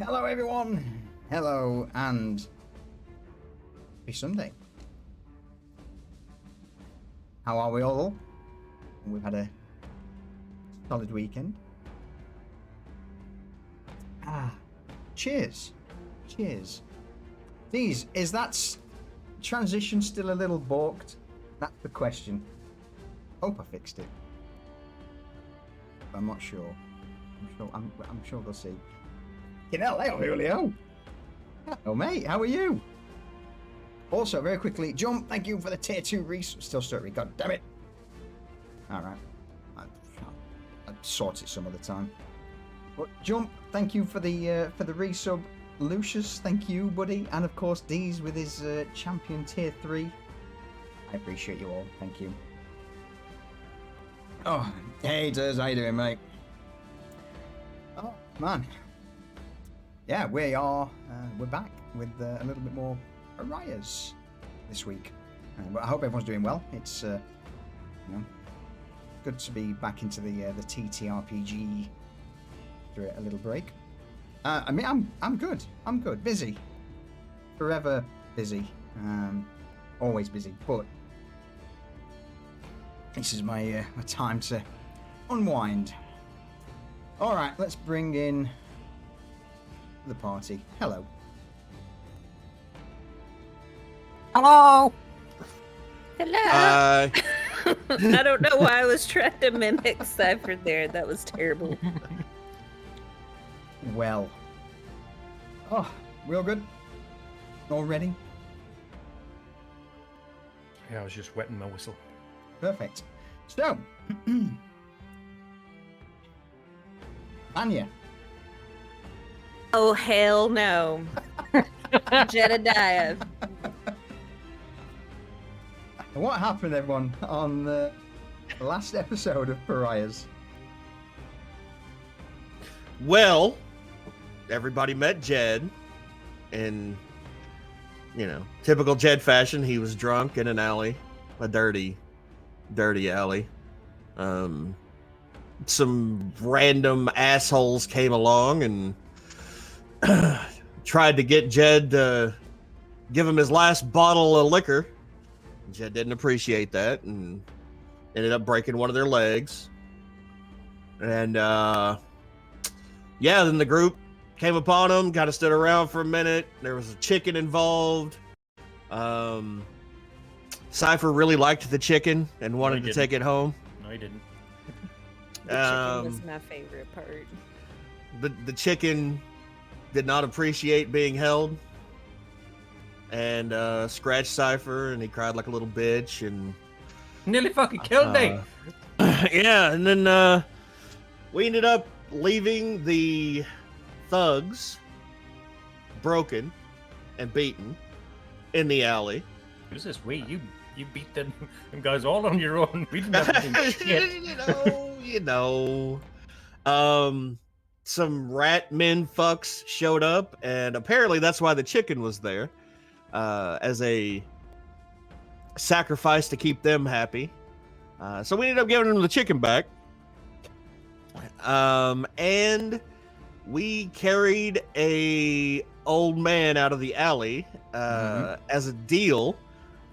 Hello everyone. Hello and happy Sunday. How are we all? We've had a solid weekend. Cheers. Cheers. These, is that transition still a little balked? That's the question. Hope I fixed it. I'm not sure. I'm sure they'll see. Hello, Julio. Hello, mate. How are you? Also, very quickly, Jump, thank you for the tier 2 still story. God damn it. Alright. I'll sort it some other time. But Jump, thank you for the resub. Lucius, thank you, buddy. And of course, Deez with his champion tier 3. I appreciate you all. Thank you. Oh, hey, Dez, how you doing, mate? Oh, man. Yeah, we're back with a little bit more Pariahs this week. But I hope everyone's doing well. It's good to be back into the TTRPG after a little break. I mean, I'm good. I'm good. Busy. Forever busy. Always busy. But this is my time to unwind. All right, let's bring in the party. Hello. Hello. Hello. Hi. I don't know why I was trying to mimic Cypher there. That was terrible. Well. Oh, we all good? All ready? Yeah, I was just wetting my whistle. Perfect. So, Vanya. Oh, hell no. Jedediah. What happened, everyone, on the last episode of Pariahs? Well, everybody met Jed, in, typical Jed fashion. He was drunk in an alley, a dirty alley. Some random assholes came along and tried to get Jed to give him his last bottle of liquor. Jed didn't appreciate that and ended up breaking one of their legs. And then the group came upon him, kind of stood around for a minute. There was a chicken involved. Cypher really liked the chicken and wanted to take it home. No, he didn't. The chicken was my favorite part. The chicken did not appreciate being held and scratched Cypher, and he cried like a little bitch and Nearly fucking killed me. Yeah, and then we ended up leaving the thugs broken and beaten in the alley. Who's this? Wait, you beat them guys all on your own. We didn't have to do shit. Some rat men fucks showed up, and apparently that's why the chicken was there, as a sacrifice to keep them happy. So we ended up giving them the chicken back. And we carried a old man out of the alley as a deal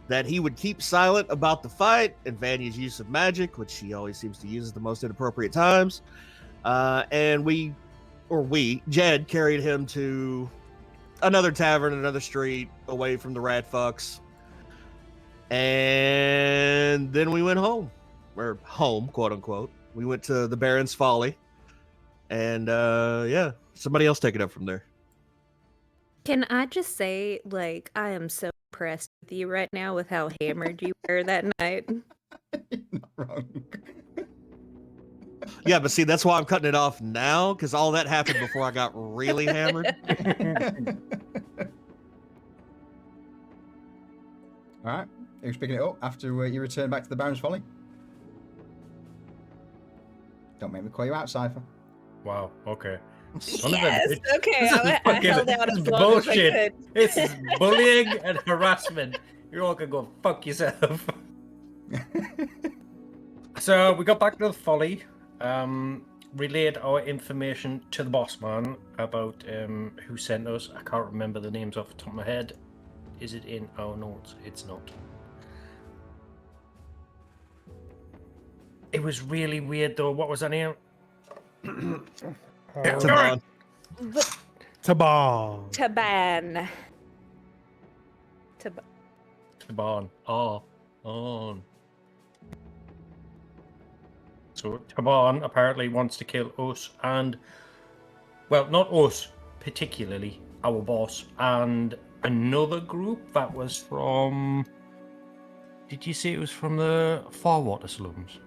that he would keep silent about the fight and Vanya's use of magic, which she always seems to use at the most inappropriate times. And Jed carried him to another tavern, another street, away from the rat fucks. And then we went home. Or home, quote unquote. We went to the Baron's Folly. And somebody else take it up from there. Can I just say, I am so impressed with you right now with how hammered you were that night. You're not wrong. Yeah, but see, that's why I'm cutting it off now, because all that happened before I got really hammered. All right. Who's picking it up after you return back to the Baron's Folly? Don't make me call you out, Cypher. Wow, okay. Yes, okay. I held out as long bullshit. as I could. This is bullying and harassment. You all can go fuck yourself. So we got back to the Folly. relayed our information to the boss man about who sent us. I can't remember the names off the top of my head. Is it in our notes? It's not. It was really weird though. What was her name? Taban. Taban. Taban. Taban. On. So Taban apparently wants to kill us and, well, not us particularly, our boss, and another group that was from. Did you say it was from the Farwater slums?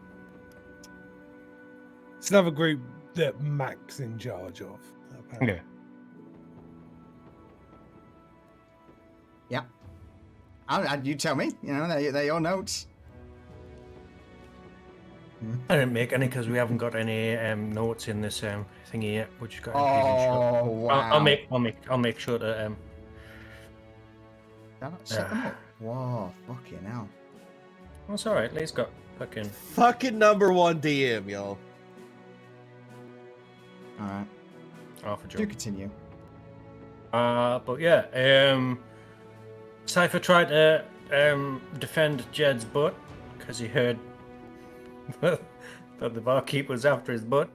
It's another group that Mac's in charge of. Apparently. Yeah. You tell me. You know, they're your notes. I didn't make any because we haven't got any notes in this thingy yet. We just got. Oh wow! I'll make sure to Set them up. Whoa, fucking hell! That's all right. Lee's got fucking Number 1 DM, y'all. All right. half a joke. Do continue. But yeah, Cypher tried to defend Jed's butt because he heard that the barkeep was after his butt.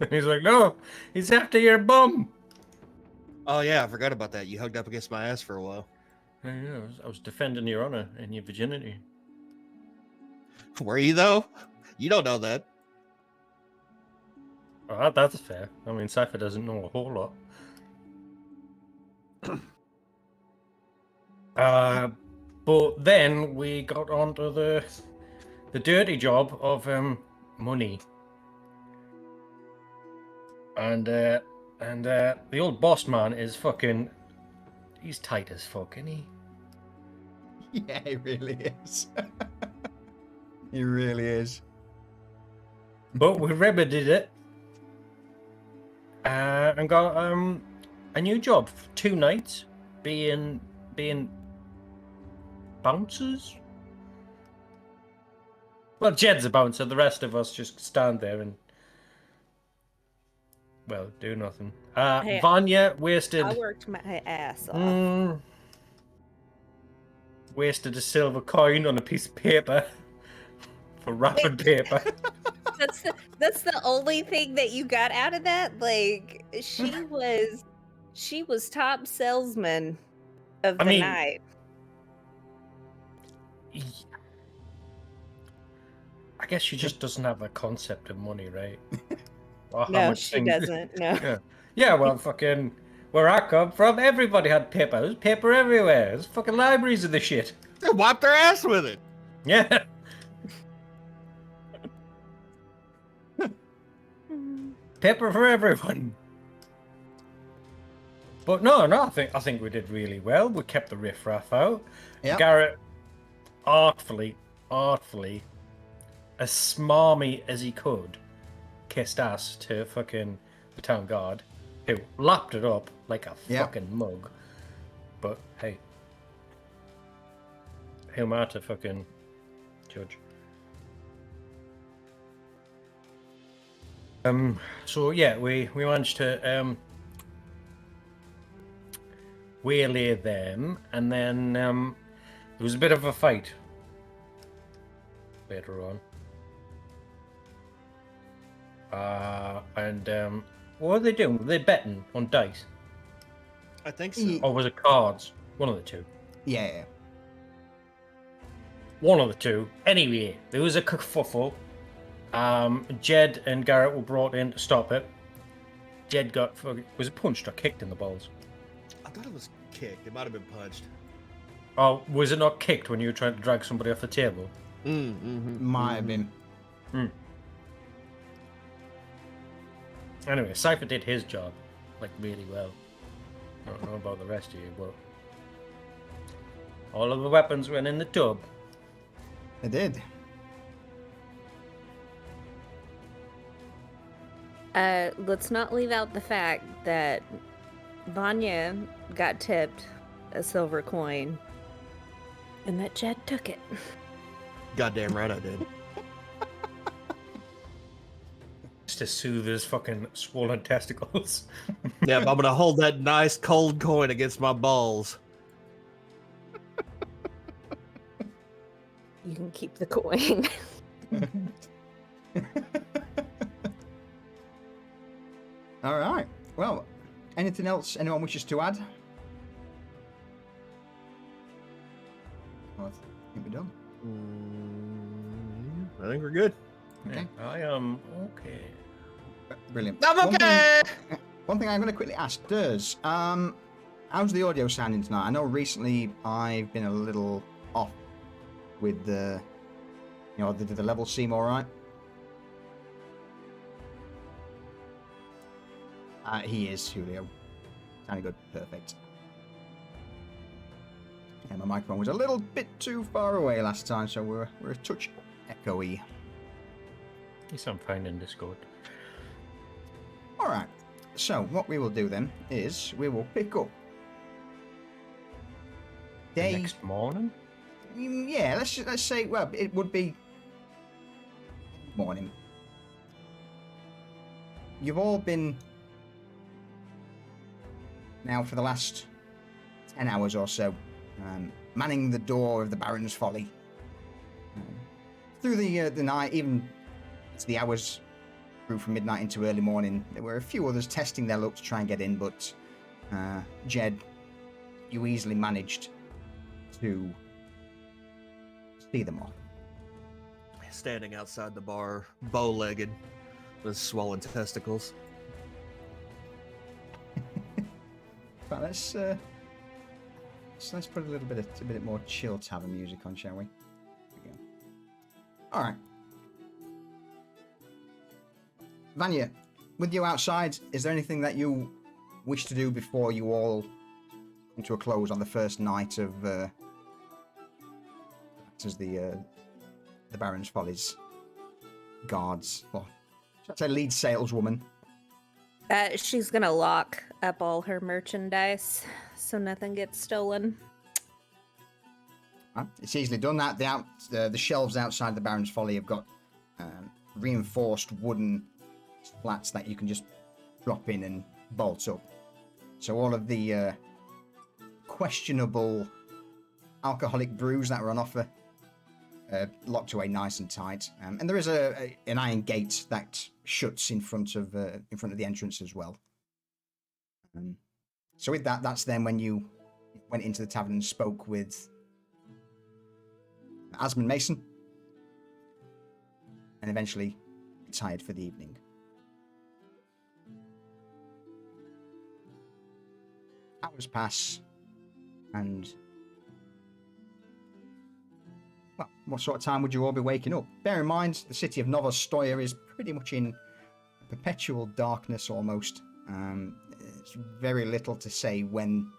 And he's like, no, he's after your bum. Oh yeah, I forgot about that. You hugged up against my ass for a while. Yeah, I was defending your honor and your virginity. Were you though? You don't know that. Oh, that's fair. I mean, Cypher doesn't know a whole lot. But then we got onto the dirty job of money, and the old boss man is fucking. He's tight as fuck, isn't he? Yeah, he really is. He really is. But we remedied it and got a new job for 2 nights, being bouncers. Well, Jed's a bouncer. The rest of us just stand there and, well, do nothing. Hey, Vanya wasted. I worked my ass off. Wasted a silver coin on a piece of paper for wrapping paper. That's the only thing that you got out of that. Like she was top salesman of the night. I guess she just doesn't have a concept of money, right? Or how No, much she things- doesn't. No. Yeah, well, fucking, where I come from, everybody had paper. There's paper everywhere. There's fucking libraries of this shit. They wiped their ass with it. Yeah. Paper for everyone. But no, I think we did really well. We kept the riffraff out. Yep. Garrett artfully, as smarmy as he could, kissed ass to fucking the town guard, who lapped it up like a fucking mug. But hey, who am I to fucking judge? So yeah, we managed to waylay them, and then there was a bit of a fight later on. And what were they doing? Were they betting on dice? I think so. Or was it cards? One of the two. Yeah. One of the two. Anyway, there was a kerfuffle. Jed and Garrett were brought in to stop it. Jed was it punched or kicked in the balls? I thought it was kicked. It might have been punched. Oh, was it not kicked when you were trying to drag somebody off the table? Might have been. Anyway, Cypher did his job, like, really well. I don't know about the rest of you, but all of the weapons went in the tub. It did. Let's not leave out the fact that Vanya got tipped a silver coin and that Jed took it. Goddamn right I did. to soothe his fucking swollen testicles. Yeah, but I'm gonna hold that nice cold coin against my balls. You can keep the coin. All right. Well, anything else anyone wishes to add? Well, I think we're done. I think we're good. Okay. I am okay. Brilliant. I'm okay. One thing I'm going to quickly ask, Durs, how's the audio sounding tonight? I know recently I've been a little off with the, did the levels seem all right? He is, Julio. Sounding good. Perfect. Yeah, my microphone was a little bit too far away last time, so we're a touch echoey. You sound fine in Discord. All right. So what we will do then is we will pick up day. Next morning? Yeah, let's say. Well, it would be morning. You've all been now for the last 10 hours or so, manning the door of the Baron's Folly. Through the night, even as the hours grew from midnight into early morning, there were a few others testing their luck to try and get in, but Jed, you easily managed to see them off. Standing outside the bar, bow-legged, with swollen testicles. But let's put a bit more chill tavern music on, shall we? There we go. All right. Vanya, with you outside, is there anything that you wish to do before you all come to a close on the first night of as the Baron's Follies guards, or should I say lead saleswoman? She's gonna lock up all her merchandise so nothing gets stolen. It's easily done. That the shelves outside the Baron's Folly have got reinforced wooden slats that you can just drop in and bolt up. So all of the questionable alcoholic brews that were on offer locked away nice and tight. And there is an iron gate that shuts in front of the entrance as well. So with that, that's then when you went into the tavern and spoke with Esmonds Mason, and eventually retired for the evening. Hours pass, and well, what sort of time would you all be waking up? Bear in mind, the city of Novostoya is pretty much in perpetual darkness almost. It's very little to say when.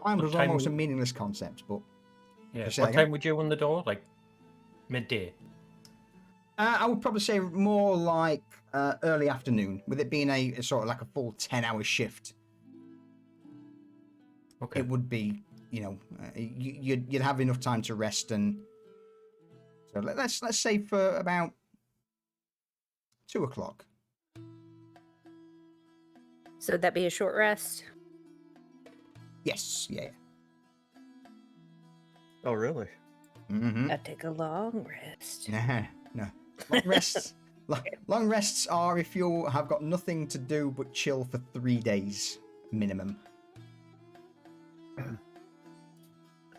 Time was almost a meaningless concept, but. Yeah, what time would you open the door? Like midday? I would probably say more like early afternoon, with it being a sort of like a full 10-hour shift. Okay. It would be, you'd have enough time to rest, and so let's say for about 2 o'clock. So would that be a short rest? Yes, yeah. Oh, really? Mm-hmm. I take a long rest. No. Long rests are if you have got nothing to do but chill for 3 days minimum.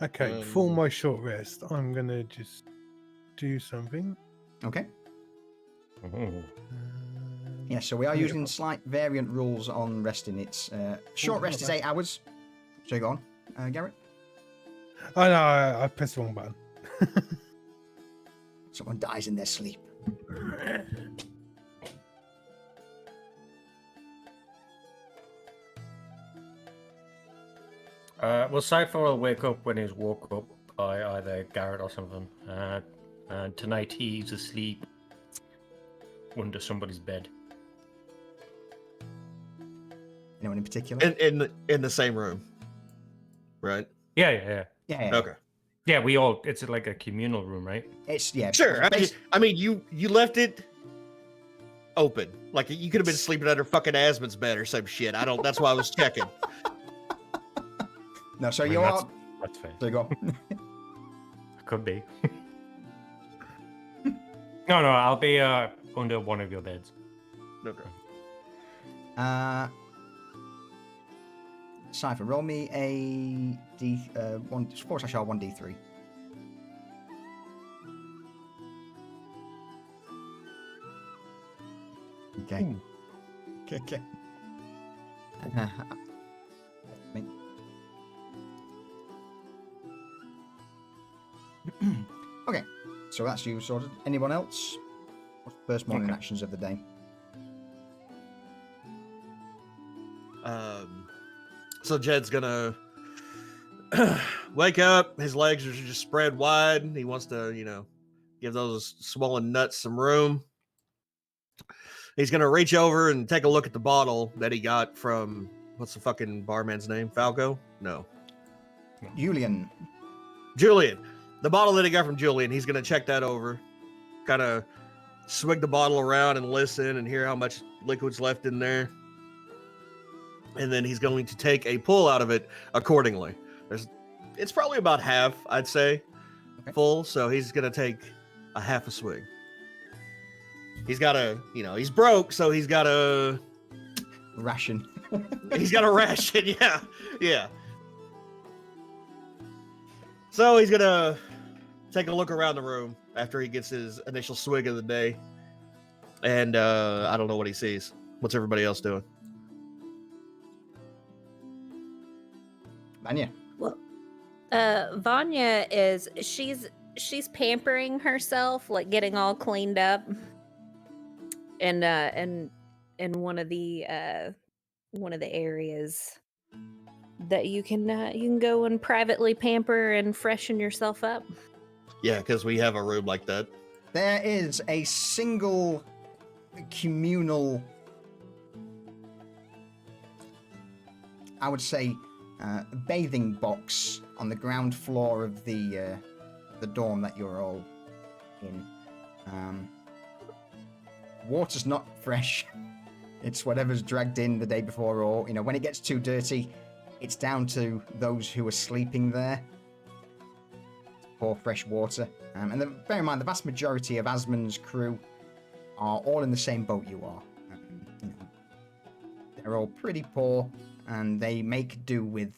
Okay, for my short rest, I'm gonna just do something. Okay. Oh. Yeah, so we are using slight variant rules on resting. It's short rest is 8 hours. So you go on, Garrett. Oh no, I pressed the wrong button. Someone dies in their sleep. Well, Cypher will wake up when he's woke up by either Garrett or something. And tonight he's asleep under somebody's bed. Anyone in particular? In the same room, right? Yeah. Yeah. Okay. Yeah, we all. It's like a communal room, right? It's yeah. Sure. I mean, you left it open. Like you could have been sleeping under fucking Esmonds' bed or some shit. I don't. That's why I was checking. No, so I mean, you that's- are. That's fair. So you go. Could be. No, I'll be under one of your beds. Okay. Cypher, roll me a one 4/R 1d3. Okay. Ooh. Okay. Okay, so that's you sorted. Anyone else? What's the first morning Okay. actions of the day? So Jed's gonna wake up. His legs are just spread wide. He wants to, give those swollen nuts some room. He's gonna reach over and take a look at the bottle that he got from what's the fucking barman's name? Falco? No, Julian. Julian. The bottle that he got from Julian. He's gonna check that over, kind of swig the bottle around and listen and hear how much liquid's left in there. And then he's going to take a pull out of it accordingly. It's probably about half, I'd say, full. So he's gonna take a half a swig. He's got he's broke, so he's got a Ration. he's got a ration. Yeah. So he's gonna take a look around the room after he gets his initial swig of the day, and I don't know what he sees. What's everybody else doing? Vanya. Well, Vanya she's pampering herself, like getting all cleaned up, and in one of the areas that you can go and privately pamper and freshen yourself up. Yeah, because we have a room like that. There is a single communal, I would say, bathing box on the ground floor of the dorm that you're all in. Water's not fresh. It's whatever's dragged in the day before, or when it gets too dirty, it's down to those who are sleeping there to pour fresh water. And bear in mind, the vast majority of Esmonds' crew are all in the same boat you are. They're all pretty poor, and they make do with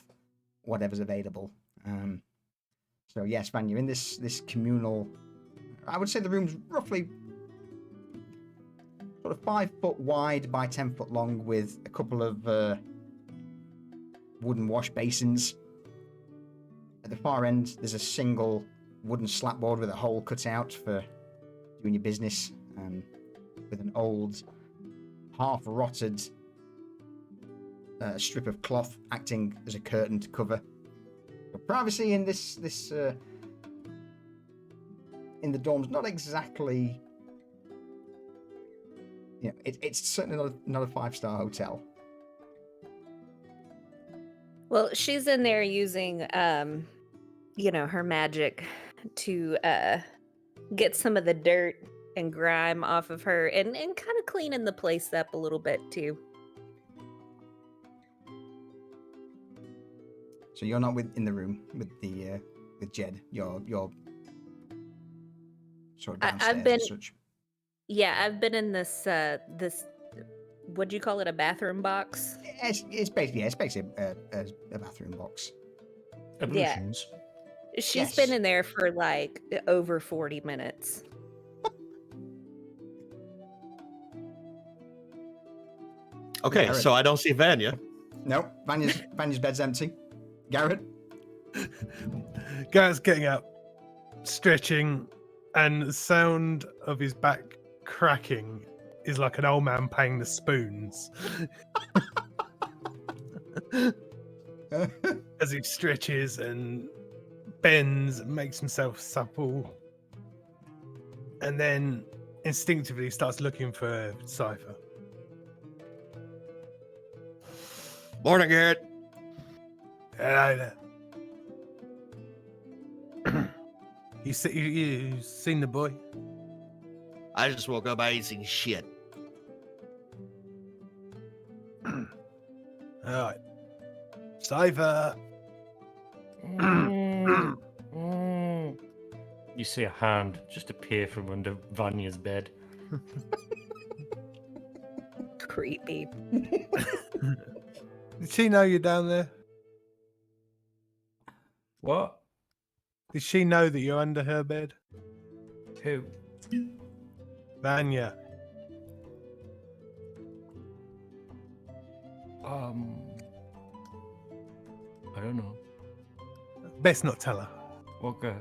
whatever's available. So yes, Vanya, in this communal, I would say the room's roughly sort of 5 foot wide by 10 foot long, with a couple of wooden wash basins. At the far end, there's a single wooden slapboard with a hole cut out for doing your business, with an old, half-rotted strip of cloth acting as a curtain to cover. But privacy in this in the dorm's not exactly. It's certainly not a 5-star hotel. Well, she's in there using her magic to get some of the dirt and grime off of her, and kind of cleaning the place up a little bit too. So you're not in the room with Jed. You're sort of downstairs. I've been. As such. Yeah, I've been in this what do you call it? A bathroom box? It's basically a bathroom box. Ablutions. She's been in there for like over 40 minutes. Okay, Garrett. so I don't see Vanya. Nope, Vanya's bed's empty. Garrett. Garrett's getting up, stretching, and the sound of his back cracking is like an old man paying the spoons as he stretches and bends and makes himself supple, and then instinctively starts looking for Cypher. Morning, Garrett. Hello there. You seen the boy? I just woke up. I ain't seen shit. All right. Cypher. You see a hand just appear from under Vanya's bed. Creepy. Did she know you're down there? What? Did she know that you're under her bed? Who? Vanya. I don't know. Best not tell her. Okay.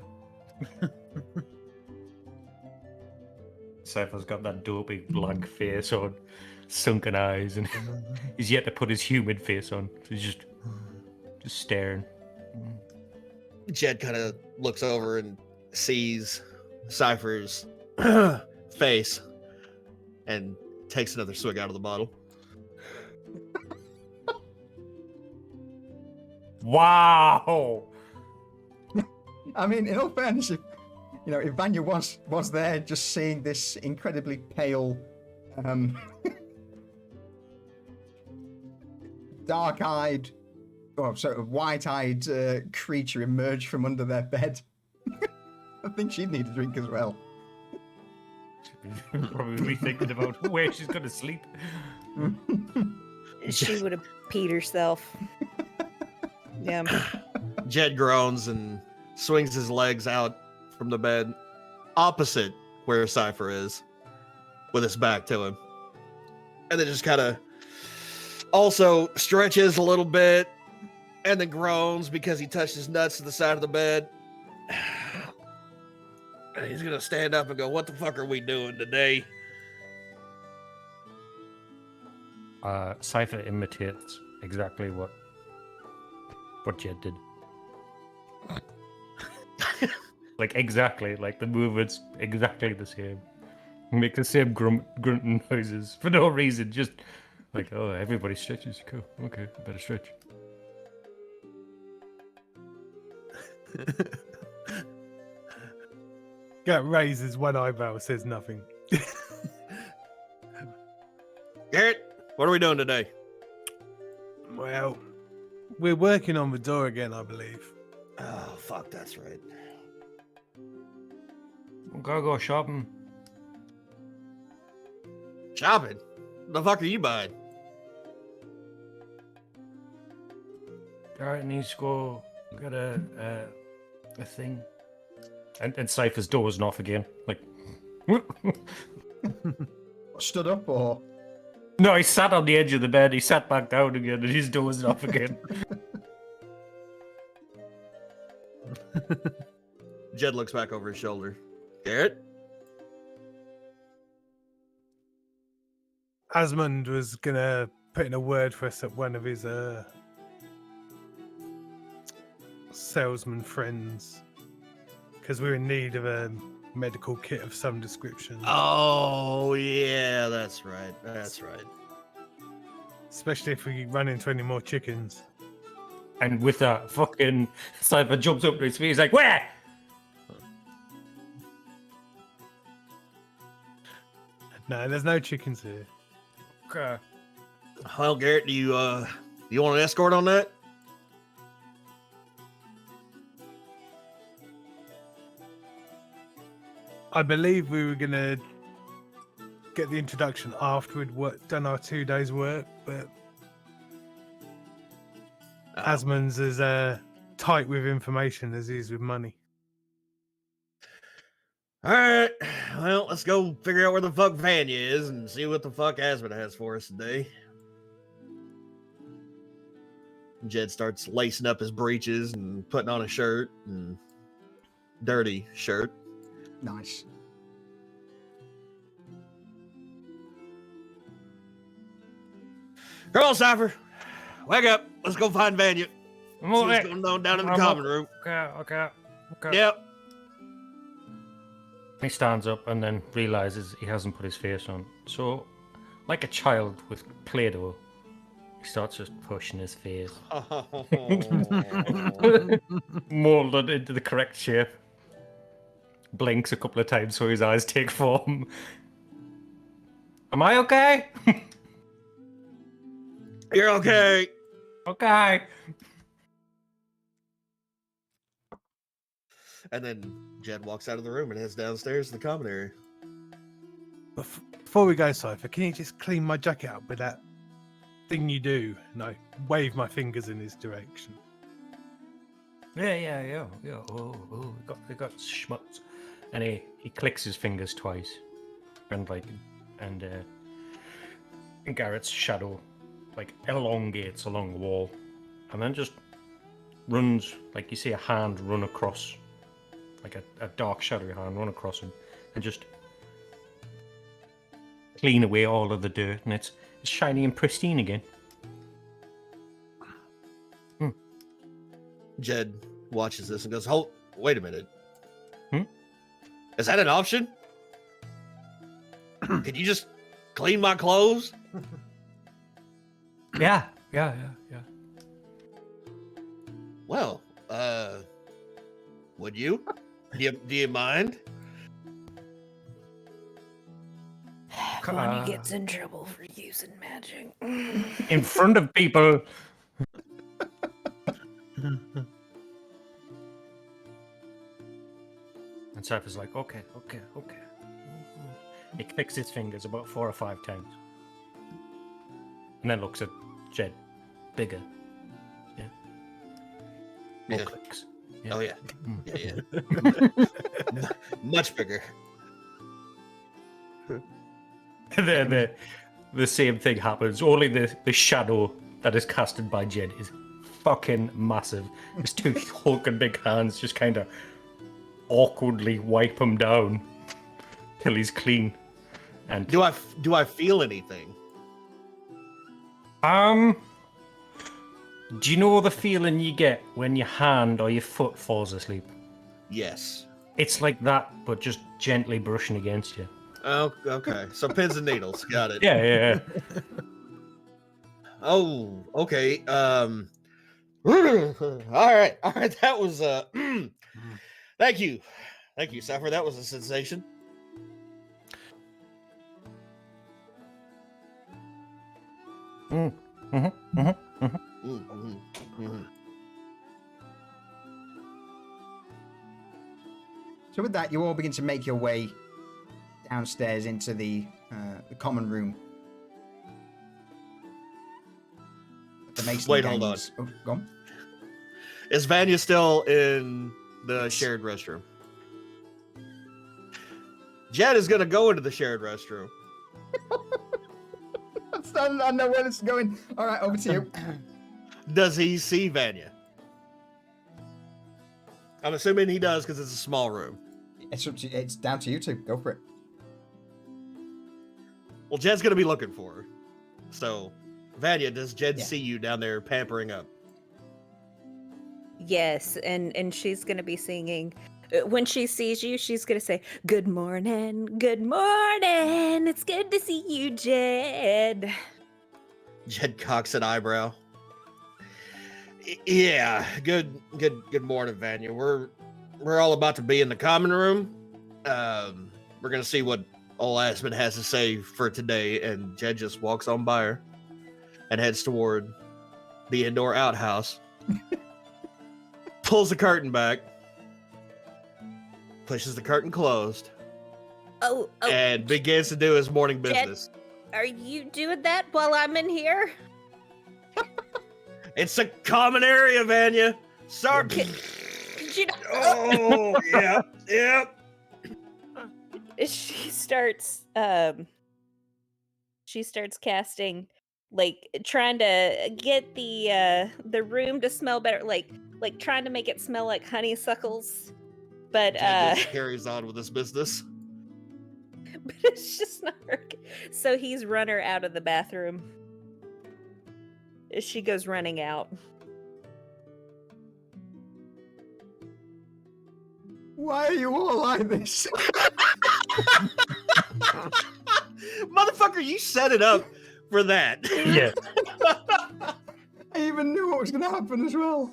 Cypher's got that dopey blank face on, sunken eyes, and he's yet to put his human face on. So he's just staring. Jed kind of looks over and sees Cypher's face and takes another swig out of the bottle. Wow! I mean, in all fairness, if Vanya was there, just seeing this incredibly pale, dark-eyed, or sort of white-eyed creature emerge from under their bed, I think she'd need a drink as well. Probably thinking about where she's going to sleep. She would have peed herself. Yeah. Jed groans and swings his legs out from the bed opposite where Cypher is, with his back to him. And then just kind of also stretches a little bit and then groans because he touched his nuts to the side of the bed. And he's going to stand up and go, "What the fuck are we doing today?" Cypher imitates exactly what Jed did. Like exactly, like the movements exactly the same. Make the same grunting noises for no reason. Just like, oh, everybody stretches. Cool. Okay, I better stretch. Garrett raises one eyebrow, says nothing. Garrett, what are we doing today? Well, we're working on the door again, I believe. Oh, fuck, that's right. Gotta go shopping. Shopping? The fuck are you buying? Garrett needs to go get a thing. And Cypher's dozing off again. Like, Stood up or? no, he sat on the edge of the bed. He sat back down again, and he's dozing off again. Jed looks back over his shoulder. Garrett? Esmond was gonna put in a word for us at one of his salesman friends, because we're in need of a medical kit of some description. Oh, yeah, that's right. That's right. Especially if we run into any more chickens. And with that, fucking Cypher jumps up to his feet. He's like, "Where?" No, there's no chickens here. Okay. Well, Garrett, do you want an escort on that? I believe we were gonna get the introduction after we'd done our 2 days' work, but Esmonds is tight with information as he is with money. All right. Well, let's go figure out where the fuck Vanya is and see what the fuck Esmond has for us today. Jed starts lacing up his breeches and putting on a shirt, and dirty shirt. Nice. Come on, Cypher. Wake up. Let's go find Vanya. See I'm what's okay. going on down in the I'm common up. room. Okay. Yep. He stands up and then realizes he hasn't put his face on. So, like a child with Play-Doh, he starts just pushing his face. Molded into the correct shape. Blinks a couple of times so his eyes take form. Am I okay? You're okay. Okay. And then Jed walks out of the room and heads downstairs to the common area. Before we go, Cypher, can you just clean my jacket up with that thing you do? And I wave my fingers in his direction. Yeah. Oh, we got schmutz. And he clicks his fingers twice. And Garrett's shadow like elongates along the wall. And then just runs, like you see a hand run across, like a dark shadowy hand run across him, and just clean away all of the dirt, and it's shiny and pristine again. Jed watches this and goes, "Hold, wait a minute. Hmm? Is that an option? Could you just clean my clothes?" Yeah. Well, would you? Do you mind? Vanya gets in trouble for using magic. In front of people. And Cypher's like, okay. He clicks his fingers about 4 or 5 times. And then looks at Jed. Bigger. Yeah. More Yeah. clicks. Oh yeah. Mm. Yeah. Much bigger. The same thing happens. Only the shadow that is casted by Jed is fucking massive. His 2 hulking big hands just kind of awkwardly wipe him down till he's clean. And Do I feel anything? do you know the feeling you get when your hand or your foot falls asleep? Yes. It's like that, but just gently brushing against you. Oh, okay. So pins and needles. Got it. Yeah. Oh, okay. All right. That was Thank you, Cypher. That was a sensation. So with that, you all begin to make your way downstairs into the common room. The Mason Wait, hold gangs- Oh, go on. Is Vanya still in the shared restroom? Jed is gonna go into the shared restroom. I know where this is going. All right, over to you. Does he see Vanya? I'm assuming he does because it's a small room. It's down to you two. Go for it. Well, Jed's gonna be looking for her. So, Vanya, does Jed Yeah. see you down there pampering up? Yes, and she's gonna be singing. When she sees you, she's gonna say, "Good morning, good morning. It's good to see you, Jed." Jed cocks an eyebrow. Yeah, good morning, Vanya. We're all about to be in the common room. We're gonna see what old Esmonds has to say for today, and Jed just walks on by her and heads toward the indoor outhouse. Pulls the curtain back, pushes the curtain closed, Oh, and begins to do his morning Jed? business. are you doing that while I'm in here? It's a common area, Vanya. Sorry. Could you not? Oh, yeah. She starts casting, like, trying to get the room to smell better, like trying to make it smell like honeysuckles, but Jed just carries on with his business. but it's just not working. So he's run her out of the bathroom. She goes running out. Why are you all like this? Motherfucker, you set it up for that. Yeah. I even knew what was going to happen as well.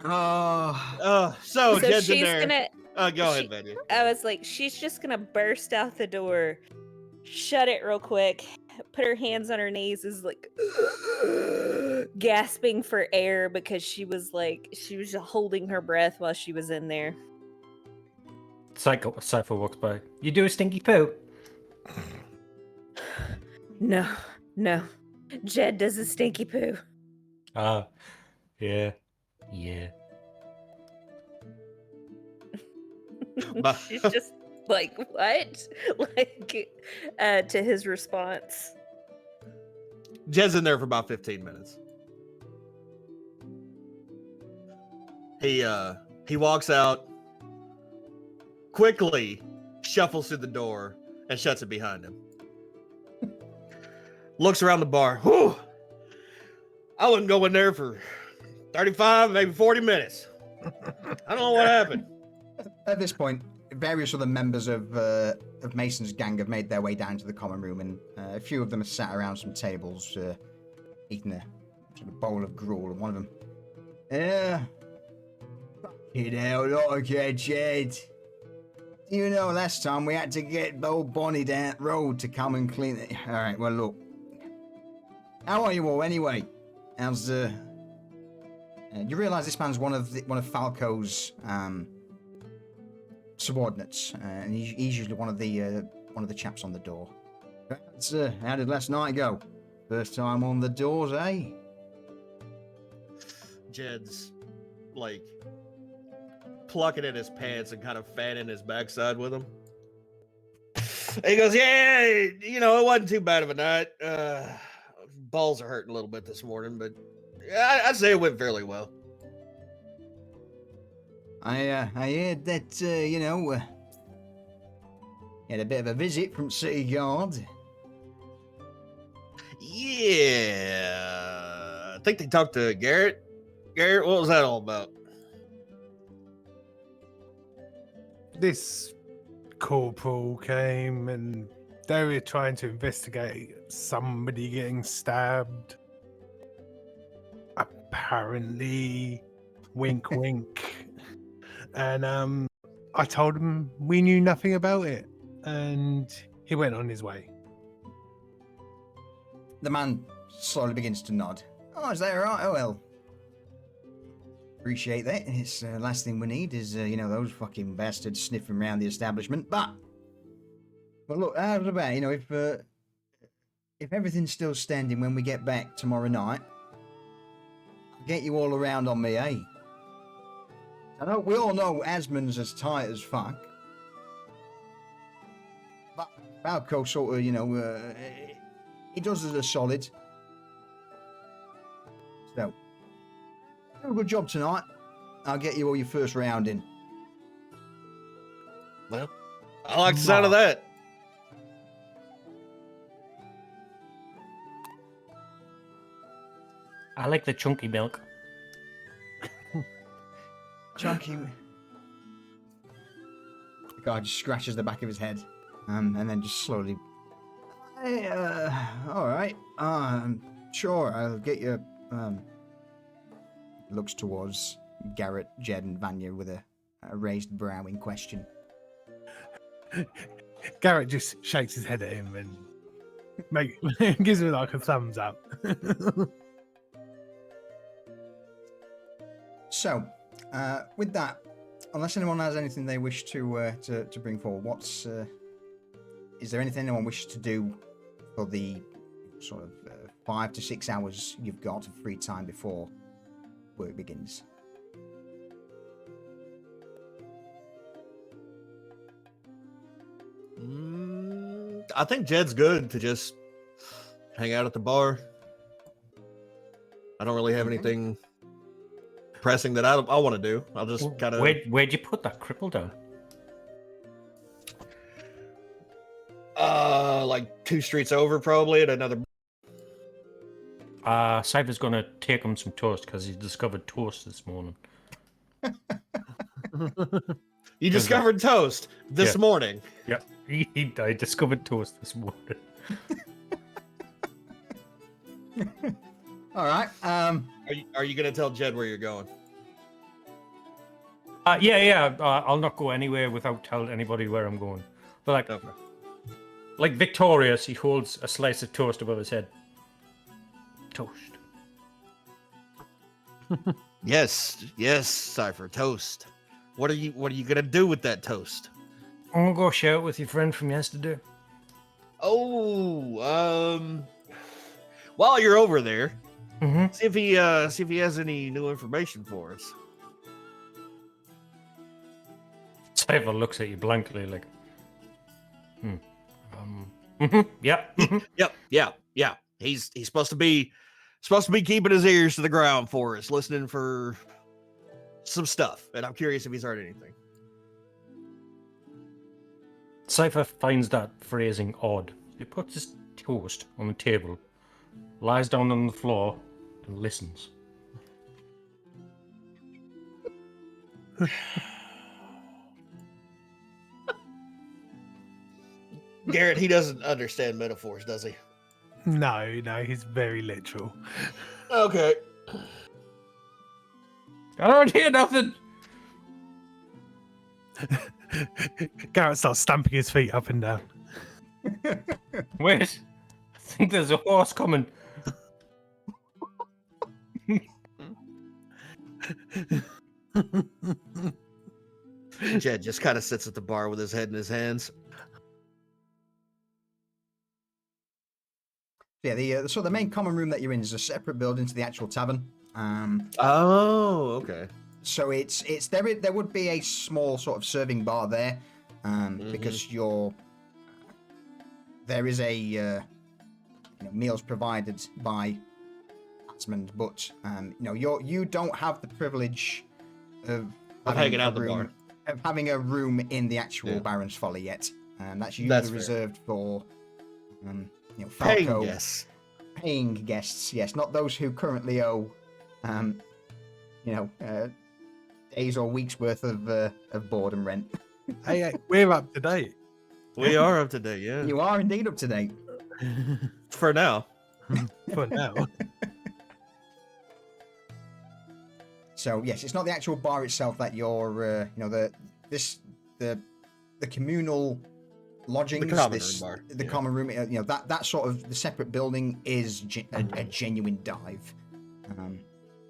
Oh, So So Jed's in she's there. gonna. Go ahead, she- Vanya. I was like, she's just gonna burst out the door, shut it real quick, put her hands on her knees, is like gasping for air because she was just holding her breath while she was in there. Cypher walks by. You do a stinky poo? No. Jed does a stinky poo. Yeah. She's just like, what? Like, to his response. Jed's in there for about 15 minutes. He walks out, quickly shuffles through the door and shuts it behind him. Looks around the bar. Whew! I wouldn't go in there for 35, maybe 40 minutes. I don't know what happened. At this point, various other members of Mason's gang have made their way down to the common room, and a few of them are sat around some tables, eating a sort of bowl of gruel, and one of them, fucking hell, look at Jed. You know, last time we had to get old Bonnie down the road to come and clean it. All right, well, look. How are you all, anyway? How's, you realise this man's one of Falco's, subordinates, and he's usually one of the chaps on the door. How did last night go? First time on the doors, eh? Jed's like plucking at his pants and kind of fanning his backside with him. He goes, "Yeah, you know, it wasn't too bad of a night. Balls are hurting a little bit this morning, but I'd say it went fairly well." I heard that, you had a bit of a visit from City Guard. Yeah, I think they talked to Garrett. Garrett, what was that all about? This corporal came and they were trying to investigate somebody getting stabbed. Apparently, wink, wink. And I told him we knew nothing about it, and he went on his way. The man slowly begins to nod. Oh, is that right? Oh, well. Appreciate that. It's the last thing we need is, those fucking bastards sniffing around the establishment. But look, how about, if everything's still standing when we get back tomorrow night, I'll get you all around on me, eh? I know we all know Esmonds as tight as fuck. But Falco sort of, he does us a solid. So, do a good job tonight. I'll get you all your first round in. Well, I like the sound of that. I like the chunky milk. Chunky. The guy just scratches the back of his head, and then just slowly. Hey, all right. Sure. I'll get you. Looks towards Garrett, Jed, and Vanya with a raised brow in question. Garrett just shakes his head at him and gives him like a thumbs up. So, with that, unless anyone has anything they wish to bring forward, is there anything anyone wishes to do for the sort of 5 to 6 hours you've got of free time before work begins? I think Jed's good to just hang out at the bar. I don't really have anything pressing that I want to do. I'll just kind of. Where'd you put that cripple down? Like 2 streets over, probably at another. Cypher's gonna take him some toast because he discovered toast this morning. You discovered toast this morning. Yeah, I discovered toast this morning. All right. Are you gonna tell Jed where you're going? Yeah. I'll not go anywhere without telling anybody where I'm going. But like, Okay. Like victorious, he holds a slice of toast above his head. Toast. Yes, yes, Cypher, toast. What are you gonna do with that toast? I'm gonna go share it with your friend from yesterday. Oh, while you're over there, Mm-hmm. see if he has any new information for us. Cypher looks at you blankly, like, yeah. Yeah. He's supposed to be keeping his ears to the ground for us, listening for some stuff. And I'm curious if he's heard anything. Cypher finds that phrasing odd. He puts his toast on the table, lies down on the floor, and listens. Garrett, he doesn't understand metaphors, does he? No, he's very literal. Okay. I don't hear nothing. Garrett starts stamping his feet up and down. Wait, I think there's a horse coming. Jed just kind of sits at the bar with his head in his hands. Yeah, so the main common room that you're in is a separate building to the actual tavern. Oh, okay. So it's there would be a small sort of serving bar there, because there is a meals provided by Esmonds, but you don't have the privilege of hanging out the bar, of having a room in the actual Baron's Folly yet. That's usually That's reserved for paying Falco, guests. paying guests. Yes, not those who currently owe days or weeks worth of board and rent. Hey, we're up to date. We are up to date, yeah. You are indeed up to date. For now. For now. So yes, it's not the actual bar itself that you're the communal lodgings, The common room bar. the common room. That sort of the separate building is a genuine dive.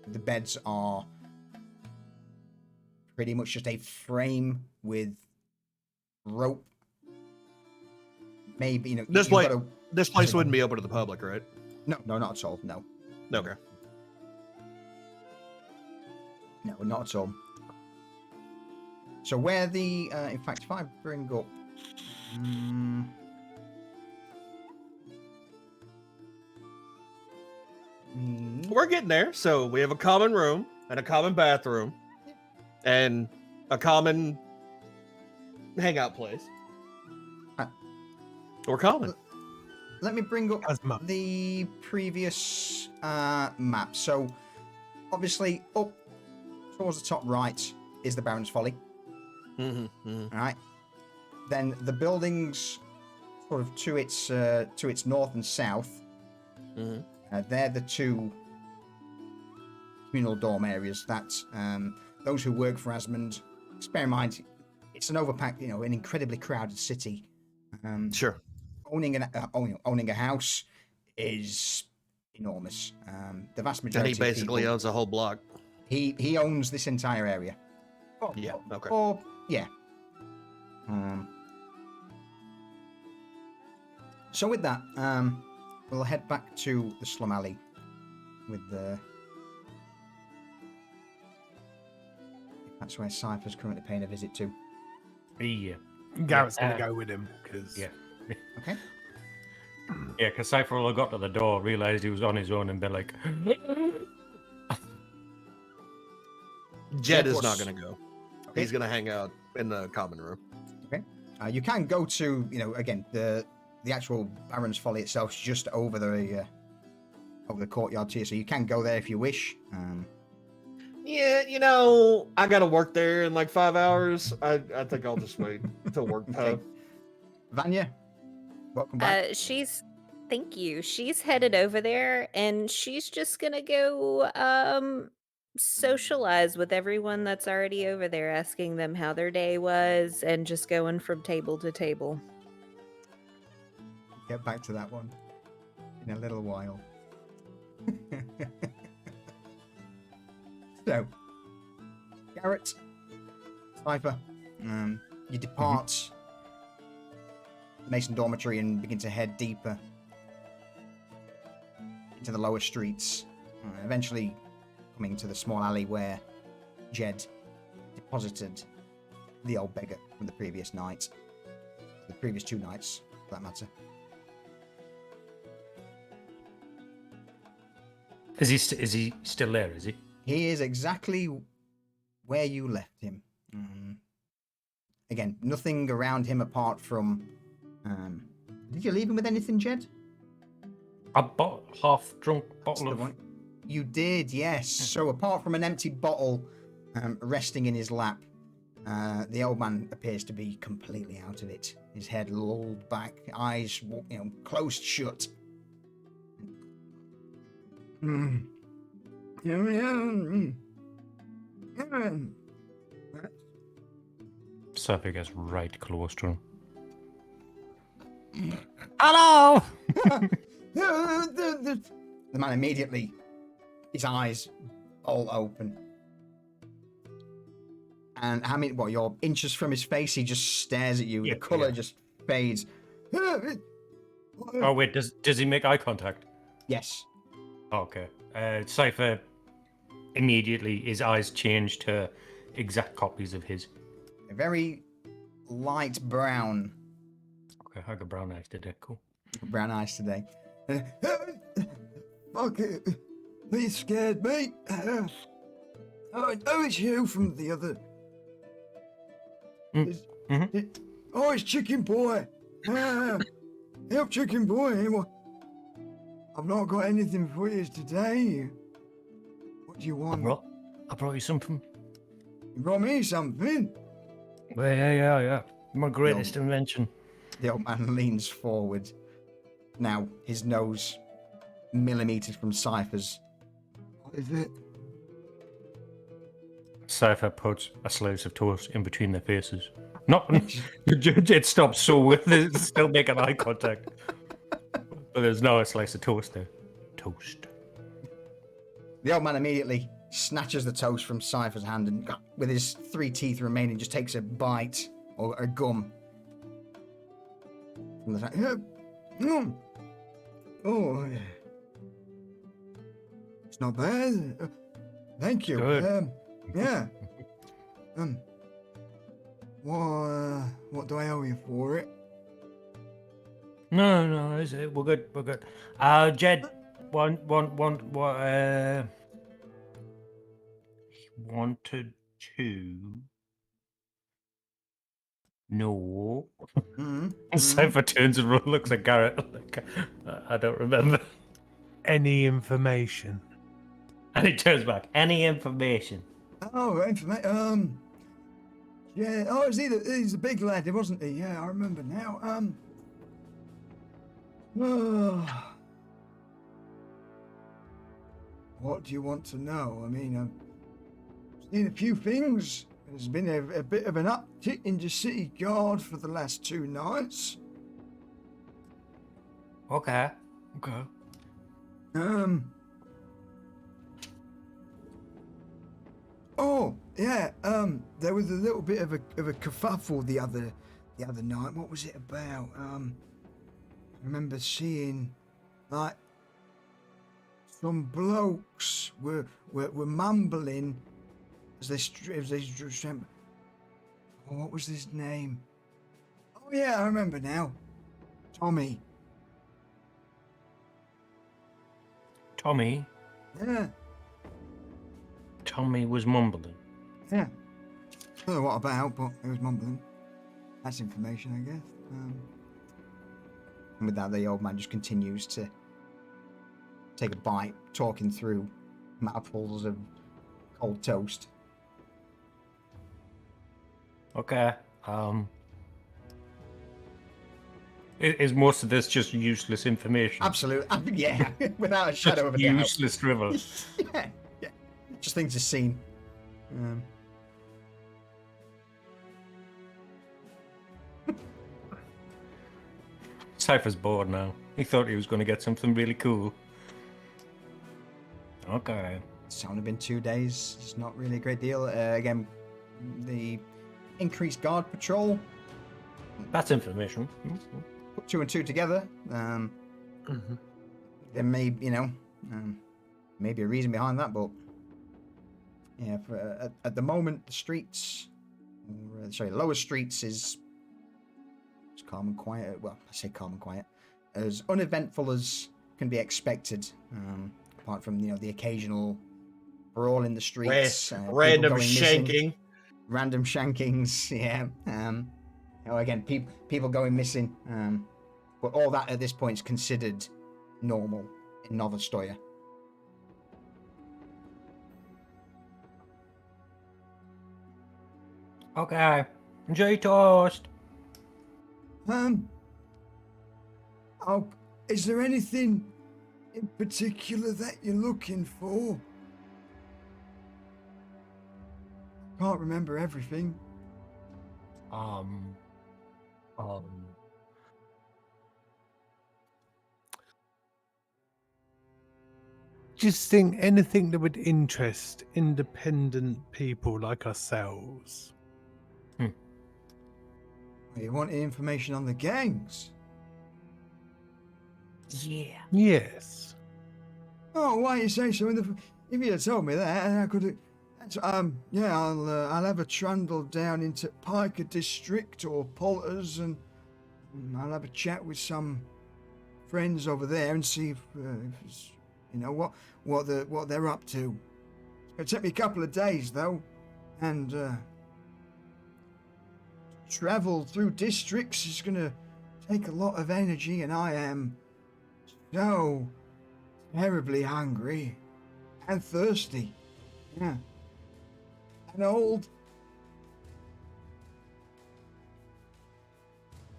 The beds are pretty much just a frame with rope. Maybe This you've place wouldn't be open to the public, right? No, not at all. No, Okay. no, not at all. So where in fact, if I bring up, We're getting there. So we have a common room and a common bathroom and a common hangout place. We're common. let me bring up As much. the previous map. So obviously up towards the top right is the Baron's Folly. Mm-hmm. All right. Then the buildings sort of to its north and south. Mm-hmm. They're the two communal dorm areas that those who work for Esmonds. Bear in mind, it's an overpacked, an incredibly crowded city. Sure. Owning a house is enormous. The vast And majority. he basically of people, owns a whole block. he owns this entire area. Yeah. Okay. Or yeah. So with that, we'll head back to the slum alley with the. That's where Cypher's currently paying a visit to. Yeah. Garrett's going to go with him because Yeah. Okay. Yeah, because Cypher all got to the door, realized he was on his own, and been like, Jed is was- not going to go. Okay. He's going to hang out in the common room. You can go to, again, the actual Baron's Folly itself is just over the courtyard here, so you can go there if you wish. Yeah, I got to work there in like 5 hours. I think I'll just wait till work time. Okay. Vanya, welcome back. Thank you. She's headed over there and she's just gonna go socialize with everyone that's already over there, asking them how their day was and just going from table to table. get back to that one in a little while. So, Garrett, Cypher, you depart the Mason dormitory and begin to head deeper into the lower streets, eventually coming to the small alley where Jed deposited the old beggar from the previous night. The previous 2 nights, for that matter. Is he still there? Is he? He is exactly where you left him. Again, nothing around him apart from. Did you leave him with anything, Jed? A half-drunk bottle of. You did, yes. So apart from an empty bottle resting in his lap, the old man appears to be completely out of it. His head lolled back, eyes, closed shut. Cypher gets right close to him. Hello! The man immediately, his eyes all open. And how many, you're inches from his face, he just stares at you. Yeah, the colour just fades. Oh, wait, does he make eye contact? Yes. Okay. Cypher, immediately, his eyes change to exact copies of his. A very light brown. Okay, I got brown eyes today. Cool. Brown eyes today. Fuck it. You scared me. Oh, it's you from the other. Oh, it's Chicken Boy. Help, Chicken Boy. I've not got anything for you today. What do you want? I brought you something. You brought me something? Well, yeah. My greatest invention. The old man leans forward. Now, his nose millimeters from Cypher's. What is it? Cypher puts a slice of toast in between their faces. It stops so they're still making eye contact. But there's no slice of toast there. Toast. The old man immediately snatches the toast from Cypher's hand and, with his 3 teeth remaining, just takes a bite or a gum. From the Oh, it's not bad. Thank you. Good. Yeah. What do I owe you for it? No, is it? We're good. Jed, what? He wanted to. No. Cypher turns and looks at Garrett. Like, I don't remember. Any information? And he turns back. Any information? Oh, information. Yeah. Oh, he's a big lad, wasn't he? Yeah, I remember now. What do you want to know? I mean, I've seen a few things. There's been a bit of an uptick in the city guard for the last 2 nights. Okay. Oh, yeah. There was a little bit of a kerfuffle the other night. What was it about? I remember seeing like some blokes were mumbling as they what was his name? Oh yeah, I remember now. Tommy. Yeah. Tommy was mumbling. Yeah. I don't know what about, but it was mumbling. That's information, I guess. And with that, the old man just continues to take a bite, talking through mouthfuls of cold toast. Okay. Is most of this just useless information? Absolutely. Yeah. Without a shadow of a doubt. Useless drivel. Yeah. Just things to seen. Cypher's bored now. He thought he was going to get something really cool. Okay. It's only been 2 days. It's not really a great deal. Again, the increased guard patrol. That's information. Put 2 and 2 together. There may, maybe a reason behind that, but yeah, at the moment, the streets, lower streets is calm and quiet. Well, I say calm and quiet, as uneventful as can be expected. Apart from the occasional brawl in the streets, random shanking, random shankings. Yeah. Again, people going missing. But all that at this point is considered normal in Novostoya. Okay. Enjoy your toast. Is there anything in particular that you're looking for? Can't remember everything. Just think anything that would interest independent people like ourselves. You want information on the gangs? Yeah. Yes. Oh, why you say so? If you had told me that, I could have. I'll have a trundle down into Piker District or Poulter's, and I'll have a chat with some friends over there and see if it's, what they're up to. It'll take me a couple of days though, and travel through districts is gonna take a lot of energy, and I am so terribly hungry and thirsty. Yeah. And old.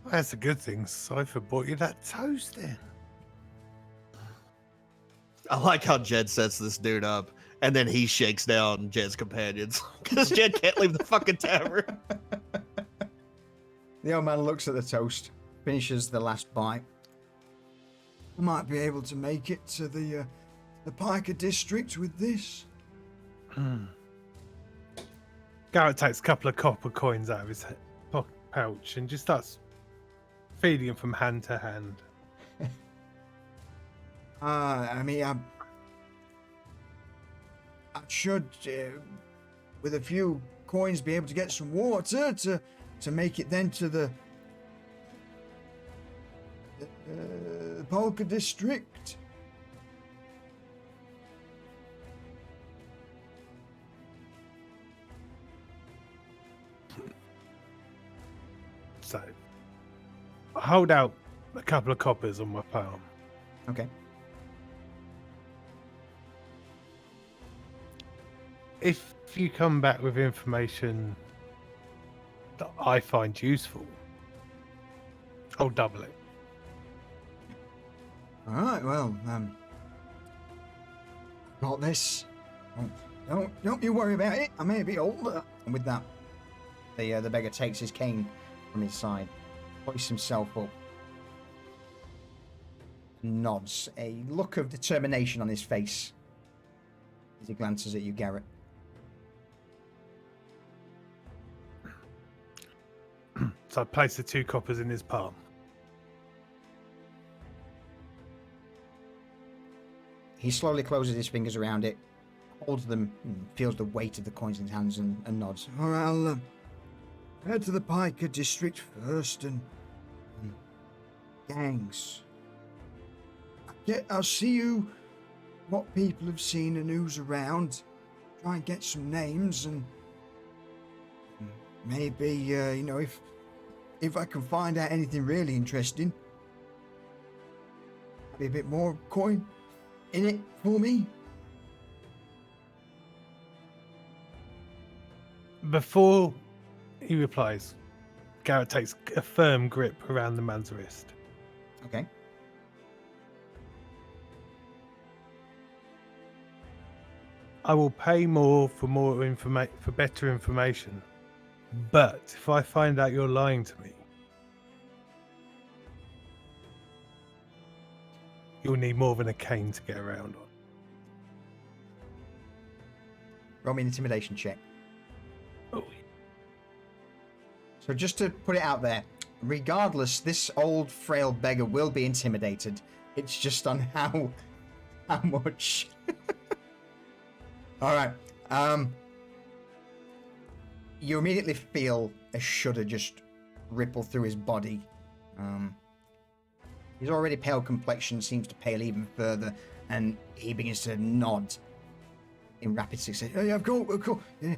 That's a good thing. Cypher bought you that toast then. I like how Jed sets this dude up, and then he shakes down Jed's companions because Jed can't leave the fucking tavern. The old man looks at the toast, finishes the last bite. I might be able to make it to the Piker District with this. Garrett takes a couple of copper coins out of his pouch and just starts feeding them from hand to hand. I should, with a few coins, be able to get some water to make it then to the Polka District. So, I hold out a couple of coppers on my palm. Okay. If you come back with information that I find useful, I'll double it. All right. Well, got this. Don't you worry about it. I may be older. And with that, the beggar takes his cane from his side, hoists himself up, nods, a look of determination on his face as he glances at you, Garrett. So I place the 2 coppers in his palm. He slowly closes his fingers around it, holds them, and feels the weight of the coins in his hands and nods. All right, I'll head to the Piker District first and gangs. I'll see you what people have seen and who's around. Try and get some names and maybe, if I can find out anything really interesting, maybe a bit more coin in it for me. Before he replies, Garrett takes a firm grip around the man's wrist. Okay. I will pay more for better information. But if I find out you're lying to me, You'll need more than a cane to get around on. Roll me an intimidation check. Oh, So just to put it out there, regardless, this old frail beggar will be intimidated. It's just on how much. All right. You immediately feel a shudder just ripple through his body. His already pale complexion seems to pale even further, and he begins to nod in rapid succession. Oh, yeah, cool. Yeah,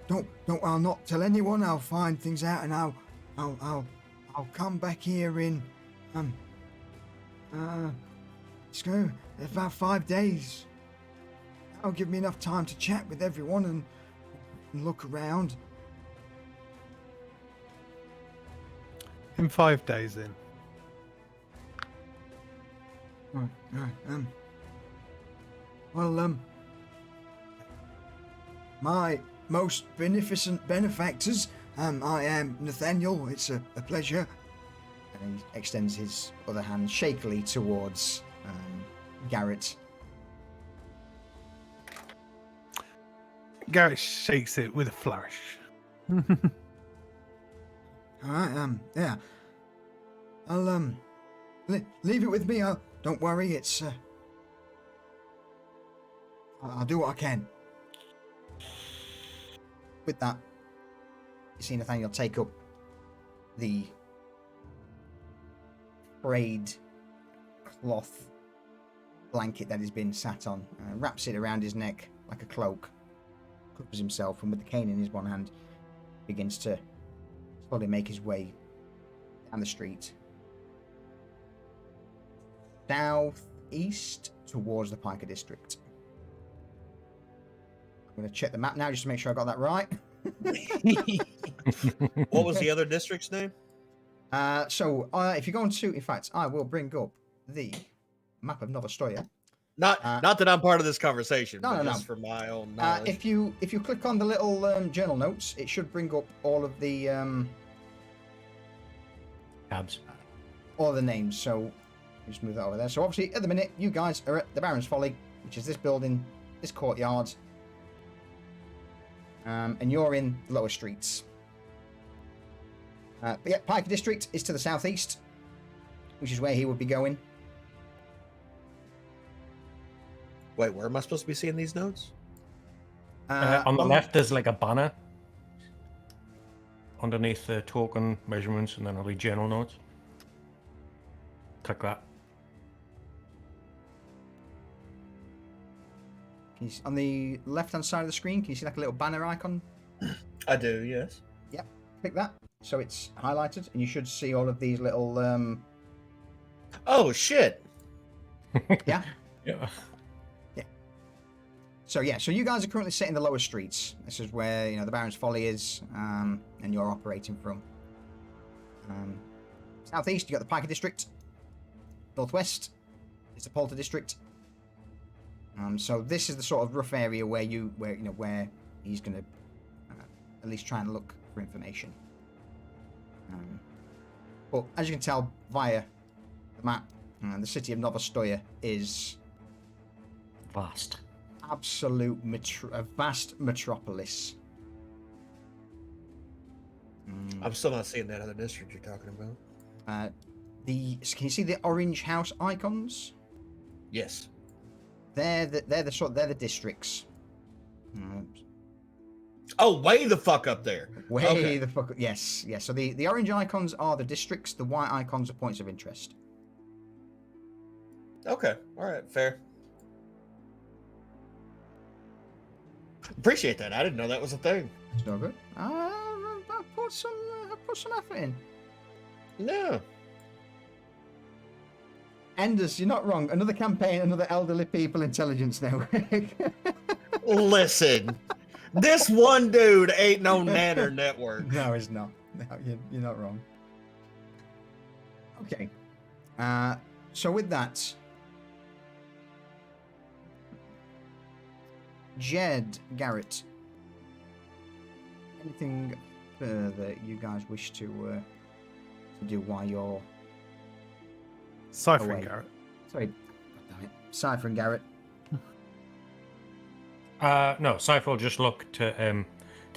don't. I'll not tell anyone. I'll find things out, and I'll come back here in it's going about 5 days. That'll give me enough time to chat with everyone and look around. in 5 days, then. All right. Well, my most beneficent benefactors, I am Nathaniel. It's a pleasure. And he extends his other hand shakily towards Garrett. Garrett shakes it with a flourish. All right, yeah. I'll leave it with me. Don't worry. It's I'll do what I can. With that, you see Nathaniel take up the frayed cloth blanket that he's been sat on, wraps it around his neck like a cloak, covers himself, and with the cane in his one hand, begins to slowly make his way down the street, southeast towards the Piker district. I'm going to check the map now just to make sure I got that right. What was the other district's name? So if you go into, in fact, I will bring up the map of Nova Stoya. Not that I'm part of this conversation, No, but no, just for my own knowledge. If you click on the little journal notes, it should bring up all of the Tabs. all the names. So just move that over there. So obviously, at the minute, you guys are at the Baron's Folly, which is this building, this courtyard, and you're in the lower streets. But yeah, Piker District is to the southeast, which is where he would be going. Wait, where am I supposed to be seeing these notes? On the left, there's like a banner underneath the token measurements, and then I'll be general notes. Click that. On the left-hand side of the screen, can you see like a little banner icon? I do, yes. Yep, click that. So it's highlighted, and you should see all of these little. Oh shit! Yeah. Yeah. So you guys are currently sitting in the lower streets. This is where the Baron's Folly is, and you're operating from. Southeast, you got the Piker District. Northwest is the Polter District. So this is the sort of rough area where he's going to at least try and look for information. But as you can tell via the map, the city of Nova Stoya is Vast. a vast metropolis. I'm still not seeing that other district you're talking about. Can you see the orange house icons? Yes. They're the districts. Oh, way the fuck up there. Way Okay. the fuck. Yes. So the orange icons are the districts. The white icons are points of interest. Okay. All right. Fair. Appreciate that. I didn't know that was a thing. It's no good. I put some effort in. No. Enders, you're not wrong. Another campaign, another elderly people intelligence now. Listen, this one dude ain't no nanner network. No, it's not. No, you're not wrong. Okay. So with that, Jed, Garrett, anything further you guys wish to do while you're Ciphering, away? Garrett. Sorry. God damn it. Cypher and Garrett. No, Cypher will just look to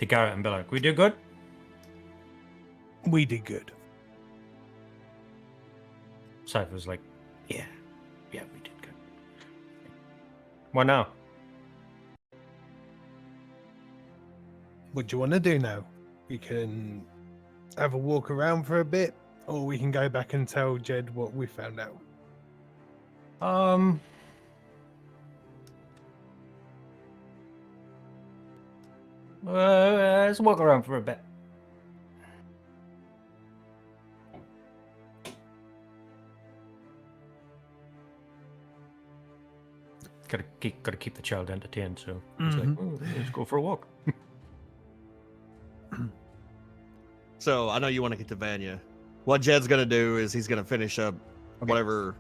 Garrett and be like, "We do good." We did good. Cypher's like, "Yeah, we did good." What now? What do you want to do now? We can have a walk around for a bit, or we can go back and tell Jed what we found out. Let's walk around for a bit. Gotta keep the child entertained, so it's like, oh, let's go for a walk. So I know you want to get to Vanya. What Jed's gonna do is he's gonna finish up whatever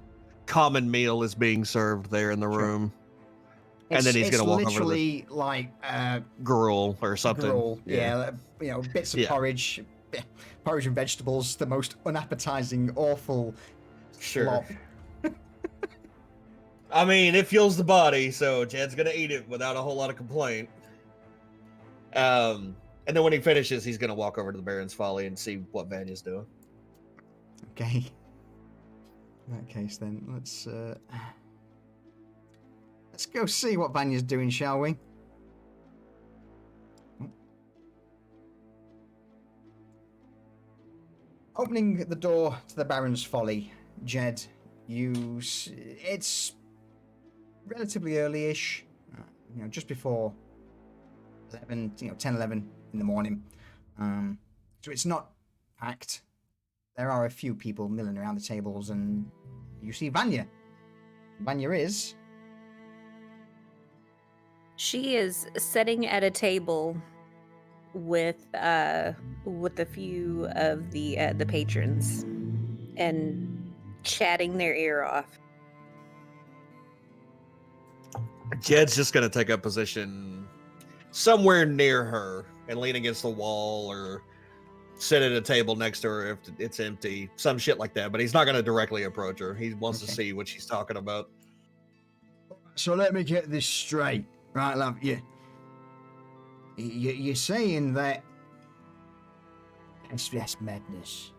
common meal is being served there in the room, and then he's gonna walk over to literally like gruel or something. gruel, bits of porridge, porridge and vegetables, the most unappetizing, awful slop. I mean, it fuels the body, so Jed's gonna eat it without a whole lot of complaint. And then when he finishes, he's gonna walk over to the Baron's Folly and see what Vanya's doing. Okay. In that case, then let's go see what Vanya's doing, shall we? Opening the door to the Baron's Folly, Jed, it's relatively early-ish, just before 11, 10, 11 in the morning. So it's not packed. There are a few people milling around the tables, and you see Vanya. Vanya is... She is sitting at a table with a few of the patrons and chatting their ear off. Jed's just gonna take a position somewhere near her and lean against the wall or sit at a table next to her if it's empty, some shit like that. But he's not gonna directly approach her. He wants to see what she's talking about. So let me get this straight, right, love? You're saying that that's madness.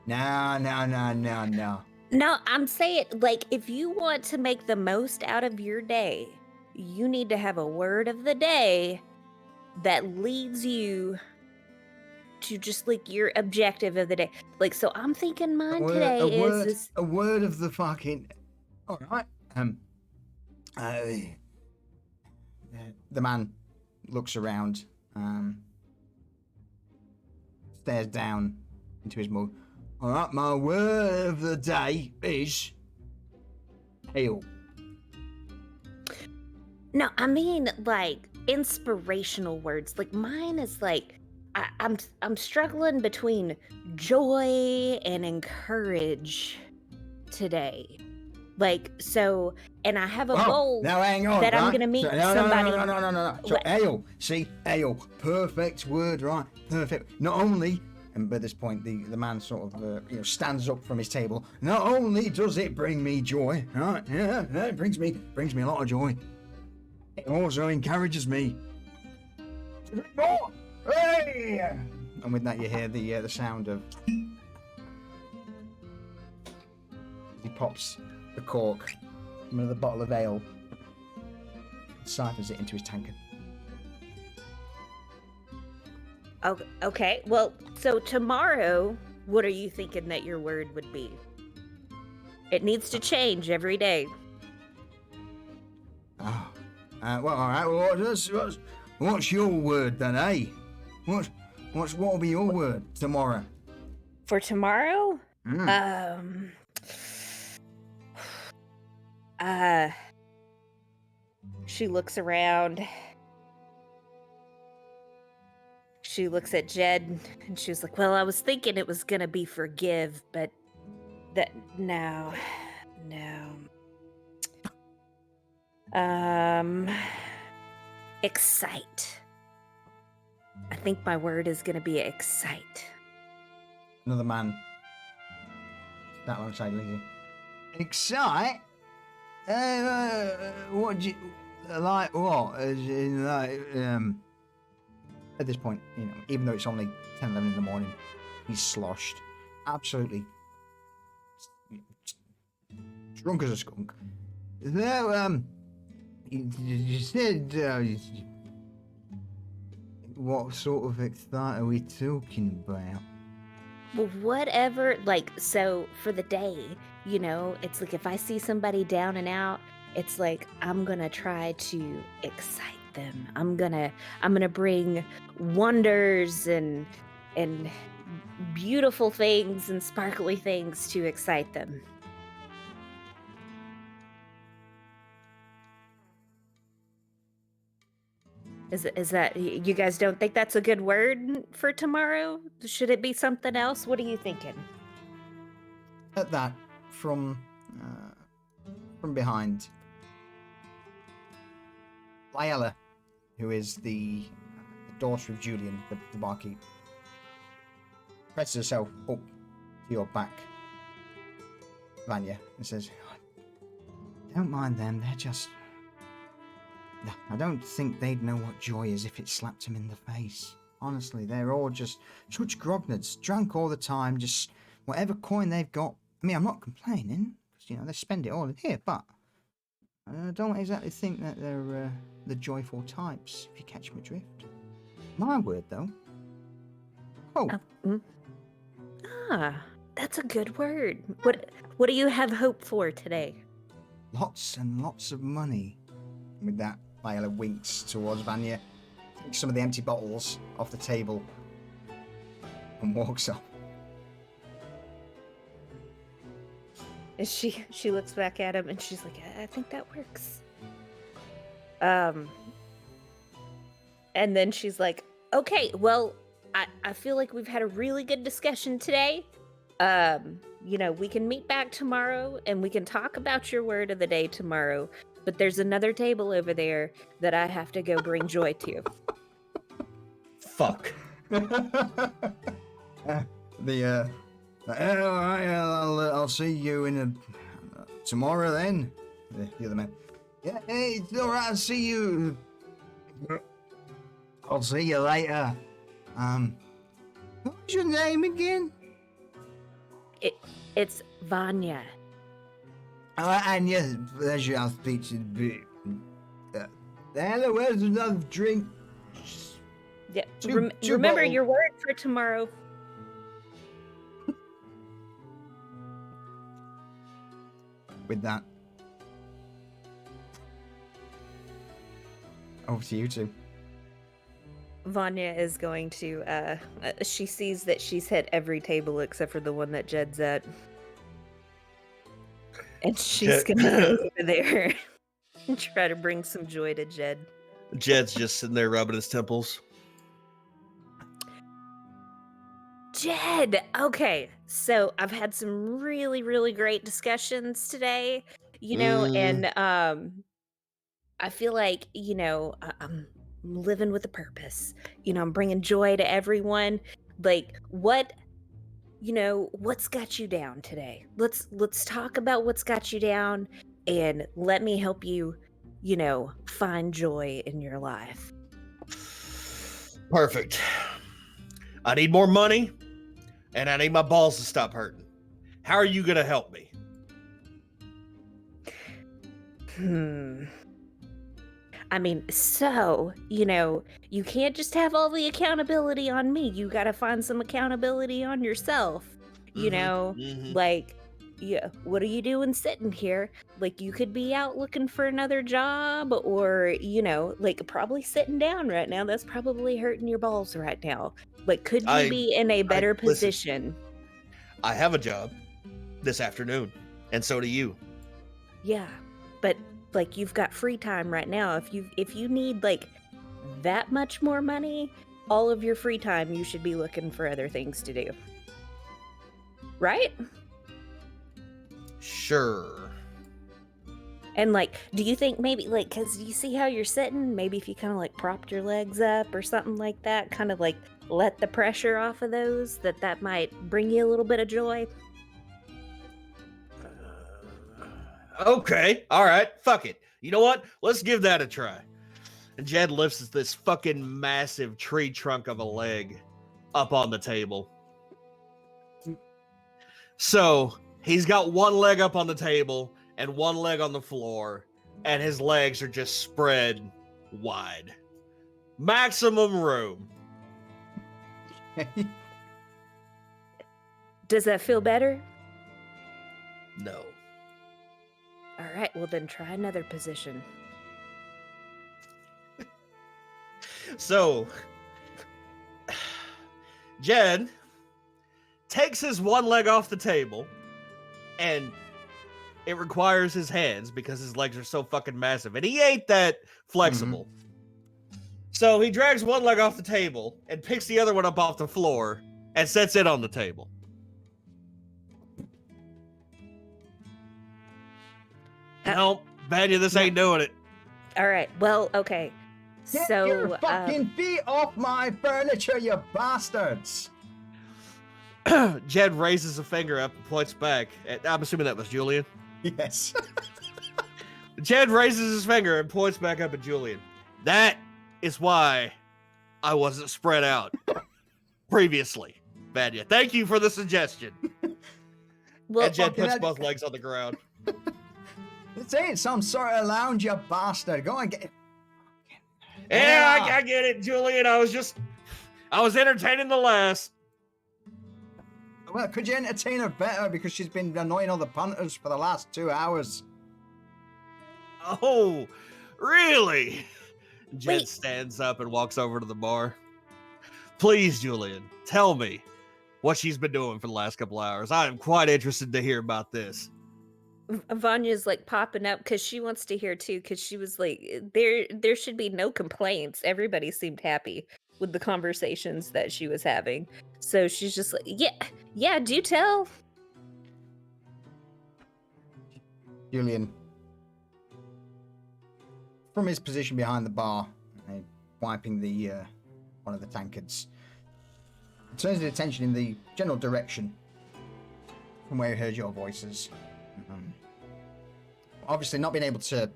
No. No, I'm saying, like, if you want to make the most out of your day, you need to have a word of the day that leads you to just, like, your objective of the day. Like, so I'm thinking mine today is this... A word of the fucking... All right. The man looks around, stares down into his mug. All right, my word of the day is hail. No, I mean, like, inspirational words. Like, mine is like, I'm struggling between joy and encourage today. Like, so, and I have a goal now hang on, that right? I'm going to meet somebody. No. So, ale. See, ale. Perfect word, right? Perfect. Not only, and by this point, the man sort of, stands up from his table. Not only does it bring me joy, right? Yeah, it brings me a lot of joy. It also encourages me. More. Hey! And with that, you hear the sound of... He pops the cork from another bottle of ale, siphons it into his tankard. Okay, well, so tomorrow, what are you thinking that your word would be? It needs to change every day. Oh, well, all right. Well, what's your word then, eh? What will be your word tomorrow? For tomorrow? She looks around. She looks at Jed and she's like, well, I was thinking it was gonna be forgive, but no. Excite. I think my word is gonna be excite. Another man. That alongside Lizzie. Excite? What do you like? What? As in, like, at this point, you know, even though it's only 10, 11 in the morning, he's sloshed, absolutely drunk as a skunk. So, you said, what sort of excite are we talking about? Well, whatever, like, so for the day, you know, it's like if I see somebody down and out, it's like I'm gonna try to excite them. I'm gonna bring wonders and beautiful things and sparkly things to excite them. Is that you guys don't think that's a good word for tomorrow? Should it be something else? What are you thinking? At that, from behind, Liella, who is the daughter of Julian, the barkeep, presses herself up to your back, Vanya, and says, "Don't mind them, they're just... I don't think they'd know what joy is if it slapped them in the face. Honestly, they're all just such grognards, drunk all the time, just whatever coin they've got. I mean, I'm not complaining, because, you know, they spend it all in here, but I don't exactly think that they're the joyful types, if you catch my drift. My word, though. Oh, That's a good word. What do you have hope for today? lots and lots of money." With that, Liella winks towards Vanya, takes some of the empty bottles off the table, and walks off. And she looks back at him and she's like, I think that works. And then she's like, okay, well, I feel like we've had a really good discussion today. You know, we can meet back tomorrow and we can talk about your word of the day tomorrow. But there's another table over there that I have to go bring joy to. Fuck. Alright, I'll see you in tomorrow then. The other man. Yeah, hey, it's alright, I'll see you. I'll see you later. What's your name again? It's Vanya. And yes, pleasure, I'll speak to you. Hello, where's another drink? Yeah. Two Remember bottles. your word for tomorrow. With that, over to you two. Vanya is going to, she sees that she's hit every table except for the one that Jed's at. And she's Jed- gonna go over there and try to bring some joy to Jed. Jed's just sitting there rubbing his temples. Jed! Okay, so I've had some really, really great discussions today, you know, and I feel like, you know, I'm living with a purpose. You know, I'm bringing joy to everyone. Like, what, you know, what's got you down today? Let's talk about what's got you down, and let me help you, you know, find joy in your life. Perfect. I need more money, and I need my balls to stop hurting. How are you gonna help me? I mean, so, you know, you can't just have all the accountability on me. You got to find some accountability on yourself. You know, like, yeah, what are you doing sitting here? Like, you could be out looking for another job, or, you know, like, probably sitting down right now. That's probably hurting your balls right now. Like, could you be in a better position? I have a job this afternoon, and so do you. Yeah, but like, you've got free time right now. If you need like that much more money, all of your free time, you should be looking for other things to do. Right? Sure. And like, do you think maybe like, cause you see how you're sitting, maybe if you kind of like propped your legs up or something like that, kind of like let the pressure off of those, that might bring you a little bit of joy? Okay, all right, fuck it. You know what? Let's give that a try. And Jed lifts this fucking massive tree trunk of a leg up on the table. So he's got one leg up on the table and one leg on the floor, and his legs are just spread wide. Maximum room. Does that feel better? No. All right, well then try another position. So, Jed takes his one leg off the table, and it requires his hands because his legs are so fucking massive, and he ain't that flexible. So he drags one leg off the table and picks the other one up off the floor and sets it on the table. No, Vanya, this ain't doing it. All right, well, okay. Get So, your fucking feet off my furniture, you bastards! Jed raises a finger up and points back. I'm assuming that was Julian. Yes. Jed raises his finger and points back up at Julian. That is why I wasn't spread out previously, Vanya. Thank you for the suggestion. well, And Jed okay, puts that- both legs on the ground. This ain't some sort of lounge, you bastard. Go and get it. Yeah, I get it, Julian. I was entertaining the lass. Well, could you entertain her better because she's been annoying all the punters for the last 2 hours? Oh, really? Jed Wait. stands up and walks over to the bar. Please, Julian, tell me what she's been doing for the last couple hours. I am quite interested to hear about this. Vanya's like popping up because she wants to hear too, because she was like, there should be no complaints. Everybody seemed happy with the conversations that she was having. So she's just like, yeah, do tell. Julian, from his position behind the bar, wiping the one of the tankards, turns his attention in the general direction from where he heard your voices. Obviously not being able to...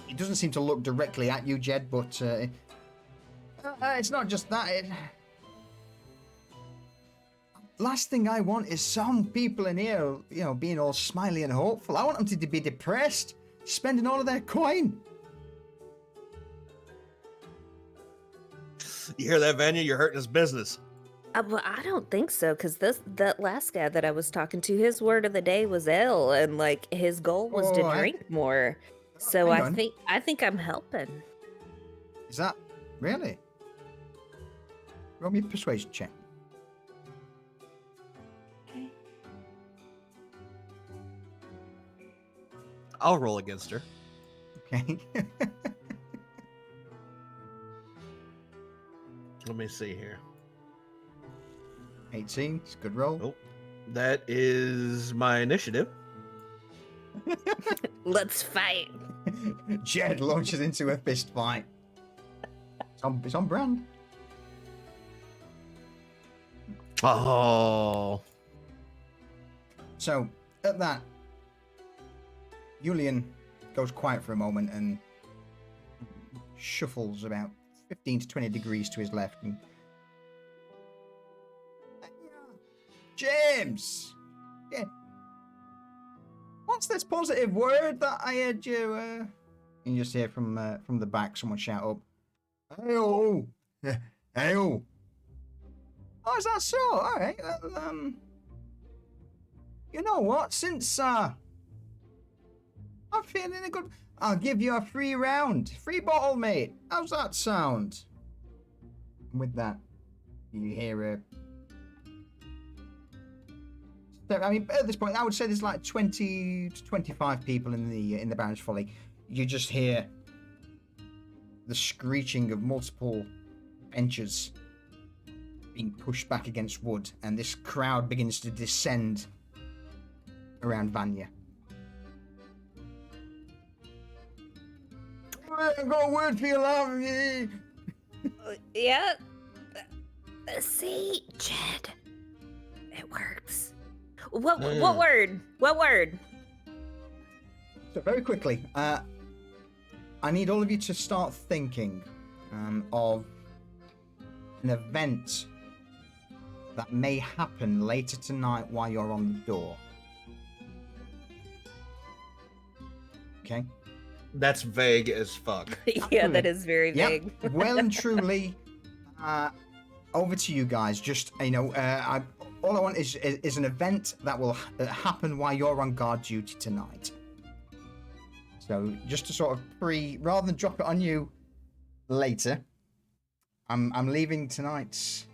He doesn't seem to look directly at you, Jed, but it's not just that. Last thing I want is some people in here, being all smiley and hopeful. I want them to be depressed, spending all of their coin. You hear that, Vanya? You're hurting his business. Well, I don't think so, because that last guy that I was talking to, his word of the day was ale, and like his goal was to drink more. So hang I on. think I'm helping. Is that really? Roll me a persuasion check. I'll roll against her. Okay. Let me see here. 18. It's a good roll. Oh, that is my initiative. Let's fight. Jed launches into a fist fight. It's on brand. Oh. So, at that, Julian goes quiet for a moment and shuffles about 15 to 20 degrees to his left. And... James! Yeah. What's this positive word that I heard you... And you just hear from the back someone shout up, "Hey-oh! Hey-oh!" Oh, is that so? All right. Well, you know what? Since I'm feeling a good, I'll give you a free round, free bottle, mate. How's that sound? And with that, you hear a. I mean, at this point, I would say there's like 20 to 25 people in the Baron's Folly. You just hear the screeching of multiple benches being pushed back against wood, and this crowd begins to descend around Vanya. I've got a word for you, love. Yeah. See, Jed, it works. What word? What word? So very quickly, I need all of you to start thinking of an event that may happen later tonight while you're on the door. Okay? That's vague as fuck. Yeah, that is very Yep. vague. Well and truly, over to you guys. Just, all I want is an event that will happen while you're on guard duty tonight. So just to sort of rather than drop it on you later, I'm leaving tonight's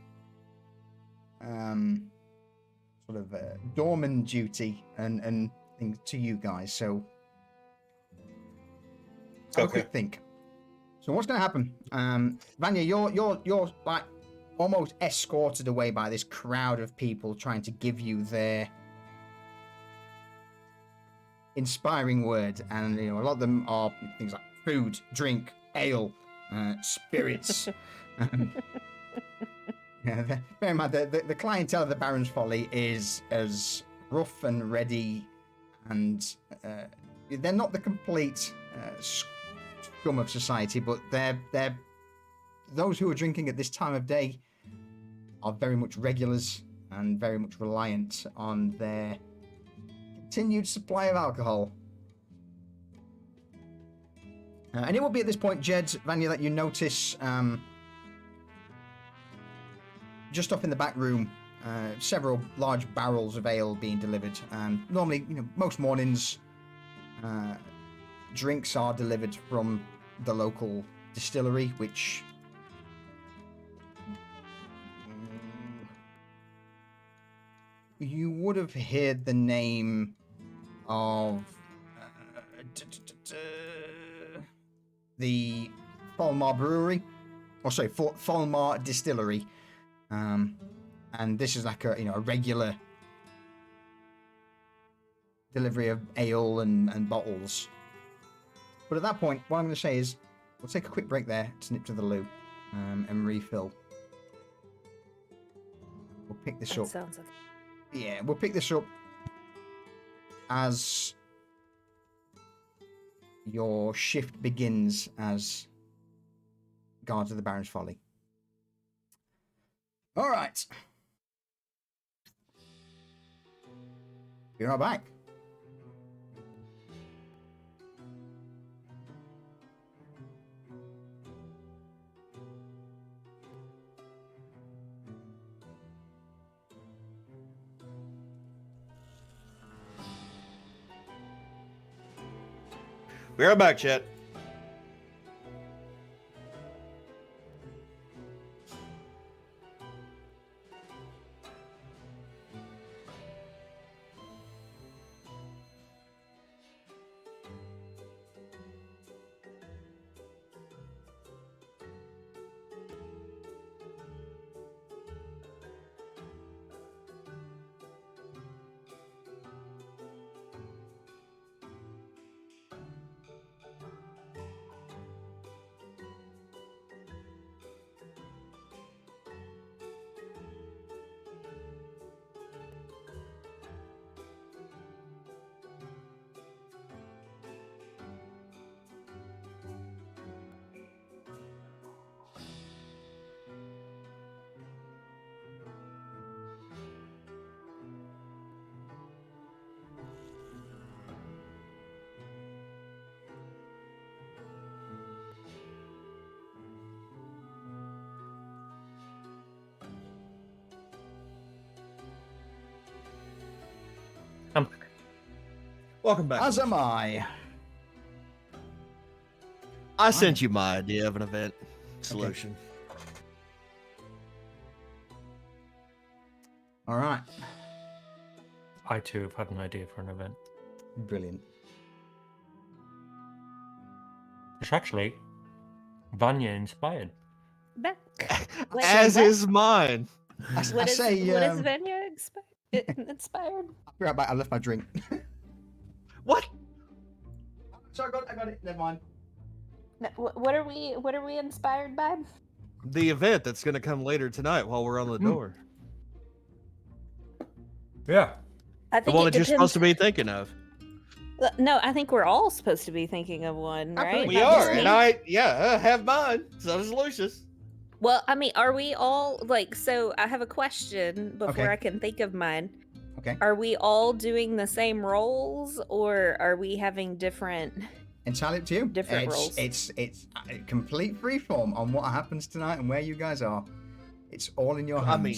sort of doorman duty and things to you guys. So have a quick think. So what's going to happen? Vanya, you're like almost escorted away by this crowd of people trying to give you their inspiring word, and a lot of them are things like food, drink, ale, spirits. Bear in mind, the clientele of the Baron's Folly is as rough and ready, and they're not the complete scum of society, but they're those who are drinking at this time of day are very much regulars and very much reliant on their continued supply of alcohol. And it will be at this point, Jed, Vanya, that you notice just off in the back room several large barrels of ale being delivered. Normally, most mornings drinks are delivered from the local distillery, which you would have heard the name of the Folmar Brewery, Folmar Distillery, and this is like a regular delivery of ale and bottles. But at that point, what I'm going to say is we'll take a quick break there to nip to the loo and refill. We'll pick this up. Sounds like... Yeah, we'll pick this up as your shift begins as guards of the Baron's Folly. All right. You're not back. We're right back, chat. Welcome back. As am I. I sent you my idea of an event solution. All right. I too have had an idea for an event. Brilliant. It's actually Vanya inspired. Back. Wait, As what? is mine. What is say, Vanya inspired? I'll be right back. I left my drink. What? Sorry, I got it. Never mind. No, what are we inspired by? The event that's going to come later tonight while we're on the door. Yeah. I The think one it that you're depends. supposed to be thinking of. No, I think we're all supposed to be thinking of one, right? Absolutely. We Not just are, me? and I have mine. So does Lucius. Well, I mean, are we all like? So I have a question before Okay. I can think of mine. Okay. Are we all doing the same roles, or are we having different? Entirely up to you. Different roles. It's a complete freeform on what happens tonight and where you guys are. It's all in your hands. I mean,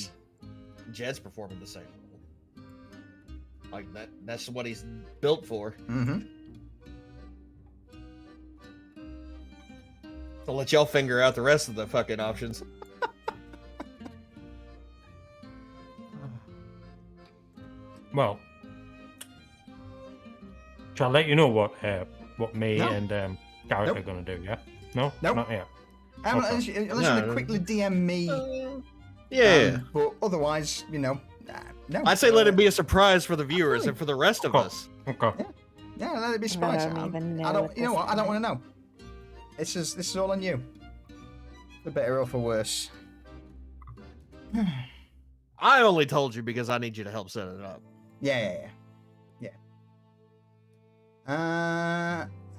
Jed's performing the same role. Like that's what he's built for. Mm-hmm. I'll let y'all figure out the rest of the fucking options. Well, shall I let you know what me No. and Garrett Nope. are going to do, yeah? No? Nope. Not yet. Unless you want to quickly DM me. Yeah. But otherwise, no. I'd say let it be a surprise for the viewers and for the rest of Cool. us. Okay. Yeah, let it be surprise. I don't even know. I don't. what You know this what? I don't is. want to know. This is all on you. For better or for worse. I only told you because I need you to help set it up. Yeah.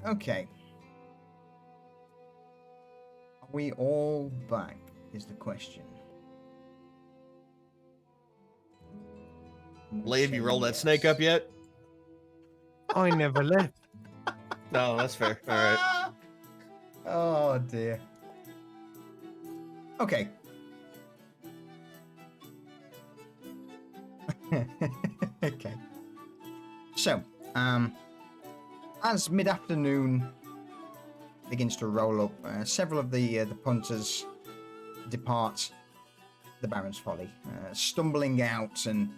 Okay. Are we all back? Is the question. Lee, have you rolled that snake up yet? I never left. No, that's fair. All right. Oh dear. Okay. Okay. So, as mid-afternoon begins to roll up, several of the punters depart the Baron's Folly, stumbling out and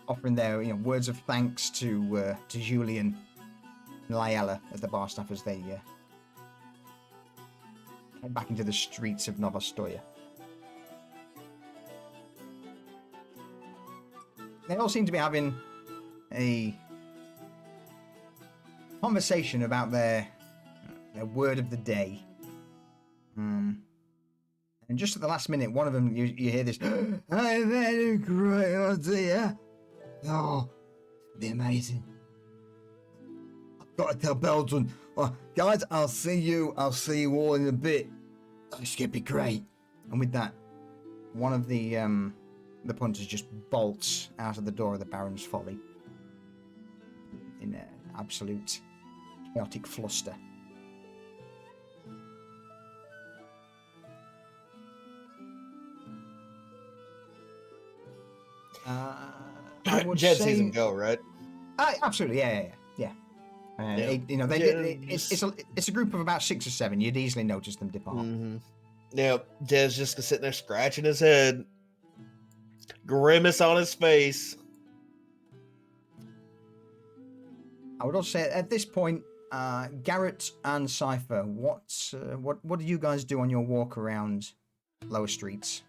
offering their words of thanks to Julian and Lyella at the bar staff as they head back into the streets of Novostoya. They all seem to be having a conversation about their word of the day. And just at the last minute, one of them, you hear this, I've had a great idea. Oh, it'd be amazing. I've got to tell Belgium. Guys, I'll see you all in a bit. It's going to be great. And with that, one of the punters just bolts out of the door of the Baron's Folly in an absolute chaotic fluster. I would Jed say, sees him go, right? Absolutely, yeah. It's a group of about 6 or 7. You'd easily notice them depart. Mm-hmm. Yeah, Jed's just sitting there scratching his head, grimace on his face. I would also say at this point, Garrett and Cypher, what do you guys do on your walk around Lower Streets?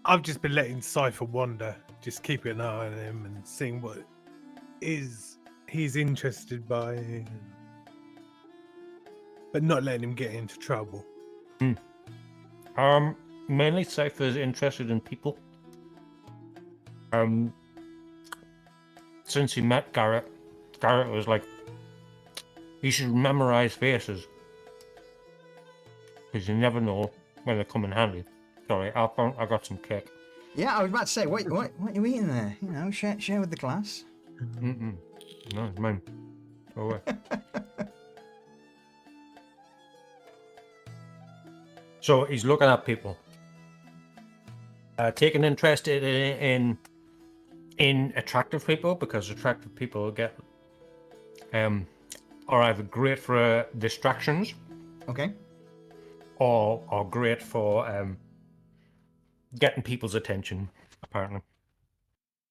I've just been letting Cypher wander, just keeping an eye on him and seeing what he's interested by, but not letting him get into trouble. Mainly Cypher's interested in people. Since he met Garrett was like, you should memorize faces, because you never know when they come in handy. Sorry, I got some cake. Yeah, I was about to say, what are you eating there? Share with the class. No, it's mine. Go away. So he's looking at people, taking interest in attractive people, because attractive people are either great for distractions, Okay. or great for getting people's attention, apparently.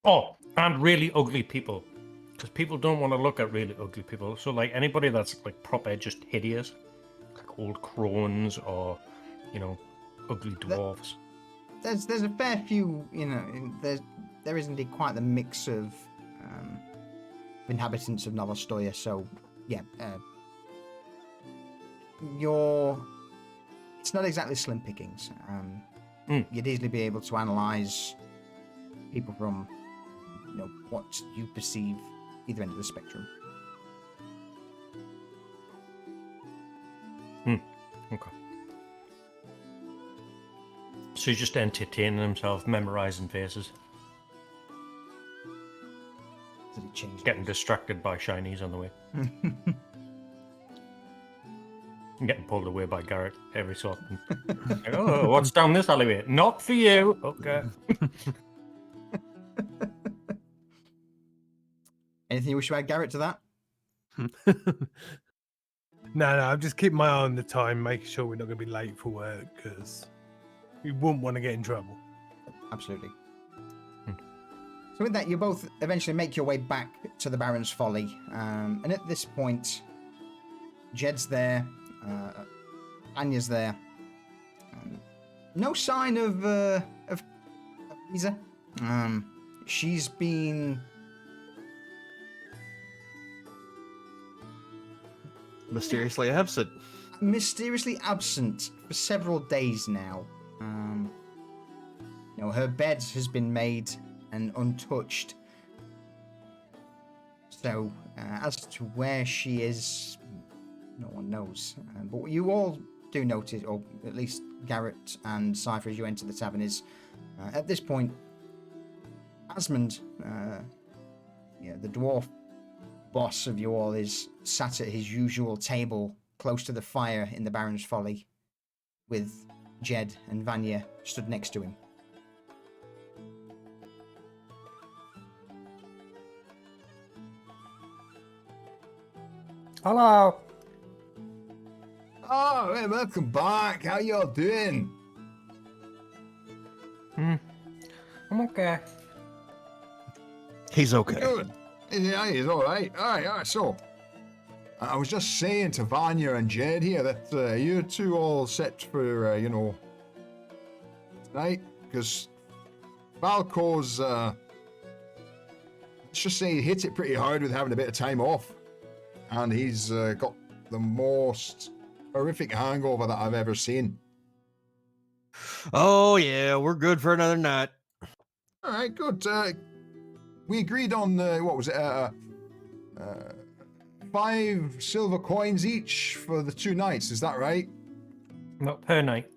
Oh, and really ugly people, because people don't want to look at really ugly people. So like anybody that's like proper just hideous, like old crones or ugly dwarves. There's a fair few, there is indeed quite the mix of inhabitants of Novostoya. So yeah, your it's not exactly slim pickings. Mm. You'd easily be able to analyze people from, what you perceive either end of the spectrum. Okay. So he's just entertaining himself, memorizing faces, Did it change? getting distracted by shinies on the way, and getting pulled away by Garrett every so often. Like, oh, what's down this alleyway? Not for you. Okay. Anything you wish to add, Garrett, to that? No, I'm just keeping my eye on the time, making sure we're not going to be late for work because we wouldn't want to get in trouble. Absolutely. So with that, you both eventually make your way back to the Baron's Folly. And at this point, Jed's there. Vanya's there. No sign of Lisa. She's been... Mysteriously absent. mysteriously absent for several days now. Her bed has been made and untouched. So, as to where she is, no one knows. But what you all do notice, or at least Garrett and Cypher as you enter the tavern, is at this point, Esmonds, the dwarf boss of you all, is sat at his usual table close to the fire in the Baron's Folly, with Jed and Vanya stood next to him. Hello. Oh, hey, welcome back. How y'all doing? I'm okay. He's okay. Good. Yeah, he's all right. All right. So, I was just saying to Vanya and Jed here that you two all set for, tonight, because Valco's, let's just say he hit it pretty hard with having a bit of time off, and he's got the most horrific hangover that I've ever seen. Oh yeah, we're good for another night. All right, good. We agreed on, 5 silver coins each for the 2 nights, is that right? Not per night.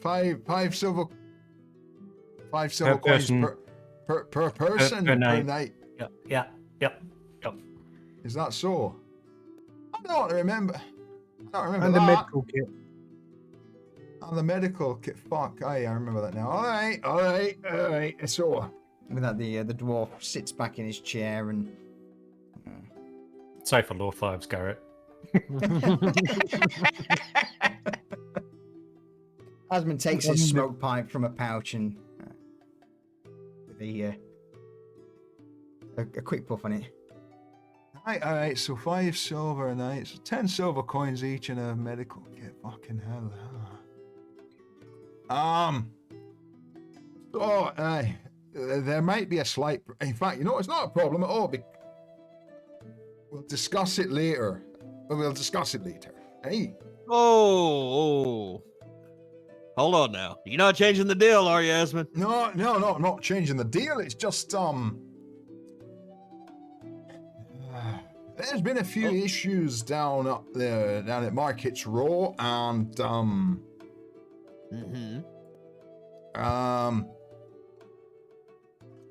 Five silver coins person. per person Per per night. night. Yep. Is that so? I don't remember. And the that. medical kit. Oh, the medical kit. Fuck, I remember that now. All right. So, With that, the dwarf sits back in his chair and... Cypher low fives, Garrett. Esmond takes his smoke pipe from a pouch and with a quick puff on it. all right. So 5 silver a night. So 10 silver coins each and a medical kit. Fucking hell. So, there might be a slight... In fact, it's not a problem at all. We'll discuss it later. Hey. Oh. Hold on now. You're not changing the deal, are you, Esmond? No, I'm not changing the deal. It's just, there's been a few issues down at Market's Row, and,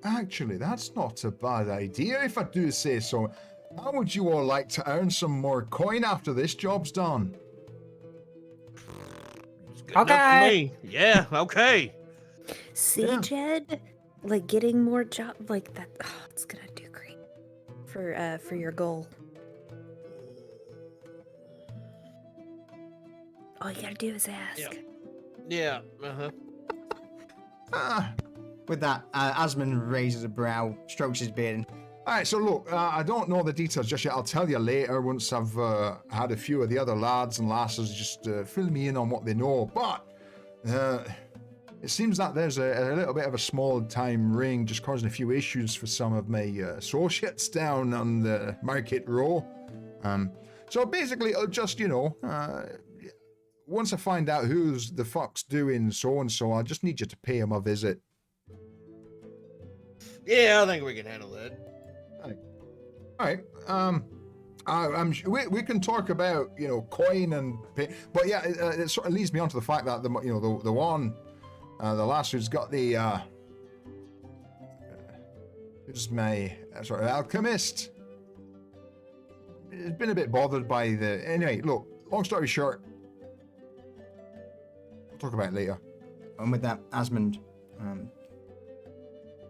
actually, that's not a bad idea, if I do say so. How would you all like to earn some more coin after this job's done? Good enough for me. Yeah, okay. See, Yeah. Jed, like getting more job like that. Oh, it's gonna do great for your goal. All you gotta do is ask. Yeah. With that, Asmund raises a brow, strokes his beard, and All right, so look, I don't know the details just yet. I'll tell you later once I've had a few of the other lads and lasses just fill me in on what they know. But it seems that there's a little bit of a small-time ring just causing a few issues for some of my associates down on the Market Row. So basically, it'll just, once I find out who's the fuck's doing so and so, I just need you to pay him a visit. Yeah, I think we can handle that. All right. We can talk about coin and pay, but yeah, it sort of leads me on to the fact that the last who's got the who's my sort of alchemist. He's been a bit bothered by the. Anyway, look. Long story short, we'll talk about it later. And with that, Esmond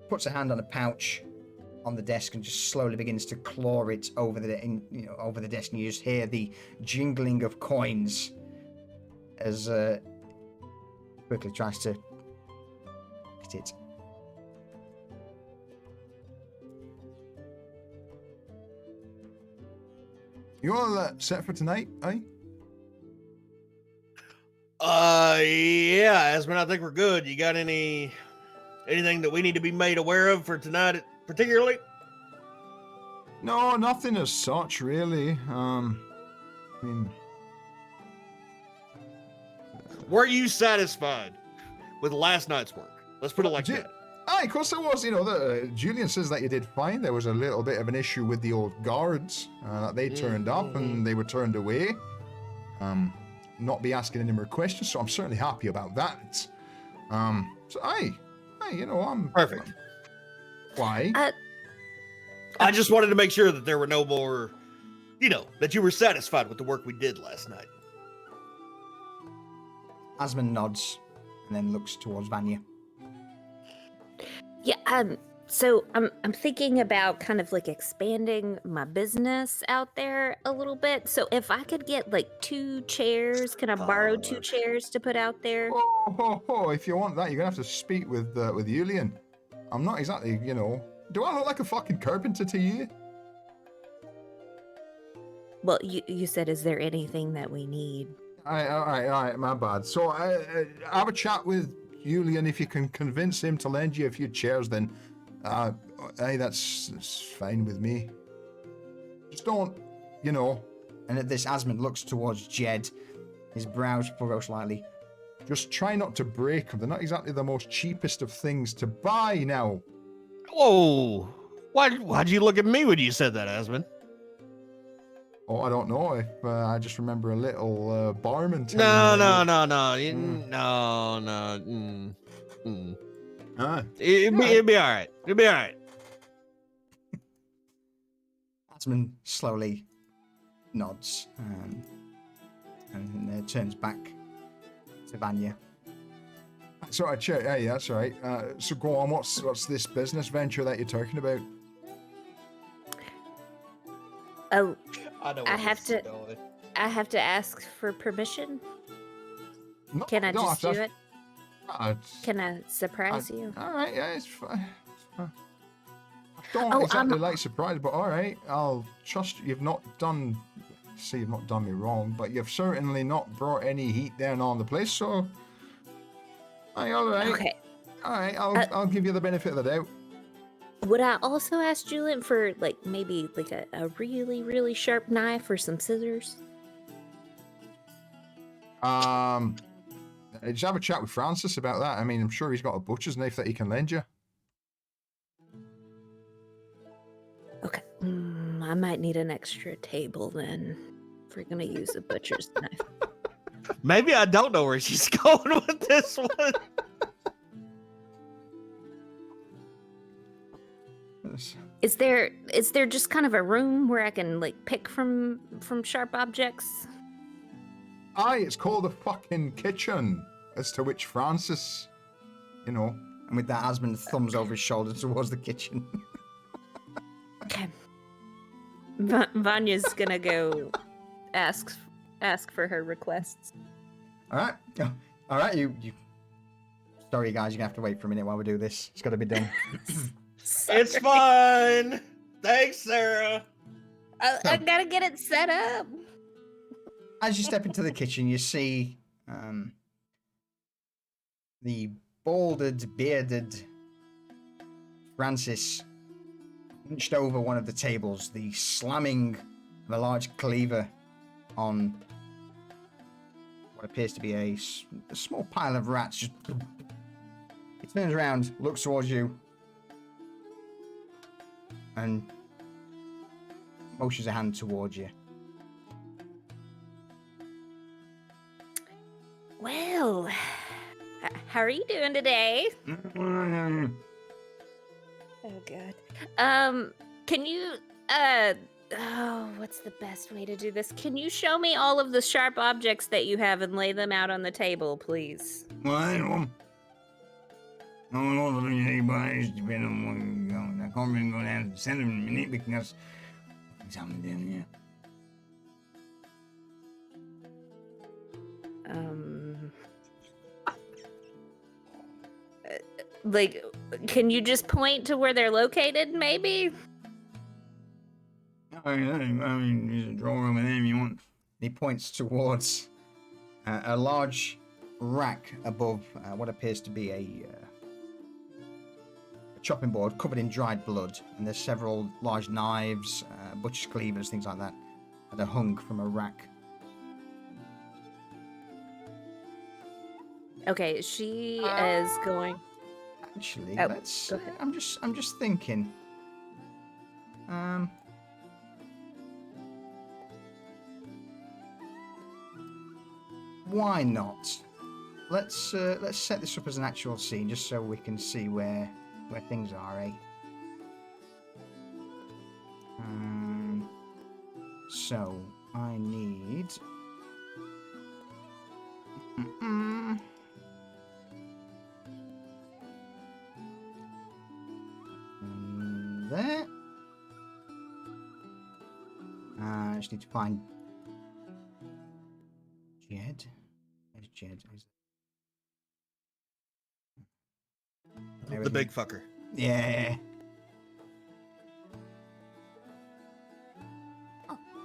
puts a hand on a pouch on the desk and just slowly begins to claw it over the desk, and you just hear the jingling of coins as quickly tries to get it. You all set for tonight, eh? Yeah, Esmond, I think we're good. You got anything that we need to be made aware of for tonight, particularly? No, nothing as such, really. I mean, Were you satisfied with last night's work? Let's put it like that. aye, of course there was. Julian says that you did fine. There was a little bit of an issue with the old guards that they turned up and they were turned away. Not be asking any more questions, so I'm certainly happy about that. So I'm Perfect. Why? I just wanted to make sure that there were no more, that you were satisfied with the work we did last night. Esmond nods and then looks towards Vanya. Yeah, so I'm thinking about kind of like expanding my business out there a little bit. So if I could get like 2 chairs, can I borrow 2 chairs to put out there? If you want that, you're gonna have to speak with Julian. I'm not exactly, do I look like a fucking carpenter to you? Well, you said, is there anything that we need? All right, my bad. So I have a chat with Julian. If you can convince him to lend you a few chairs, then that's fine with me. Just don't, And at this, Esmond looks towards Jed. His brows furrow slightly. just try not to break them. They're not exactly the most cheapest of things to buy now. Whoa! Why'd you look at me when you said that, Esmond? Oh, I don't know. If I just remember a little barman. No. It'd be all right. It'll be all right. Esmond slowly nods and turns back to Vanya. Sorry, yeah, that's all right. So go on. What's this business venture that you're talking about? Oh, I know. I have to ask for permission. No, Can I no, just do it? it's- Can I surprise you? All right, yeah, it's fine. I don't Oh, exactly like surprise, but all right, I'll trust you. You've not done me wrong, but you've certainly not brought any heat down on the place. So, aye, all right, Okay. all right, I'll give you the benefit of the doubt. Would I also ask Julian for maybe a really, really sharp knife or some scissors? Just have a chat with Francis about that. I mean, I'm sure he's got a butcher's knife that he can lend you. Okay. I might need an extra table then, if we're gonna use a butcher's knife. Maybe I don't know where she's going with this one. Is there just kind of a room where I can pick from sharp objects? Aye, it's called the fucking kitchen. As to which Francis, And with that, Esmond thumbs over his shoulder towards the kitchen. Okay. Vanya's gonna go ask for her requests. All right. You. Sorry, guys. You're gonna have to wait for a minute while we do this. It's got to be done. It's fine. Thanks, Sarah. I gotta get it set up. As you step into the kitchen, you see the balded, bearded Francis hunched over one of the tables, the slamming of a large cleaver on what appears to be a small pile of rats. Just, he turns around, looks towards you, and motions a hand towards you. Well, how are you doing today? Oh god. Can you what's the best way to do this? Can you show me all of the sharp objects that you have and lay them out on the table, please? Well, I don't know anybody's depending on what you go. I can't really go down to the center in a minute because something down here. Like, can you just point to where they're located, maybe? I mean, there's a drawer over there if you want. He points towards a large rack above what appears to be a chopping board covered in dried blood, and there's several large knives, butcher's cleavers, things like that are hung from a rack. Okay, she is going. Actually, Oh, let's. go ahead. I'm just thinking. Why not? Let's set this up as an actual scene, just so we can see where things are, eh? So I need. There. I just need to find Jed. Where's Jed? The big fucker. Yeah.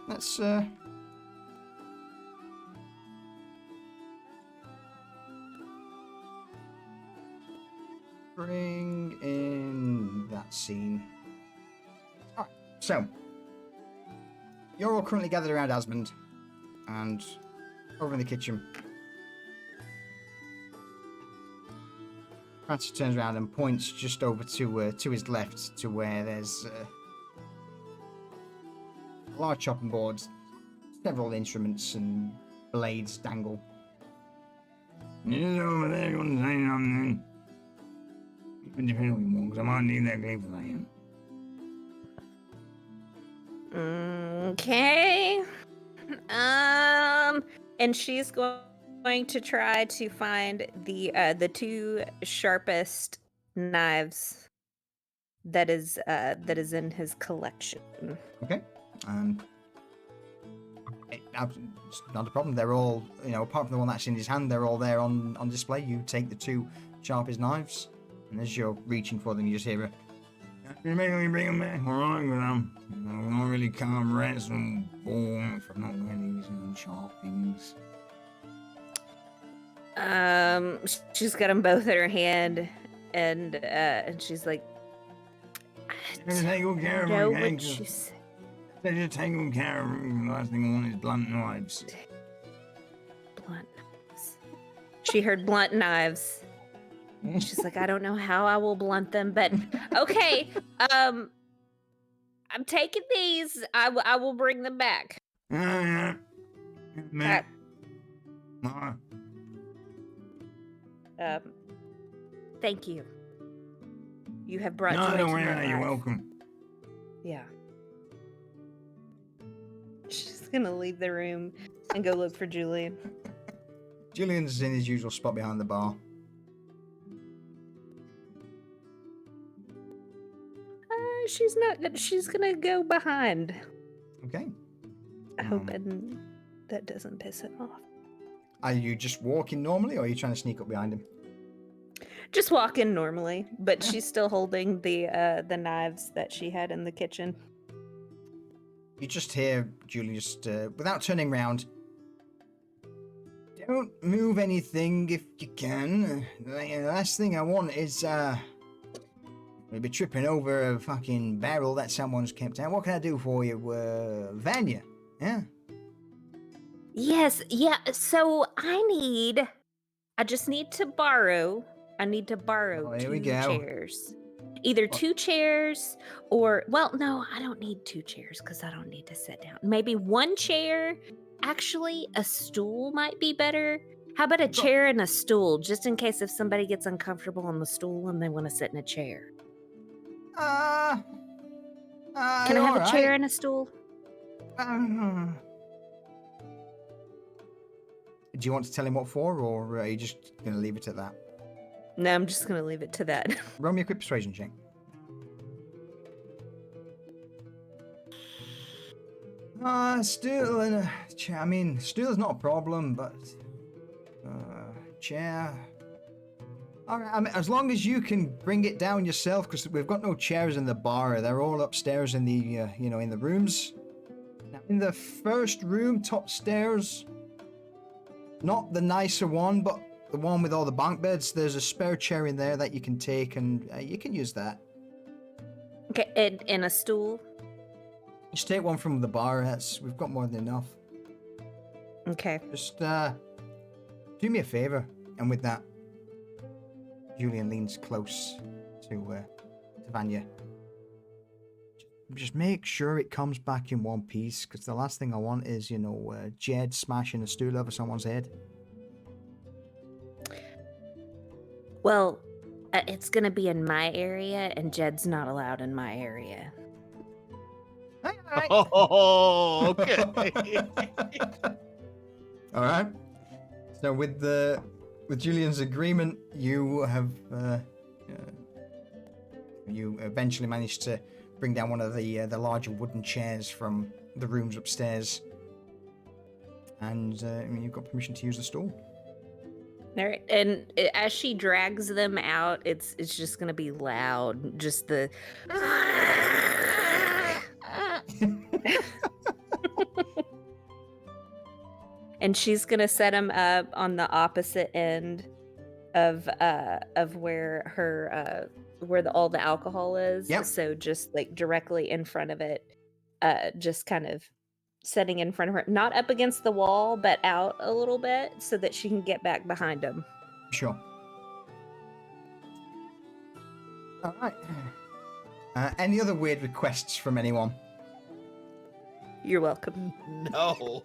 Let's bring in that scene. Alright, so you're all currently gathered around Esmond, and over in the kitchen, Francis turns around and points just over to his left, to where there's a large chopping board, several instruments and blades dangle. It's over there. You want to say something? It depends on what you want, because I might need that glaive for that. Okay. And she's going to try to find the two sharpest knives that is in his collection. Okay. It's not a problem. They're all, apart from the one that's in his hand, they're all there on display. You take the two sharpest knives, and as you're reaching for them, you just hear a. You make me bring them back. All right, with them. I don't really carve rats and bones from not really using sharp things. She's got them both in her hand, and she's like, Just take good care of "Know them, what you say." Just take good care of them. The last thing I want is blunt knives. Blunt knives. She heard blunt knives. She's like, I don't know how I will blunt them, but okay. I'm taking these. I will bring them back. Yeah. Man. Thank you. You have brought No, joy don't to worry my about it. You're life. welcome. Yeah. She's gonna leave the room and go look for Julian. Julian's in his usual spot behind the bar. She's not. She's gonna go behind. Okay. Hoping that doesn't piss him off. Are you just walking normally, or are you trying to sneak up behind him? Just walking normally, but she's still holding the knives that she had in the kitchen. You just hear Julian just, without turning round, don't move anything if you can. The last thing I want is, maybe tripping over a fucking barrel that someone's kept out. What can I do for you, Vanya? Yeah? Yes, yeah. So I just need to borrow. I need to borrow Oh, here we 2 go. chairs. Either 2 chairs or, well, no, I don't need 2 chairs because I don't need to sit down. Maybe 1 chair. Actually, a stool might be better. How about a chair and a stool, just in case if somebody gets uncomfortable on the stool and they want to sit in a chair? Can I have a chair and a stool? Do you want to tell him what for, or are you just going to leave it at that? No, I'm just going to leave it to that. Roll me a quick persuasion check. Stool and a chair. I mean, stool's not a problem, but chair. All right. I mean, as long as you can bring it down yourself, because we've got no chairs in the bar. They're all upstairs in the in the rooms. Now, in the first room, top stairs, not the nicer one, but the one with all the bunk beds. There's a spare chair in there that you can take, and you can use that. Okay, and a stool? Just take one from the bar. We've got more than enough. Okay. Just do me a favor, and with that, Julian leans close to Vanya. Just make sure it comes back in one piece, because the last thing I want is, Jed smashing a stool over someone's head. Well, it's going to be in my area, and Jed's not allowed in my area. All right. Oh, okay. All right. So with Julian's agreement, you have you eventually managed to bring down one of the larger wooden chairs from the rooms upstairs, and you've got permission to use the stool. All right, and as she drags them out, it's just going to be loud. Just the. And she's gonna set him up on the opposite end of where her where all the alcohol is. Yep. So just like directly in front of it, just kind of setting in front of her, not up against the wall, but out a little bit so that she can get back behind him. Sure. All right. Any other weird requests from anyone? You're welcome. No.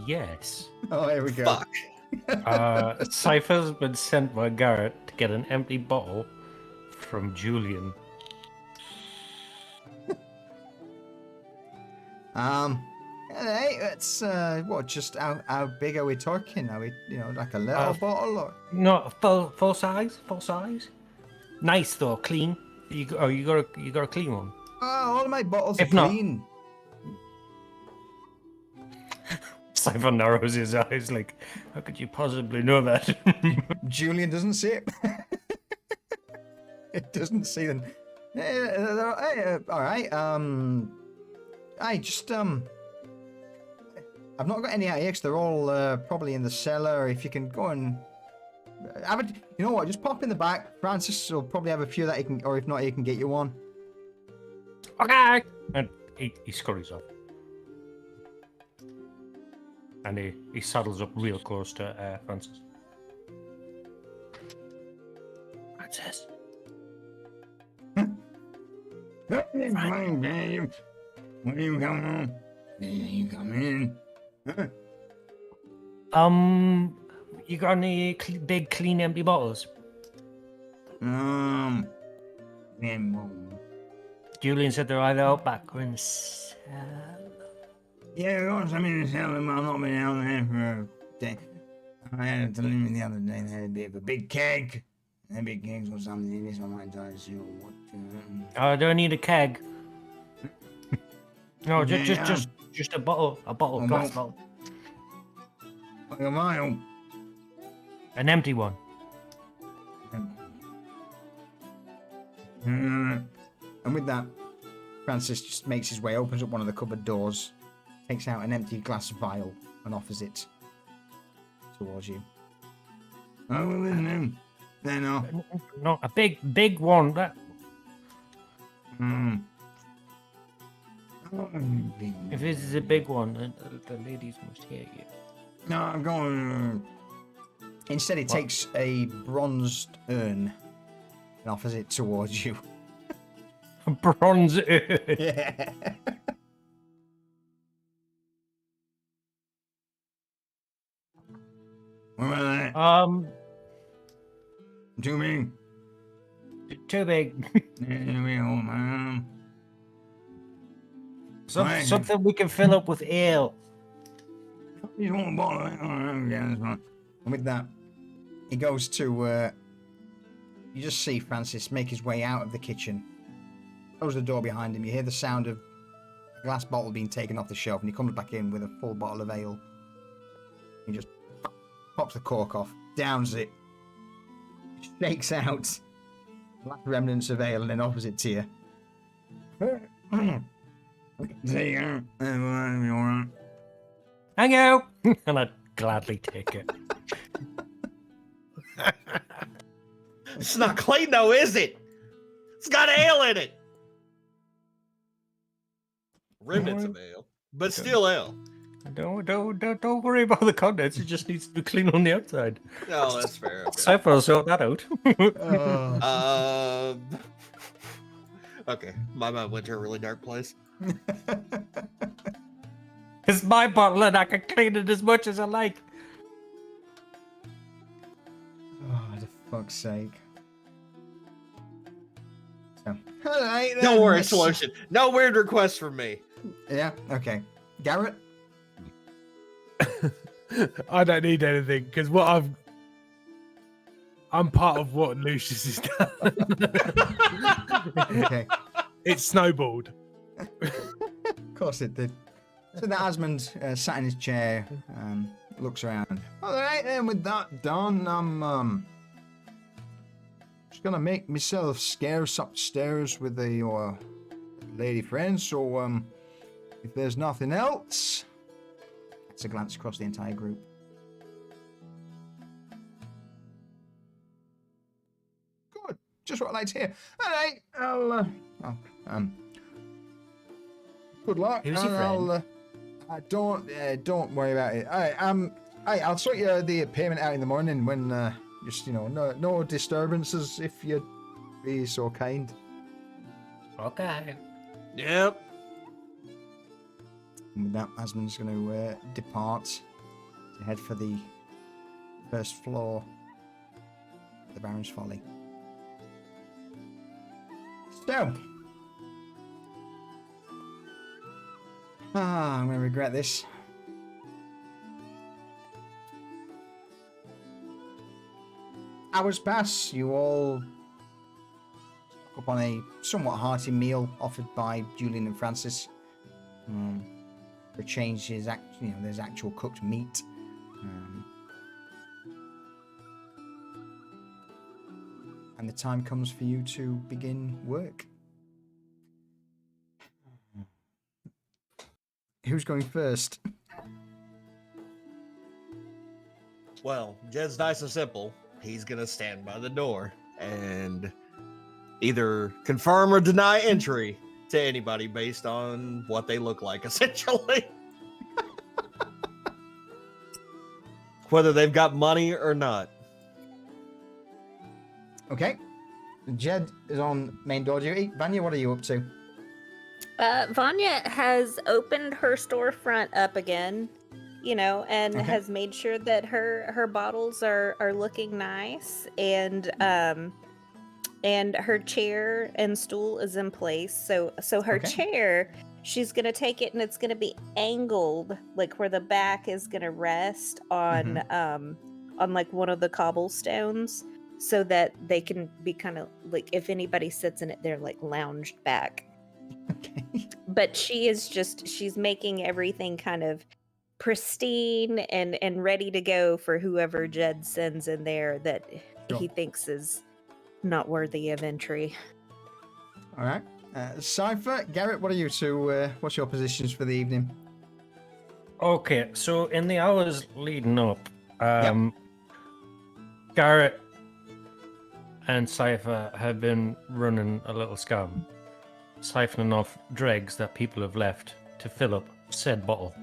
Yes. Oh, here we go. Fuck. Cypher's been sent by Garrett to get an empty bottle from Julian. Hey, it's what? Just how big are we talking? Are we, like a little bottle or? No, full size. Full size. Nice though, clean. You got a clean one. Oh, all my bottles If are not- clean. Cypher narrows his eyes like, how could you possibly know that? Julian doesn't see it. It doesn't see them. All right. I just I've not got any out here 'cause they're all probably in the cellar. If you can go and have it, you know what? Just pop in the back. Francis will probably have a few that he can, or if not, he can get you one. Okay. And he scurries off. And he saddles up real close to Francis. Francis. Fine, babe. When you come home, you come in. You got any big, clean, empty bottles? Well, Julian said they're either out back or in the cellar. yeah, we got some in the cellar, but I've not been out there for a day. I had to leave the other day. They had a bit of a big keg. That big keg's got something in this. I might try to see what. I don't need a keg. No, Yeah. just a bottle, glass bottle, Like a vial. an empty one. And with that, Francis just makes his way, opens up one of the cupboard doors, takes out an empty glass vial, and offers it towards you. Oh, well, then, No, a big one. That. If this is a big one, the ladies must hear you. No, I'm going. Instead, it takes a bronzed urn and offers it towards you. A bronze urn. Yeah. Too big. Too big. Something we can fill up with ale. And with that, he goes to. You just see Francis make his way out of the kitchen. Close the door behind him. You hear the sound of a glass bottle being taken off the shelf, and he comes back in with a full bottle of ale. He just pops the cork off, downs it, shakes out the last remnants of ale, and then offers it to you. There you go. Hang out. And I'd gladly take it. It's not clean though, is it? It's got ale in it. Remnants of ale, but still ale. Don't worry about the contents. It just needs to be clean on the outside. No, that's fair. Okay. Cypher will sort that out. Okay, my mind went to a really dark place. It's my bottle and I can clean it as much as I like. Oh, for fuck's sake. So, all right, then, Don't worry, let's- Solution. No weird requests from me. Yeah, okay. Garrett? I don't need anything because I'm part of what Lucius has done. Okay. It snowballed. Of course it did. So the Esmonds sat in his chair, looks around. All right, then, with that done, I'm just gonna make myself scarce upstairs with your lady friend. So, if there's nothing else, it's a glance across the entire group. Good, just what I like to hear. All right, good luck. Who's your and don't worry about it. I'll sort you the payment out in the morning when just no disturbances if you'd be so kind. Okay. Yep. And with that, Esmond's going to depart to head for the first floor of the Baron's Folly. So, I'm going to regret this. Hours pass, you all stock up on a somewhat hearty meal offered by Julian and Francis. For a change, there's actual cooked meat. And the time comes for you to begin work. Who's going first? Well, Jed's nice and simple. He's gonna stand by the door and either confirm or deny entry to anybody based on what they look like, essentially. Whether they've got money or not. Okay. Jed is on main door duty. Vanya, what are you up to? Vanya has opened her storefront up again, and Okay. has made sure that her bottles are looking nice, and her chair and stool is in place. So her Okay. chair, she's gonna take it and it's gonna be angled, like where the back is gonna rest on like one of the cobblestones, so that they can be kind of like, if anybody sits in it, they're like lounged back. Okay. But she's making everything kind of pristine and ready to go for whoever Jed sends in there that Sure. he thinks is not worthy of entry. All right. Cypher, Garrett, what are you two? What's your positions for the evening? Okay, so in the hours leading up, Garrett and Cypher have been running a little scam. siphoning off dregs that people have left to fill up said bottle.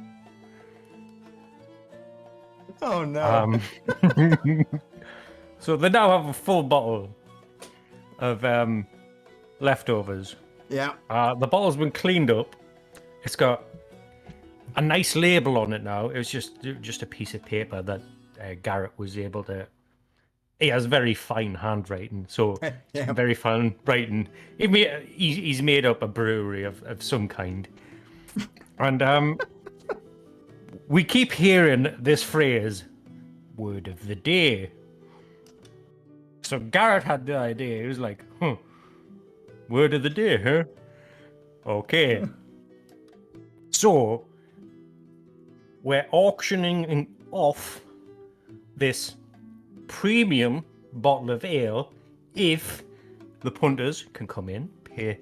Oh no. So they now have a full bottle of leftovers. Yeah. The bottle's been cleaned up. It's got a nice label on it now. It was just a piece of paper that Garrett was able to. He has very fine handwriting, so Yeah. very fine writing. He's made up a brewery of some kind, and we keep hearing this phrase, "Word of the day." So Garrett had the idea. He was like, "Word of the day, huh? Okay." So we're auctioning off this premium bottle of ale if the punters can come in, pay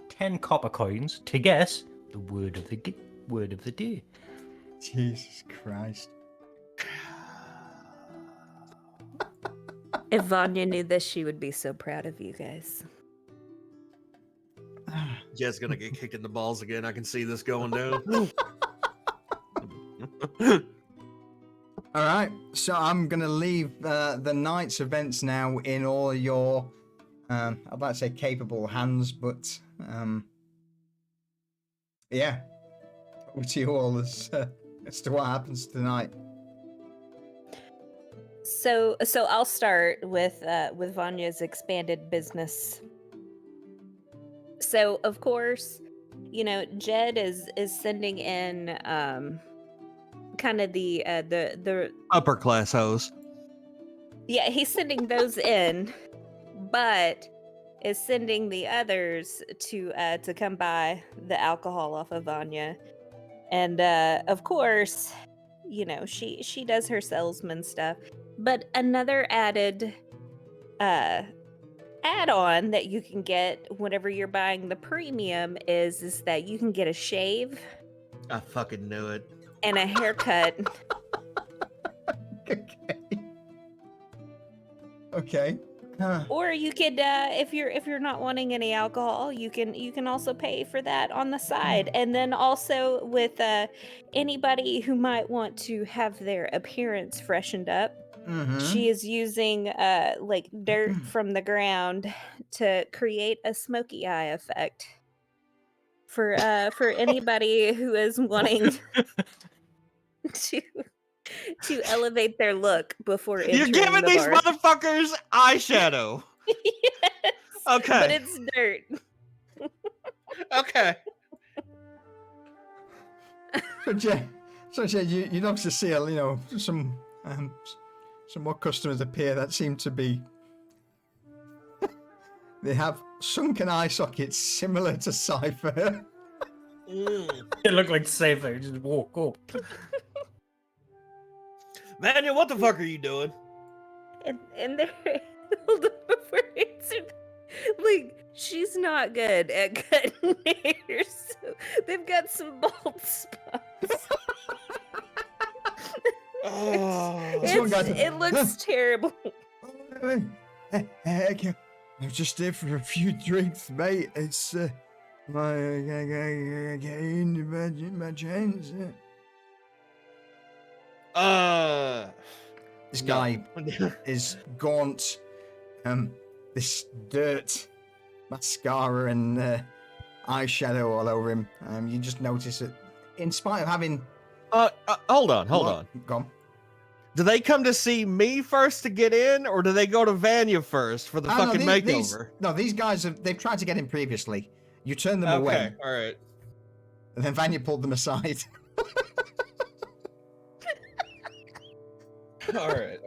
10 copper coins to guess the word of the day. Jesus Christ. If Vanya knew this, she would be so proud of you guys. Jed's gonna get kicked in the balls again. I can see this going down. All right, so I'm gonna leave the night's events now in all your, I'd like to say capable hands, but yeah, over to you all as to what happens tonight. So I'll start with Vanya's expanded business. So of course, Jed is sending in kind of the Upper class hoes. yeah, he's sending those in, but is sending the others to come buy the alcohol off of Vanya. And of course, she does her salesman stuff. But another added add-on that you can get whenever you're buying the premium is that you can get a shave I fucking knew it. and a haircut. Okay. Or you could, if you're not wanting any alcohol, you can also pay for that on the side. And then also with anybody who might want to have their appearance freshened up, she is using like dirt from the ground to create a smoky eye effect for anybody who is wanting to elevate their look before entering You're giving the these bar. motherfuckers eyeshadow. Yes, Okay. but it's dirt. Okay. So Jay, you'd obviously see some more customers appear that seem to be. They have sunken eye sockets similar to Cypher. It looked like Cypher. He just woke up. Vanya, what the fuck are you doing? And they're hold on before I answer. Like, she's not good at cutting hairs. So they've got some bald spots. It looks terrible. Heck, I'm just here for a few drinks, mate. It's my chains. This guy is gaunt. This dirt, mascara, and eyeshadow all over him. You just notice it. In spite of having. Hold on. Go on. Do they come to see me first to get in, or do they go to Vanya first for the fucking makeover? These guys they've tried to get in previously. You turned them away. Okay, all right. And then Vanya pulled them aside. all right.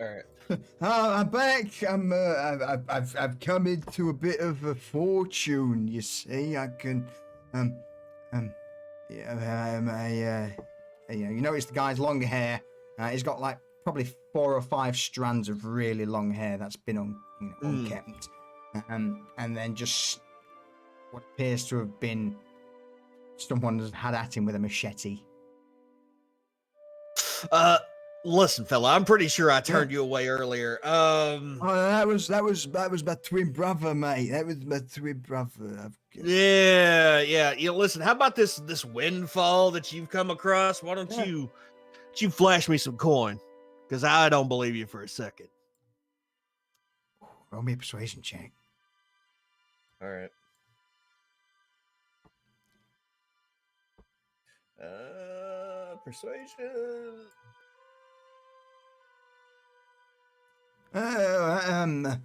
I'm back. I've come into a bit of a fortune. You see, I can, you notice the guy's long hair. He's got like probably 4 or 5 strands of really long hair that's been unkept, and then just what appears to have been someone has had at him with a machete. Listen, fella, I'm pretty sure I turned you away earlier. Oh, that was my twin brother, mate. That was my twin brother. Yeah. Listen, how about this windfall that you've come across? Why don't you flash me some coin? Because I don't believe you for a second. Roll me a persuasion check. All right. Persuasion. And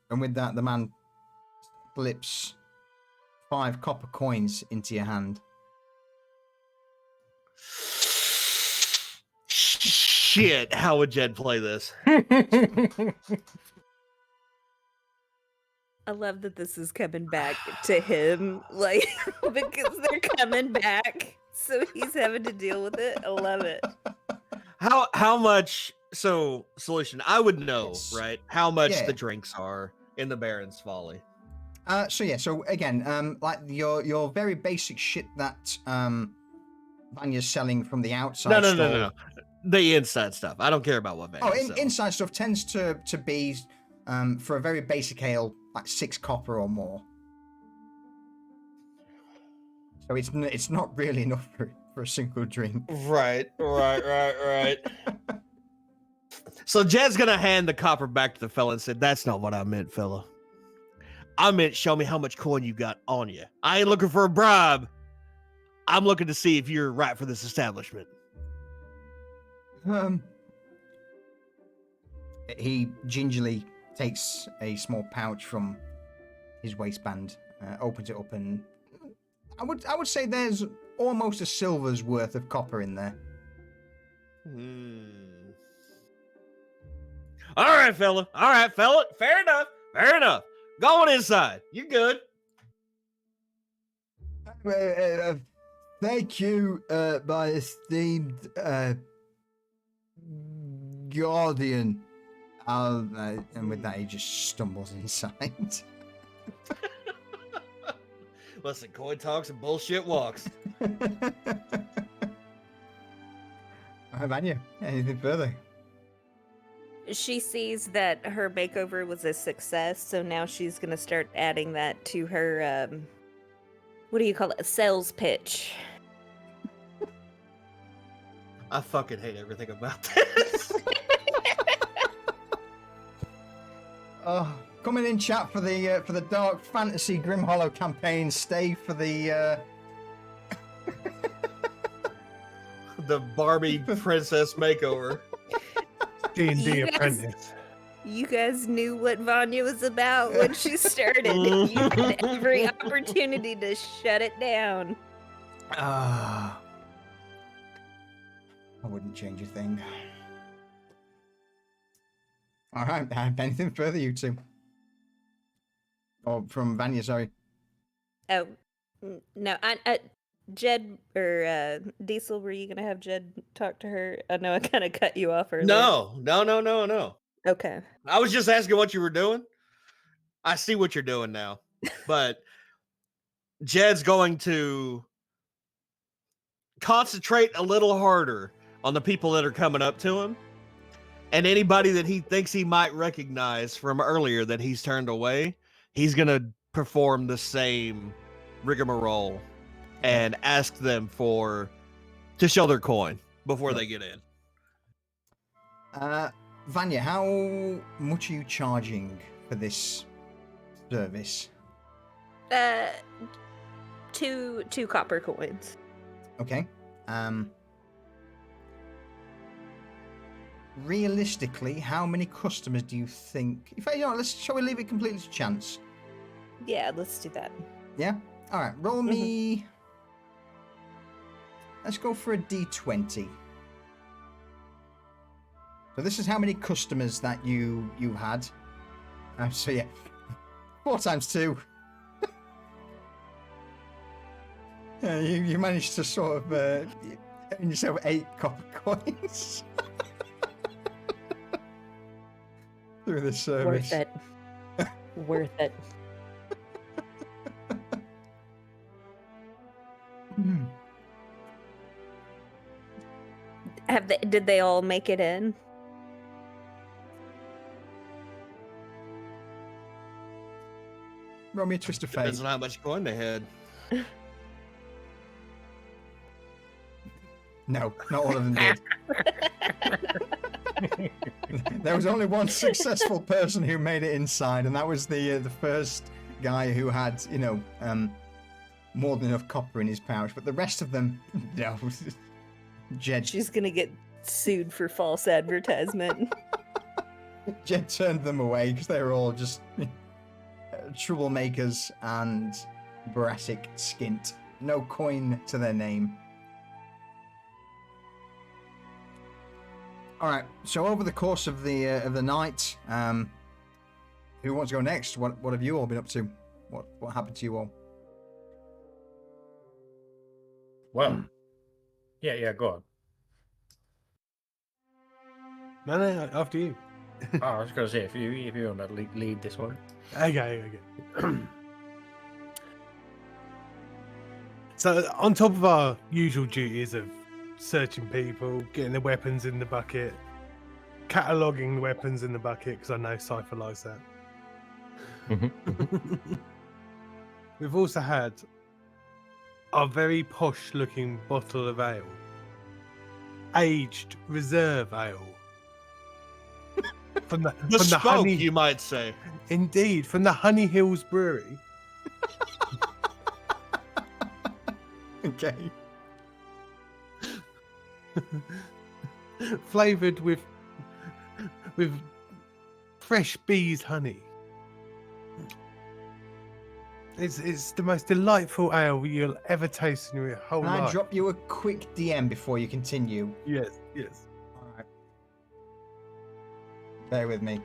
with that, the man flips 5 copper coins into your hand. Shit, how would Jed play this? I love that this is coming back to him, like, because they're coming back. So he's having to deal with it. I love it. How much? So, Solution, I would know, Yes. right? How much Yeah. the drinks are in the Baron's Folly. So again, like your very basic shit that Vanya's selling from the outside. No. The inside stuff. I don't care about what Vanya's selling. Inside stuff tends to be for a very basic ale, like 6 copper or more. So it's not really enough for a single drink. Right. So Jed's gonna hand the copper back to the fella and said, "That's not what I meant, fella. I meant show me how much coin you got on you. I ain't looking for a bribe. I'm looking to see if you're right for this establishment." He gingerly takes a small pouch from his waistband, opens it up, and I would say there's almost a silver's worth of copper in there. All right, fella. Fair enough. Go on inside. You good? Thank you, my esteemed guardian. And with that, he just stumbles inside. Listen, coin talks and bullshit walks. All right, Vanya, anything further? She sees that her makeover was a success, so now she's going to start adding that to her, what do you call it? A sales pitch. I fucking hate everything about this. Coming in chat for the Dark Fantasy Grim Hollow campaign. Stay for the The Barbie princess makeover. D&D apprentice. You guys knew what Vanya was about when she started. You had every opportunity to shut it down. I wouldn't change a thing. All right, anything further, you two? Or from Vanya, sorry. Oh, no. Jed or Diesel, were you going to have Jed talk to her? I know I kind of cut you off earlier. No. Okay. I was just asking what you were doing. I see what you're doing now. But Jed's going to concentrate a little harder on the people that are coming up to him. And anybody that he thinks he might recognize from earlier that he's turned away, he's going to perform the same rigmarole and ask them to show their coin before they get in. Vanya, how much are you charging for this service? 2 copper coins. Okay. Realistically, how many customers do you think? Shall we leave it completely to chance? Yeah, let's do that. Yeah. All right. Roll me. Let's go for a D20. So this is how many customers that you had. So yeah, 4 times 2. You managed to sort of earn yourself 8 copper coins through this service. Worth it. Worth it. Did they all make it in? Roll me a twist of fate. Depends on how much coin they had. No, not all of them did. There was only one successful person who made it inside, and that was the first guy who had, more than enough copper in his pouch. But the rest of them, no. Jed, She's gonna get sued for false advertisement. Jed turned them away because they were all just troublemakers and brassic skint. No coin to their name. All right. So over the course of the night, who wants to go next? What have you all been up to? What happened to you all? Well, yeah, go on. No, after you. Oh, I was going to say, if you want to lead this one. Okay. So, on top of our usual duties of searching people, getting the weapons in the bucket, cataloguing the weapons in the bucket, because I know Cypher likes that. We've also had a very posh-looking bottle of ale, aged reserve ale. From the Bespoke, you might say. Indeed, from the Honey Hills Brewery. Okay. Flavoured with fresh bees honey. It's the most delightful ale you'll ever taste in your whole Can life. I drop you a quick DM before you continue? Yes. All right. Bear with me.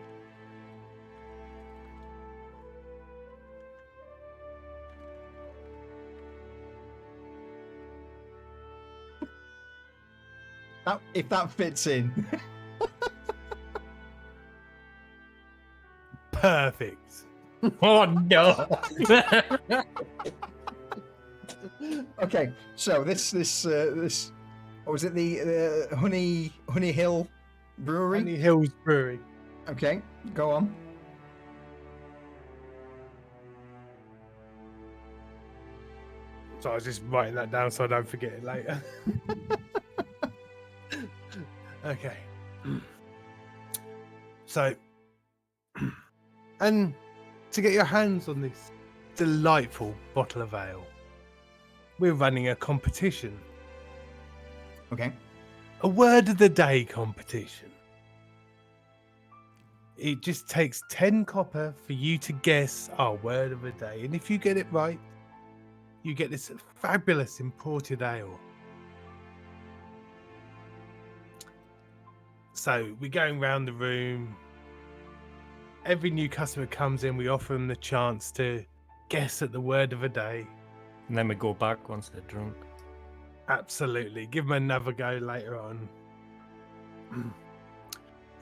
If that fits in. Perfect. Oh, no. Okay, so this what was it, the Honey Hill Brewery? Honey Hills Brewery. Okay, go on. So I was just writing that down so I don't forget it later. Okay. So, and to get your hands on this delightful bottle of ale, we're running a competition. Okay. A word of the day competition. It just takes 10 copper for you to guess our word of the day. And if you get it right, you get this fabulous imported ale. So we're going round the room. Every new customer comes in, we offer them the chance to guess at the word of the day. And then we go back once they're drunk. Absolutely. Give them another go later on.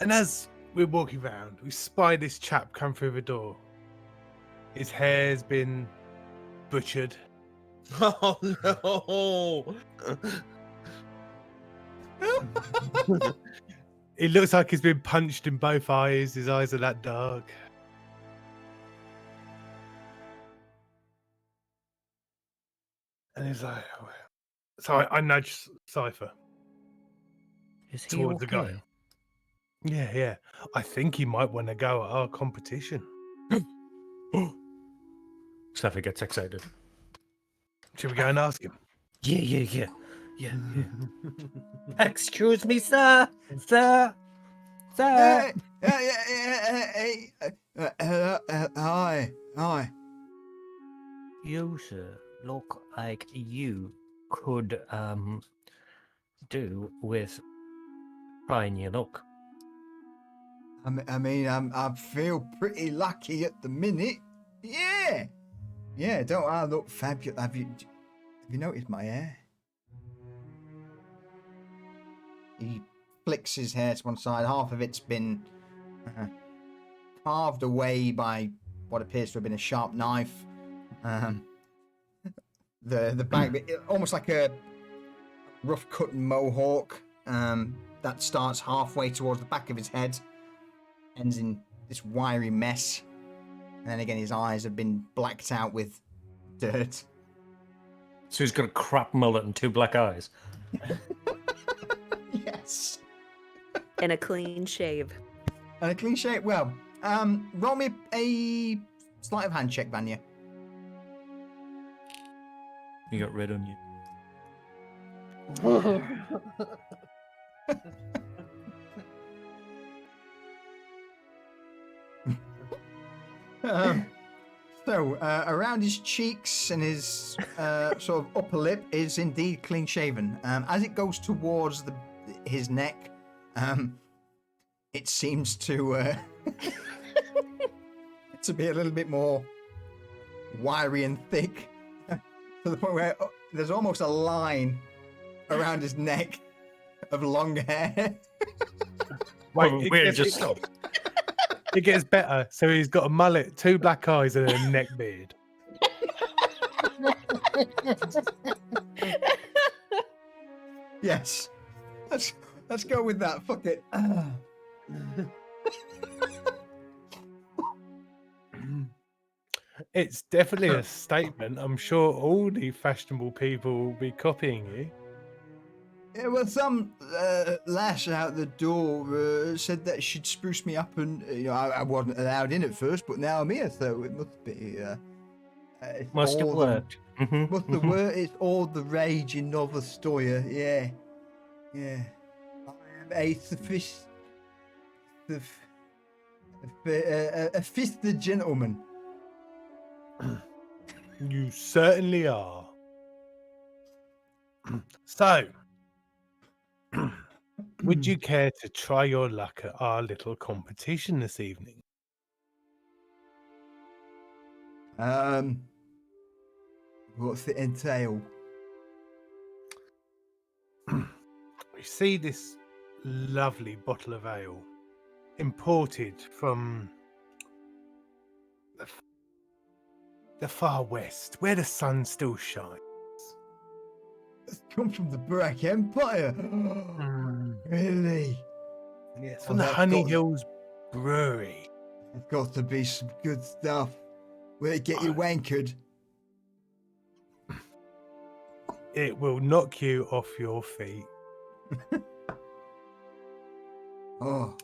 And as we're walking around, we spy this chap come through the door. His hair's been butchered. Oh no! It looks like he's been punched in both eyes. His eyes are that dark. And he's like, oh. So I nudge Cypher Is he towards the guy. okay? Yeah. I think he might want to go at our competition. Steffi gets excited. Should we go and ask him? Yeah. Excuse me, sir. Sir. Hey. Hi. You, sir, look like you could do with trying your luck. I mean, I feel pretty lucky at the minute. Yeah. Don't I look fabulous? Have you noticed my hair? He flicks his hair to one side. Half of it's been carved away by what appears to have been a sharp knife. The back bit, almost like a rough cut mohawk. that starts halfway towards the back of his head, ends in this wiry mess, and then again his eyes have been blacked out with dirt. So he's got a crap mullet and 2 black eyes. Yes. And a clean shave. And a clean shape. Well, roll me a sleight of hand check, Vanya. You got red on you. So, around his cheeks and his sort of upper lip is indeed clean shaven. As it goes towards his neck, it seems to to be a little bit more wiry and thick, to the point where there's almost a line around his neck of long hair. Wait, it gets better. So he's got a mullet, 2 black eyes, and a neck beard. Yes. Let's go with that. Fuck it. It's definitely a statement. I'm sure all the fashionable people will be copying you. Yeah, well, some lass out the door said that she'd spruce me up, and I wasn't allowed in at first, but now I'm here, so it must be. Must have worked. Must have worked. It's all the rage in Nova Stoya. Yeah. I am a fisted gentleman. You certainly are. So, would you care to try your luck at our little competition this evening? What's it entail? We see this lovely bottle of ale imported from the far west, where the sun still shines. It's come from the Black Empire. Really? Yes, Oh, from the that's Honey got- Hills Brewery. It's got to be some good stuff. Will it get you wankered? It will knock you off your feet. Oh.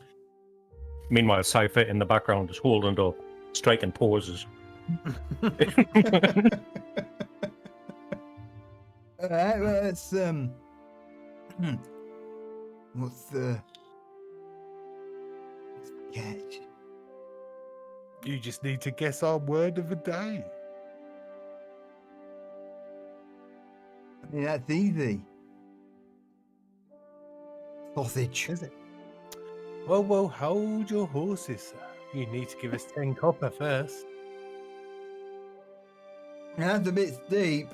Meanwhile, Cypher in the background is holding up, striking poses. Alright, well, let's what's the catch? You just need to guess our word of the day. I mean, that's easy. Sausage. Is it? Well, hold your horses, sir. You need to give us 10 copper first. That's a bit steep.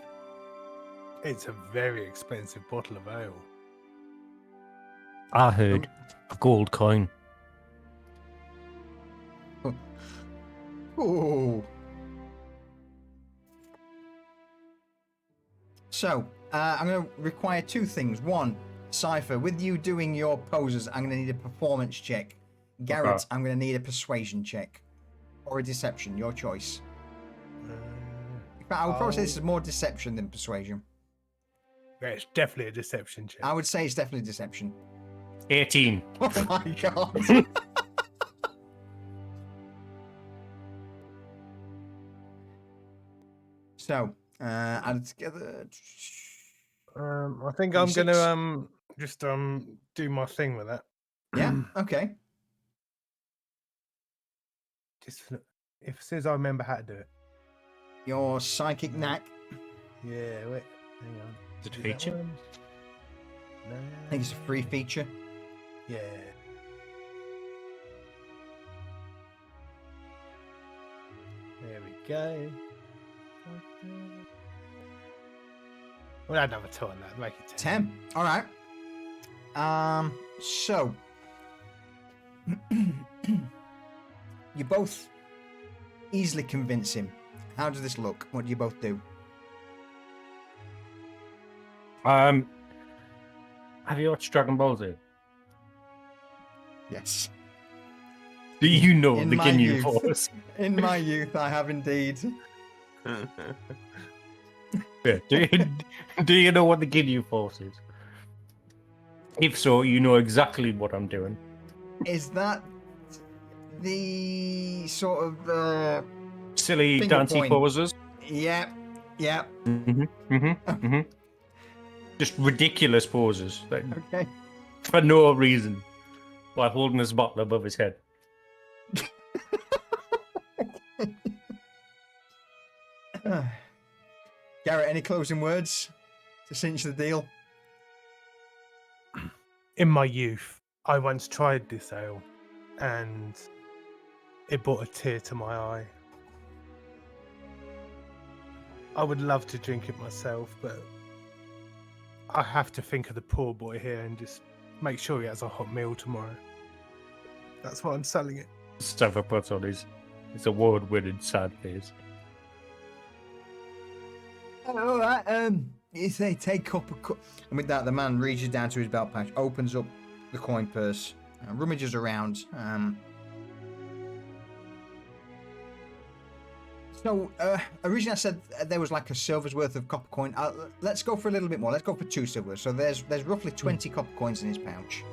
It's a very expensive bottle of ale. I heard a gold coin. Oh. So, I'm going to require 2 things. One, Cypher, with you doing your poses, I'm going to need a performance check. Garrett, Okay. I'm going to need a persuasion check. Or a deception, your choice. In fact, I would probably say this is more deception than persuasion. Yeah, it's definitely a deception check. I would say it's definitely deception. 18. Oh my god. So, add together. I think I'm going to just do my thing with that. Yeah, okay. Just if as soon as I remember how to do it. Your psychic knack. Yeah, wait, hang on. Did Is it feature? that one? No. I think it's a free feature. Yeah. There we go. We'll add another 2 on that. Make it 10. 10. All right. So you both easily convince him. How does this look? What do you both do? Have you watched Dragon Ball Z? Yes. Do you know In the my Ginyu youth. Force? In my youth, I have indeed. Yeah. Do you know what the Ginyu Force is? If so, you know exactly what I'm doing. Is that the sort of Silly Finger dancey point. poses. yeah, yeah. Just ridiculous poses like, Okay. for no reason, while holding his bottle above his head. Garrett, any closing words to cinch the deal? In my youth, I once tried this ale, and it brought a tear to my eye. I would love to drink it myself, but I have to think of the poor boy here and just make sure he has a hot meal tomorrow. That's why I'm selling it. Staffer puts on his award-winning sad face. All right. You say take up a and with that, the man reaches down to his belt pouch, opens up the coin purse, rummages around. So originally I said there was like a silver's worth of copper coin. Let's go for a little bit more. Let's go for 2 silvers. So there's roughly 20 copper coins in his pouch,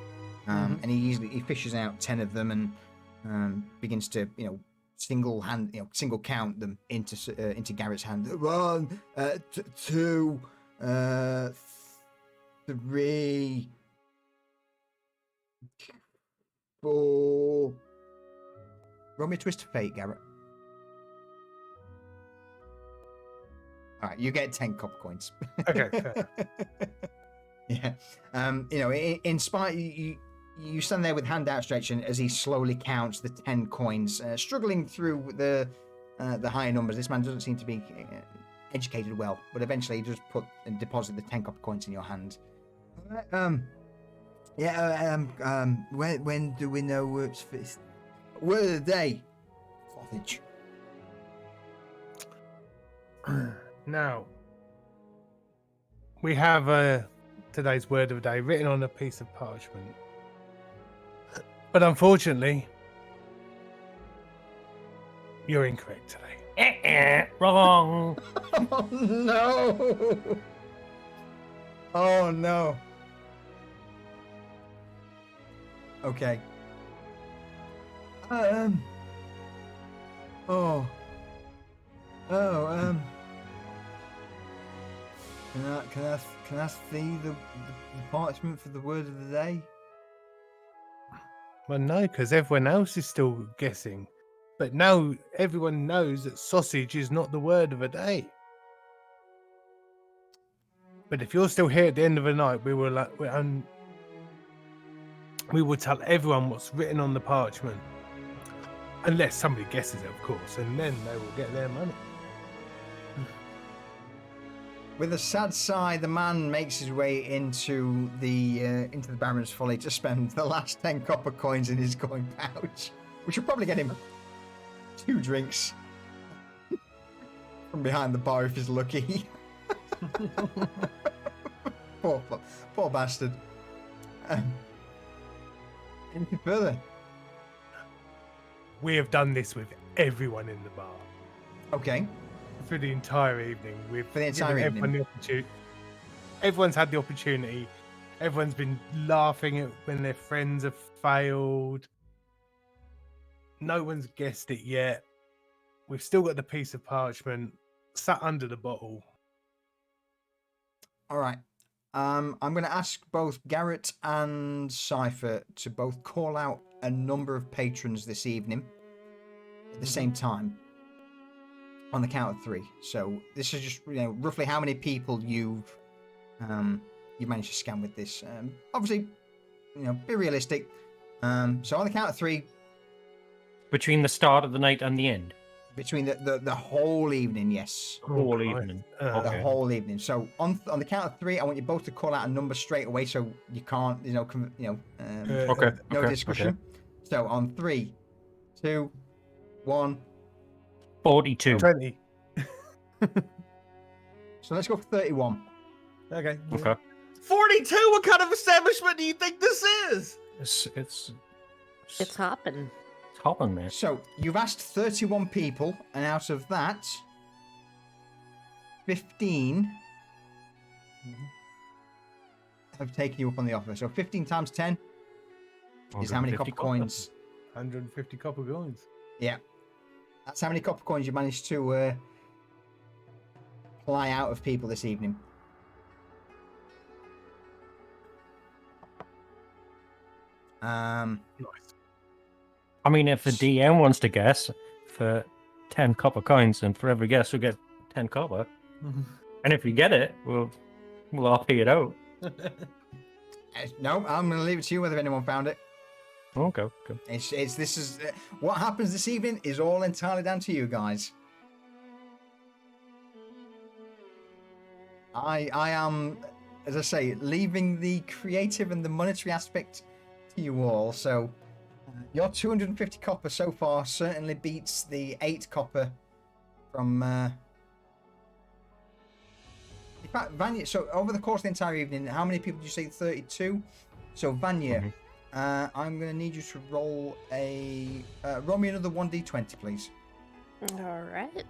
and he fishes out 10 of them and begins to single count them into Garrett's hand. 1, 2, 3, 4. Roll me a twist of fate, Garrett. All right, you get 10 copper coins. Okay. Fair. Yeah. In spite, you stand there with hand outstretched, and as he slowly counts the 10 coins, struggling through the higher numbers. This man doesn't seem to be educated well, but eventually he does put and deposit the 10 copper coins in your hand. When do we know what's first? Word of the day. Sausage. Now, we have today's word of the day written on a piece of parchment. But unfortunately, you're incorrect today. Wrong. Oh no! Oh no! Okay. Can I see the parchment for the word of the day? Well, no, because everyone else is still guessing. But now everyone knows that sausage is not the word of the day. But if you're still here at the end of the night, we will tell everyone what's written on the parchment. Unless somebody guesses it, of course, and then they will get their money. With a sad sigh, the man makes his way into the Baron's Folly to spend the last 10 copper coins in his coin pouch, which will probably get him 2 drinks from behind the bar if he's lucky. poor bastard. Anything further? We have done this with everyone in the bar. Okay. For the entire evening. For the entire evening. Everyone's had the opportunity. Everyone's been laughing at when their friends have failed. No one's guessed it yet. We've still got the piece of parchment sat under the bottle. All right. I'm going to ask both Garrett and Cypher to both call out a number of patrons this evening at the same time on the count of 3. So this is just roughly how many people you've managed to scam with this. Obviously, be realistic. So on the count of 3, Between the start of the night and the end. between the whole evening, yes. Whole evening. The Okay. whole evening. So on the count of 3, I want you both to call out a number straight away, so you can't, Okay. no okay, discussion. okay. So on 3, 2, 1. 42. 20. So let's go for 31. Okay. Okay. 42? What kind of establishment do you think this is? It's hopping. It's hopping, mate. So you've asked 31 people, and out of that, 15 have taken you up on the offer. So 15 times 10 is how many 150 copper coins? 150 copper coins. Yeah. That's how many copper coins you managed to fly out of people this evening. Nice. I mean, if the DM wants to guess for 10 copper coins, and for every guess we get 10 copper, and if we get it, we'll all pay it out. No, I'm going to leave it to you whether anyone found it. Okay. What happens this evening is all entirely down to you guys. I am, as I say, leaving the creative and the monetary aspect to you all. So your 250 copper so far certainly beats the 8 copper from. In fact, Vanya. So over the course of the entire evening, how many people did you say? 32. So Vanya. I'm going to need you to roll roll me another 1d20, please. All right.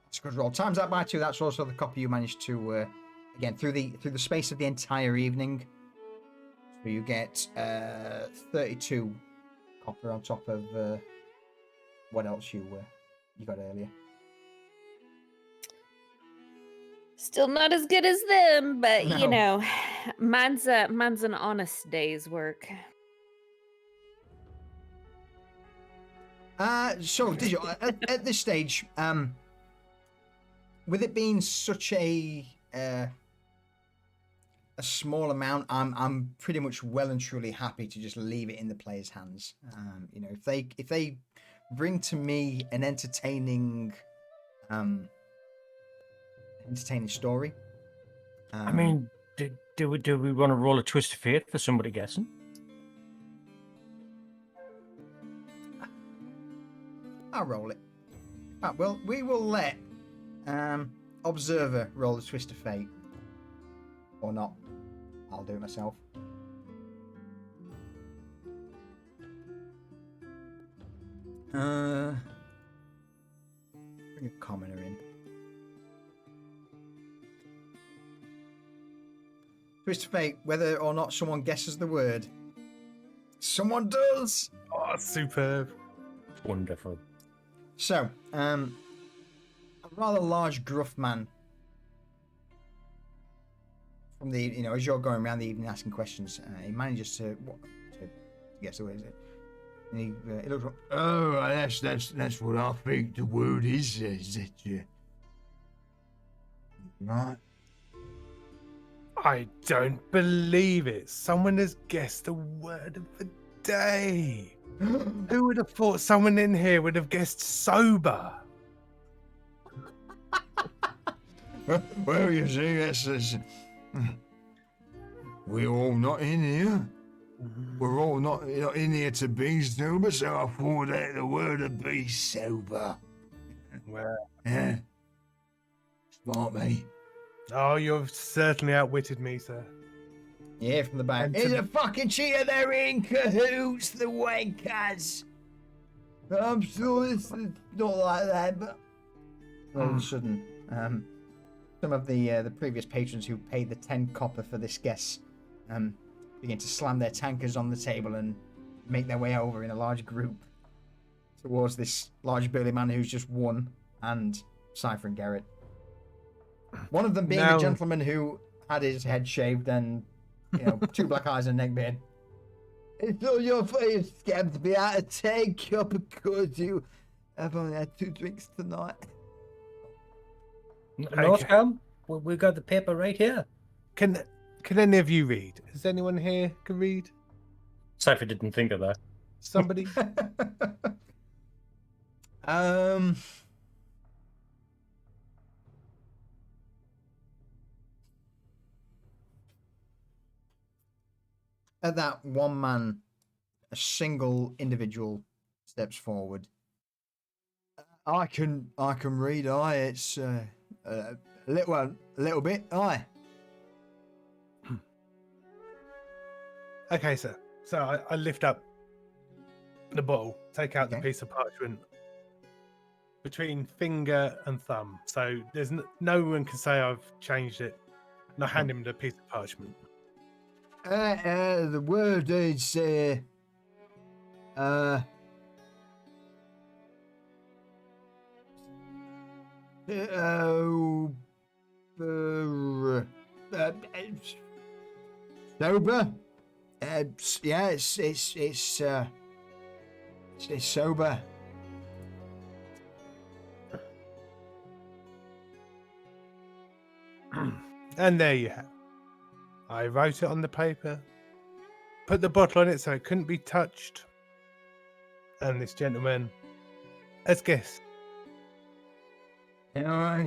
That's a good roll. Times that by 2. That's also the copy you managed to, again, through the space of the entire evening. So you get 32 copper on top of what else you got earlier. Still not as good as them, but No. you know, mine's an honest day's work. So did you at this stage, with it being such a small amount, I'm pretty much well and truly happy to just leave it in the players' hands. You know, if they bring to me an entertaining story. I mean, do we want to roll a twist of fate for somebody guessing? I'll roll it. Well, we will let Observer roll the twist of fate. Or not. I'll do it myself. Bring a commoner in. Twist of fate, whether or not someone guesses the word. Someone does! Oh, superb. Wonderful. So, a rather large, gruff man. From the, as you're going around the evening asking questions, he manages to guess the word, is it? And he looks up. Oh, that's what I think the word is it? Yeah. Right. I don't believe it. Someone has guessed the word of the day. Who would have thought someone in here would have guessed sober? Well, you see, that's we're all not in here. We're all not in here to be sober, so I thought that the word would be sober. Well, Yeah. Smart me. oh, you've certainly outwitted me, sir. Yeah, from the back. And He's to- a fucking cheater, they're in cahoots, the wankers. I'm sure it's not like that, but all of a sudden, some of the previous patrons who paid the 10 copper for this guess begin to slam their tankers on the table and make their way over in a large group towards this large burly man who's just won, and Cypher and Garrett. One of them being Now- a gentleman who had his head shaved and, 2 black eyes and a neck beard. It's all your face, scab, to be out of 10 copper coins. You have only had 2 drinks tonight. No Okay. scam. We got the paper right here. Can any of you read? Is anyone here can read? Cypher didn't think of that. Somebody? At that, one man, a single individual, steps forward. I can read. Aye, it's a little bit. Aye. Okay, sir. So I lift up the bottle, take out the Okay. piece of parchment between finger and thumb. So there's no one can say I've changed it. And I hand him the piece of parchment. The word is sober. Yeah, it's sober. And there you have. I wrote it on the paper, put the bottle on it so it couldn't be touched, and this gentleman has guessed. All right,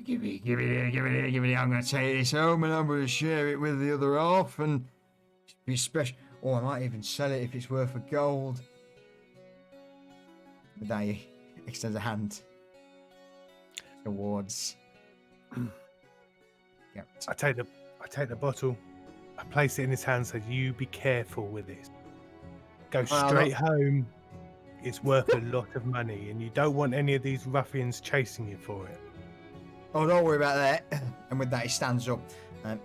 give it. I'm going to take this home and I'm going to share it with the other half and be special. Or I might even sell it if it's worth a gold. With that, he extends a hand towards Garrett. I take the bottle, I place it in his hand, so you be careful with this. Go straight home. It's worth a lot of money, and you don't want any of these ruffians chasing you for it. Oh, don't worry about that. And with that, he stands up,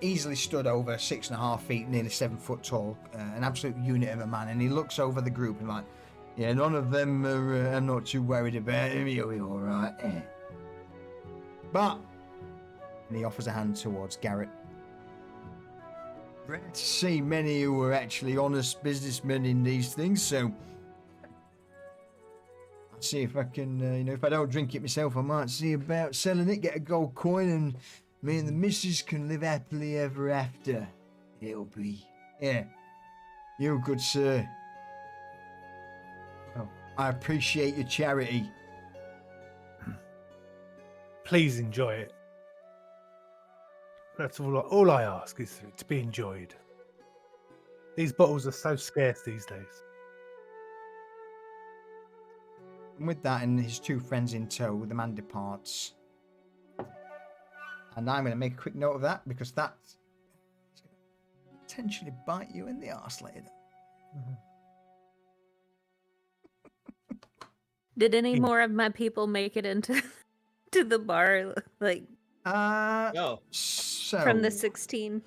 easily stood over 6.5 feet, nearly 7 foot tall, an absolute unit of a man. And he looks over the group and like, yeah, none of them are. I'm not too worried about him. He'll be all right. But, and he offers a hand towards Garrett. Rare to see many who are actually honest businessmen in these things, so I'll see if I can, if I don't drink it myself, I might see about selling it, get a gold coin, and me and the missus can live happily ever after. It'll be, yeah. You're good, sir. Oh, I appreciate your charity. Please enjoy it. That's all I ask is for it to be enjoyed. These bottles are so scarce these days. And with that and his two friends in tow, the man departs. And I'm going to make a quick note of that because that's going to potentially bite you in the arse later. Did any more of my people make it into to the bar, like No. So from the 16?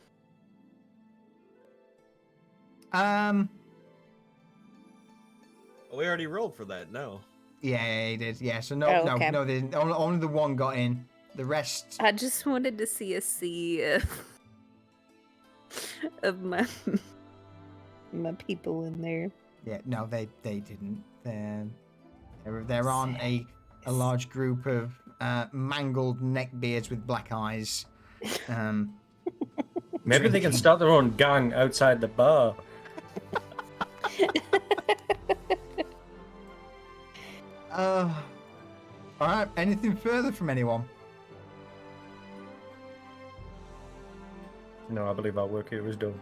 We already rolled for that. No. Yeah, he did. Yeah, so no, Oh, okay. no, they didn't. Only the one got in. The rest. I just wanted to see a sea of my people in there. Yeah, no, they didn't. They're on a large group of mangled neckbeards with black eyes. Maybe they can start their own gang outside the bar. All right. Anything further from anyone? No, I believe our work here is done.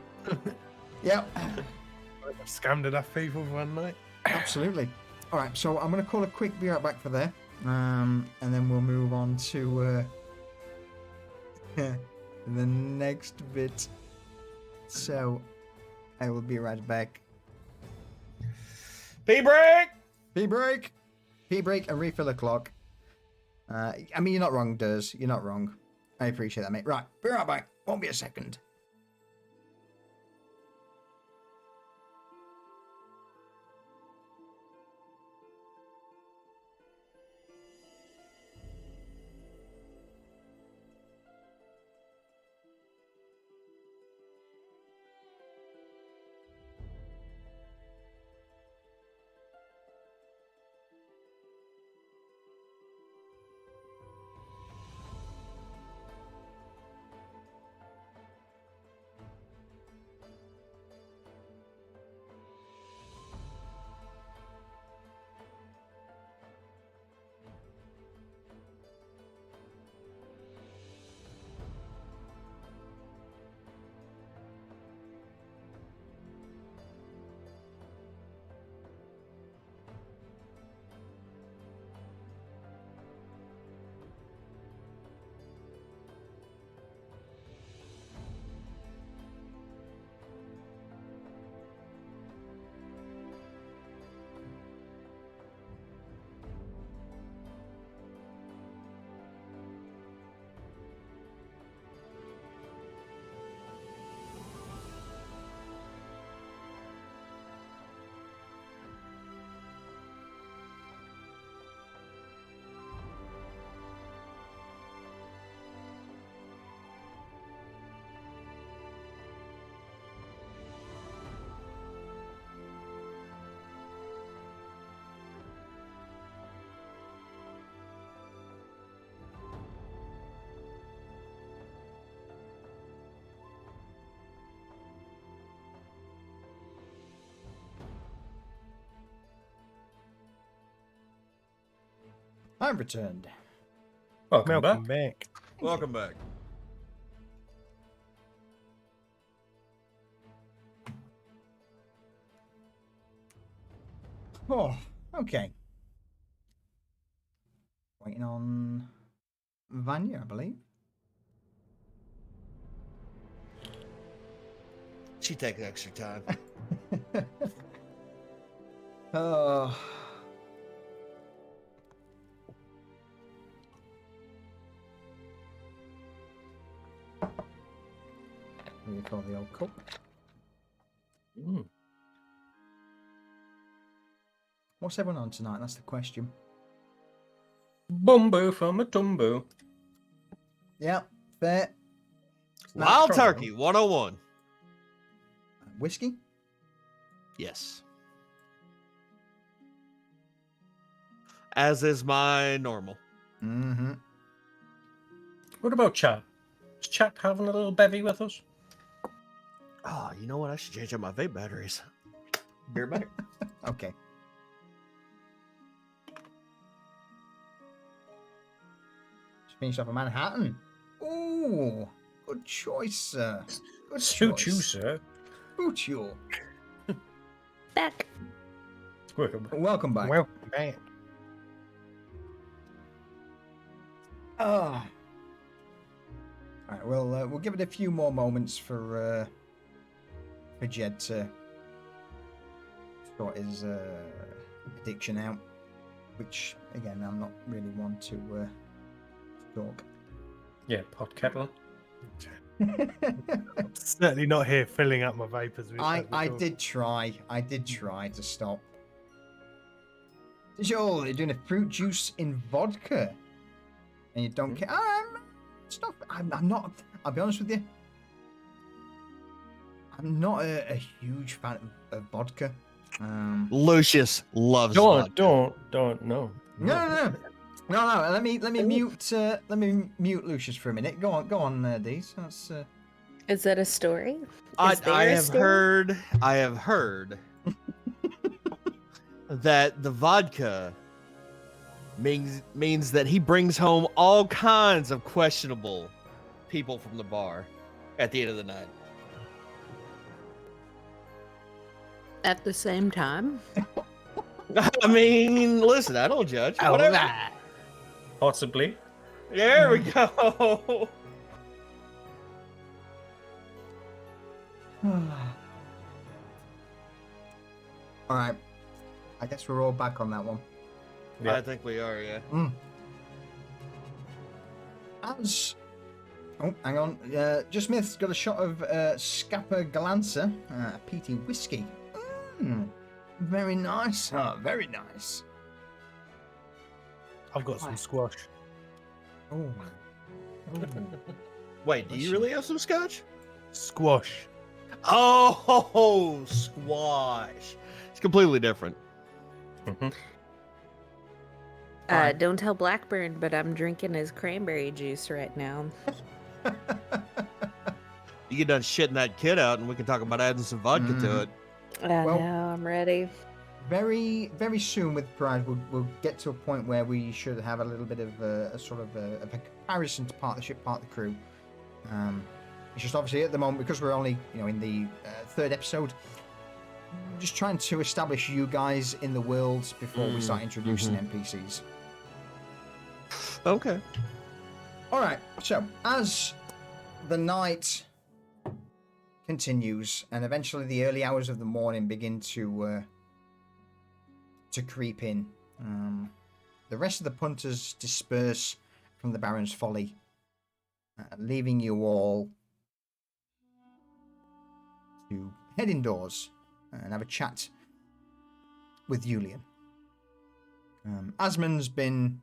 Yep. I've scammed enough people for one night. Absolutely. All right. So I'm going to call a quick be right back for there, and then we'll move on to the next bit. So I will be right back. Pee break. Pee break. Pee break and refill the clock. I mean, you're not wrong, Durs. You're not wrong. I appreciate that, mate. Right. Be right back. Won't be a second. I've returned. Welcome Welcome back. back. Welcome back. Oh, okay. Waiting on Vanya, I believe. She takes extra time. Oh. What do you call the old cup? Mm. What's everyone on tonight? That's the question. Bumbo from a tumbo. Yeah, fair. Wild That's Turkey probably- 101. Whiskey? Yes. As is my normal. Mm-hmm. What about chat? Is chat having a little bevy with us? Oh, you know what? I should change out my vape batteries. Beer back. Okay. Just finished off a Manhattan. Ooh, good choice, sir. Good Suit choice. you, sir. Suit you. Back. Welcome back. Welcome back. Ah. All right, we'll give it a few more moments for Jed to sort his addiction out, which again I'm not really one to talk. Yeah, pot kettle. Certainly not here filling up my vapors. I did try to stop. Joel, you're doing a fruit juice in vodka, and you don't care. Stop. I'm not. I'll be honest with you. I'm not a huge fan of vodka. Lucius loves Don't, vodka. don't, no. No. Let me mute Lucius for a minute. Go on, Dees. That's Is that a story? I Is there I a have story? heard that the vodka means that he brings home all kinds of questionable people from the bar at the end of the night. At the same time? I mean, listen, I don't judge. Oh, Whatever. that. Possibly. There we go. all right. I guess we're all back on that one. Yeah. I think we are, yeah. As oh, hang on. Just Smith's got a shot of Scapa Galanza, peaty whiskey. Very nice. Very nice. I've got some squash. Oh. Wait, do you really have some scotch? Squash. Oh, squash. It's completely different. Don't tell Blackburn, but I'm drinking his cranberry juice right now. You get done shitting that kid out, and we can talk about adding some vodka to it. I Well- know, I'm ready. Very, very soon with Pride, we'll get to a point where we should have a little bit of a sort of a comparison to part of the ship, part of the crew. It's just obviously at the moment, because we're only in the third episode, just trying to establish you guys in the world before we start introducing NPCs. Okay. All right. So as the night continues, and eventually the early hours of the morning begin to creep in, the rest of the punters disperse from the Baron's Folly, leaving you all to head indoors and have a chat with Julian. Esmond's been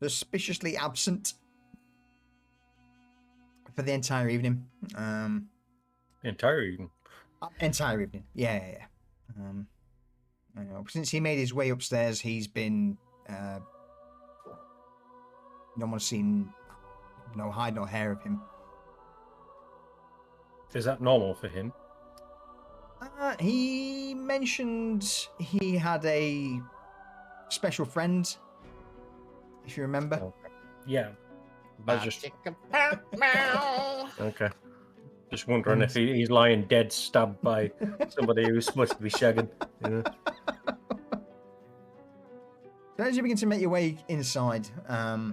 suspiciously absent for the entire evening. Entire evening. Entire evening. Yeah. Since he made his way upstairs, he's been no one's seen no hide nor hair of him. Is that normal for him? He mentioned he had a special friend, if you remember. Yeah. I was just okay. Just wondering if he's lying dead, stabbed by somebody who's supposed to be shagging. You know? So as you begin to make your way inside, at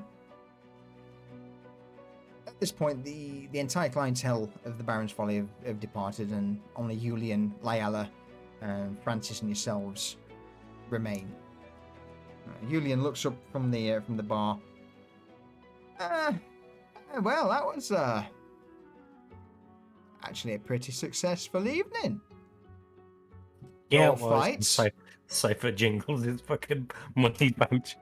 this point, the entire clientele of the Baron's Folly have departed, and only Julian, Layala, Francis, and yourselves remain. Julian looks up from the bar. Well, that was actually a pretty successful evening. Yeah, No it was. fights. Cypher jingles his fucking money pouch.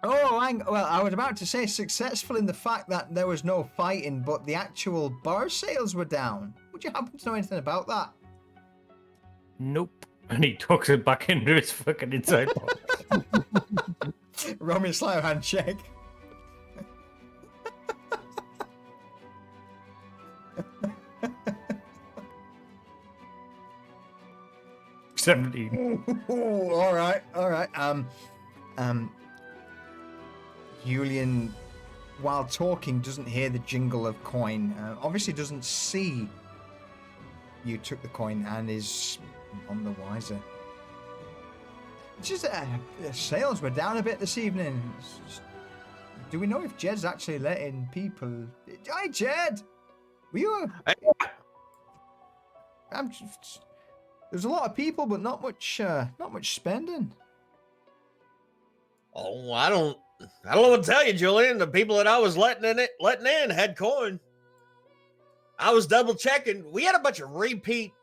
Oh, well, I was about to say successful in the fact that there was no fighting, but the actual bar sales were down. Would you happen to know anything about that? Nope. And he tucks it back into his fucking inside pocket. Roll me a sleight of hand check. 17. All right. Julian, while talking, doesn't hear the jingle of coin. Obviously, doesn't see you took the coin and is none the wiser. Just the sales were down a bit this evening. Do we know if Jed's actually letting people? Hi, Jed. Were you? There's a lot of people, but not much spending. Oh, I don't know what to tell you, Julian. The people that I was letting in had coin. I was double checking. We had a bunch of repeat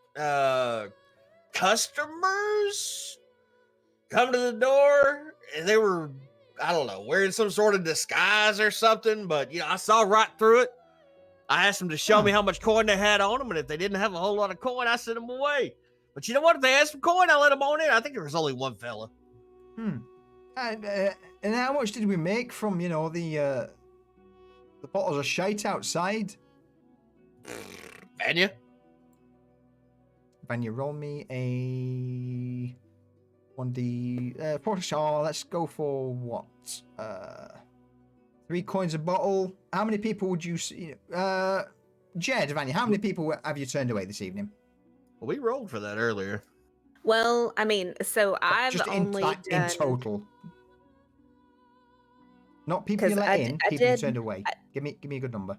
customers come to the door, and they were, I don't know, wearing some sort of disguise or something. But I saw right through it. I asked them to show me how much coin they had on them, and if they didn't have a whole lot of coin, I sent them away. But you know what? If they asked for coin, I let them on in. I think there was only one fella. And how much did we make from the bottles of shite outside? Vanya, roll me a 1d 4. Oh, let's go for what? 3 coins a bottle. How many people would you see? Jed, Vanya, how many people have you turned away this evening? well, we rolled for that earlier. Well, I mean, so I've Just only in done... total. Not people you 'Cause let in, people you did- turned away. Give me a good number.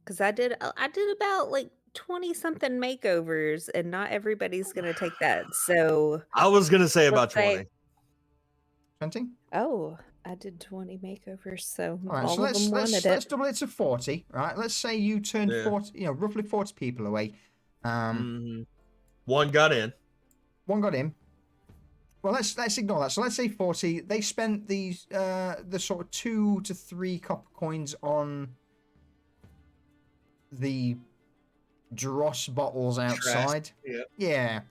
Because I did about like 20 something makeovers, and not everybody's gonna take that. So I was gonna say about let's say- 20. 20? oh, I did 20 makeovers, so All right, all so of them wanted let's it. double it to 40. Right, let's say you turned Yeah. 40, roughly 40 people away. One got in. One got in. Well, let's ignore that. So let's say 40. They spent the sort of 2 to 3 copper coins on the dross bottles outside. Yeah.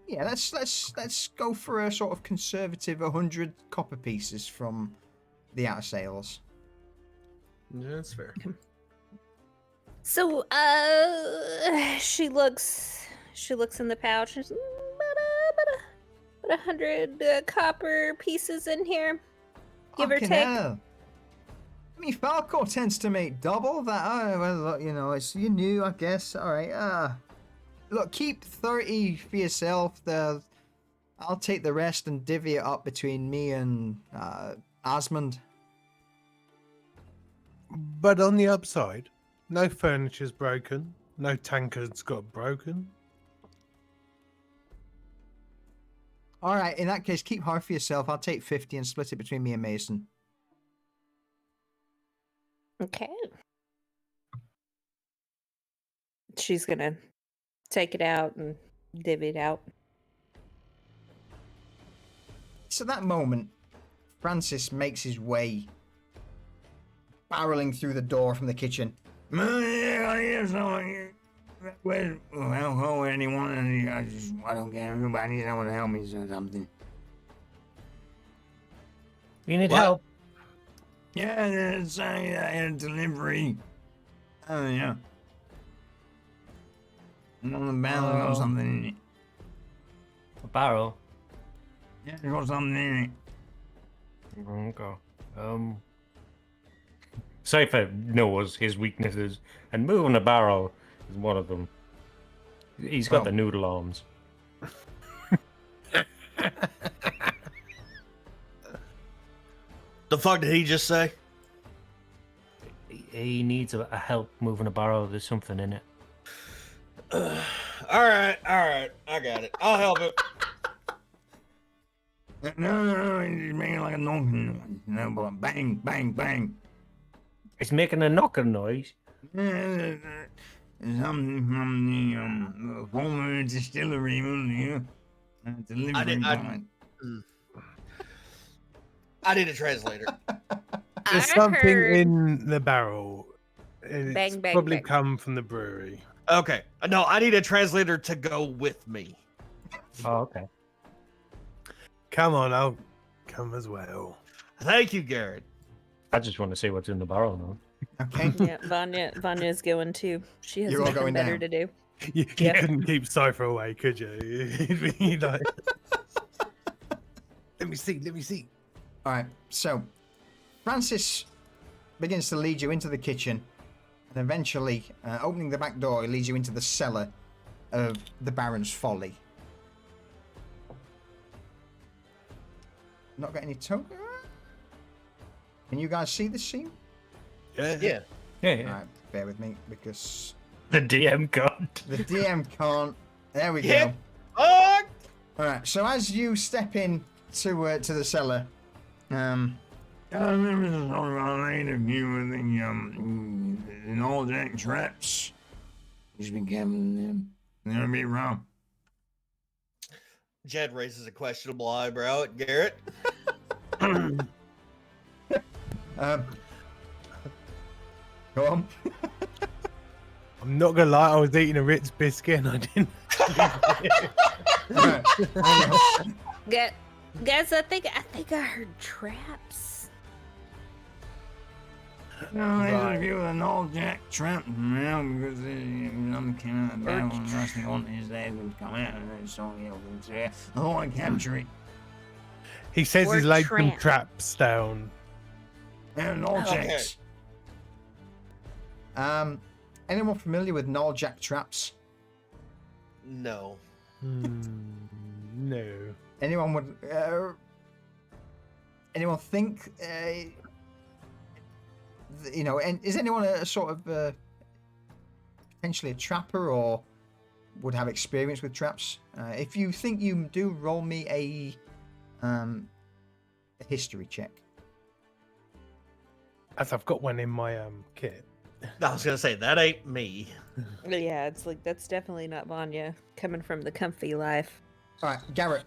Yeah, let's go for a sort of conservative 100 copper pieces from the outer sales. Yeah, that's fair. So she looks in the pouch. There's about 100 copper pieces in here, give or Fucking take. hell. I mean, Falco tends to make double that. Oh, well, look, it's you new, I guess. All right. Look, keep 30 for yourself. I'll take the rest and divvy it up between me and Esmond. But on the upside, no furniture's broken, no tankard's got broken. All right, in that case, keep half for yourself. I'll take 50 and split it between me and Mason. Okay. She's gonna take it out and divvy it out. So that moment, Francis makes his way, barreling through the door from the kitchen. Well, anyone, I don't care. Everybody, someone to help me or something. We need What? help. Yeah, it's a delivery. Oh, yeah. On the ballot or something. barrel. Yeah, there's got something in it. Okay. Cypher knows his weaknesses, and moving a barrel is one of them. He's got Oh. the noodle arms. The fuck did he just say? He needs a help moving a barrel. There's something in it. All right, I got it. I'll help him. No, he's making like a knocking. No, but bang, bang, bang. It's making a knocking noise. Something from the former distillery, delivery point. I need a translator. There's I something heard- in the barrel. And it's Bang, bang, probably bang. come from the brewery. Okay. No, I need a translator to go with me. Oh, okay. Come on, I'll come as well. Thank you, Garrett. I just want to see what's in the barrel now. Okay. Yeah, Vanya's going too. She has You're all nothing going better down. to do. You Yeah. couldn't keep Cypher away, could you? He'd be like, let me see. All right. So, Francis begins to lead you into the kitchen, and eventually, opening the back door, he leads you into the cellar of the Baron's Folly. Not got any token. Can you guys see this scene? Yeah. Yeah, All yeah. right, bear with me because The DM can't. the DM can't. There we Yeah. go. Fuck! All right. So as you step in to the cellar, I remember the song I made of you with the old jack traps. Just be careful of them. They'll be wrong. Jed raises a questionable eyebrow at Garrett. go on. I'm not gonna lie, I was eating a Ritz biscuit and I didn't. All right. Guys, I think I heard traps. No, there's Right. a few of the old jack traps around because some came out of the battle and rushing on his head would come out and then saw the evidence there. I want to capture it. He says Or he's laid some tramp. traps down. And old Okay. jacks. Anyone familiar with Jack traps? No. No. Anyone would? Anyone think? And is anyone a sort of potentially a trapper or would have experience with traps? If you think you do, roll me a history check. As I've got one in my kit. I was gonna say that ain't me. Yeah, it's like that's definitely not Vanya coming from the comfy life. All right, Garrett.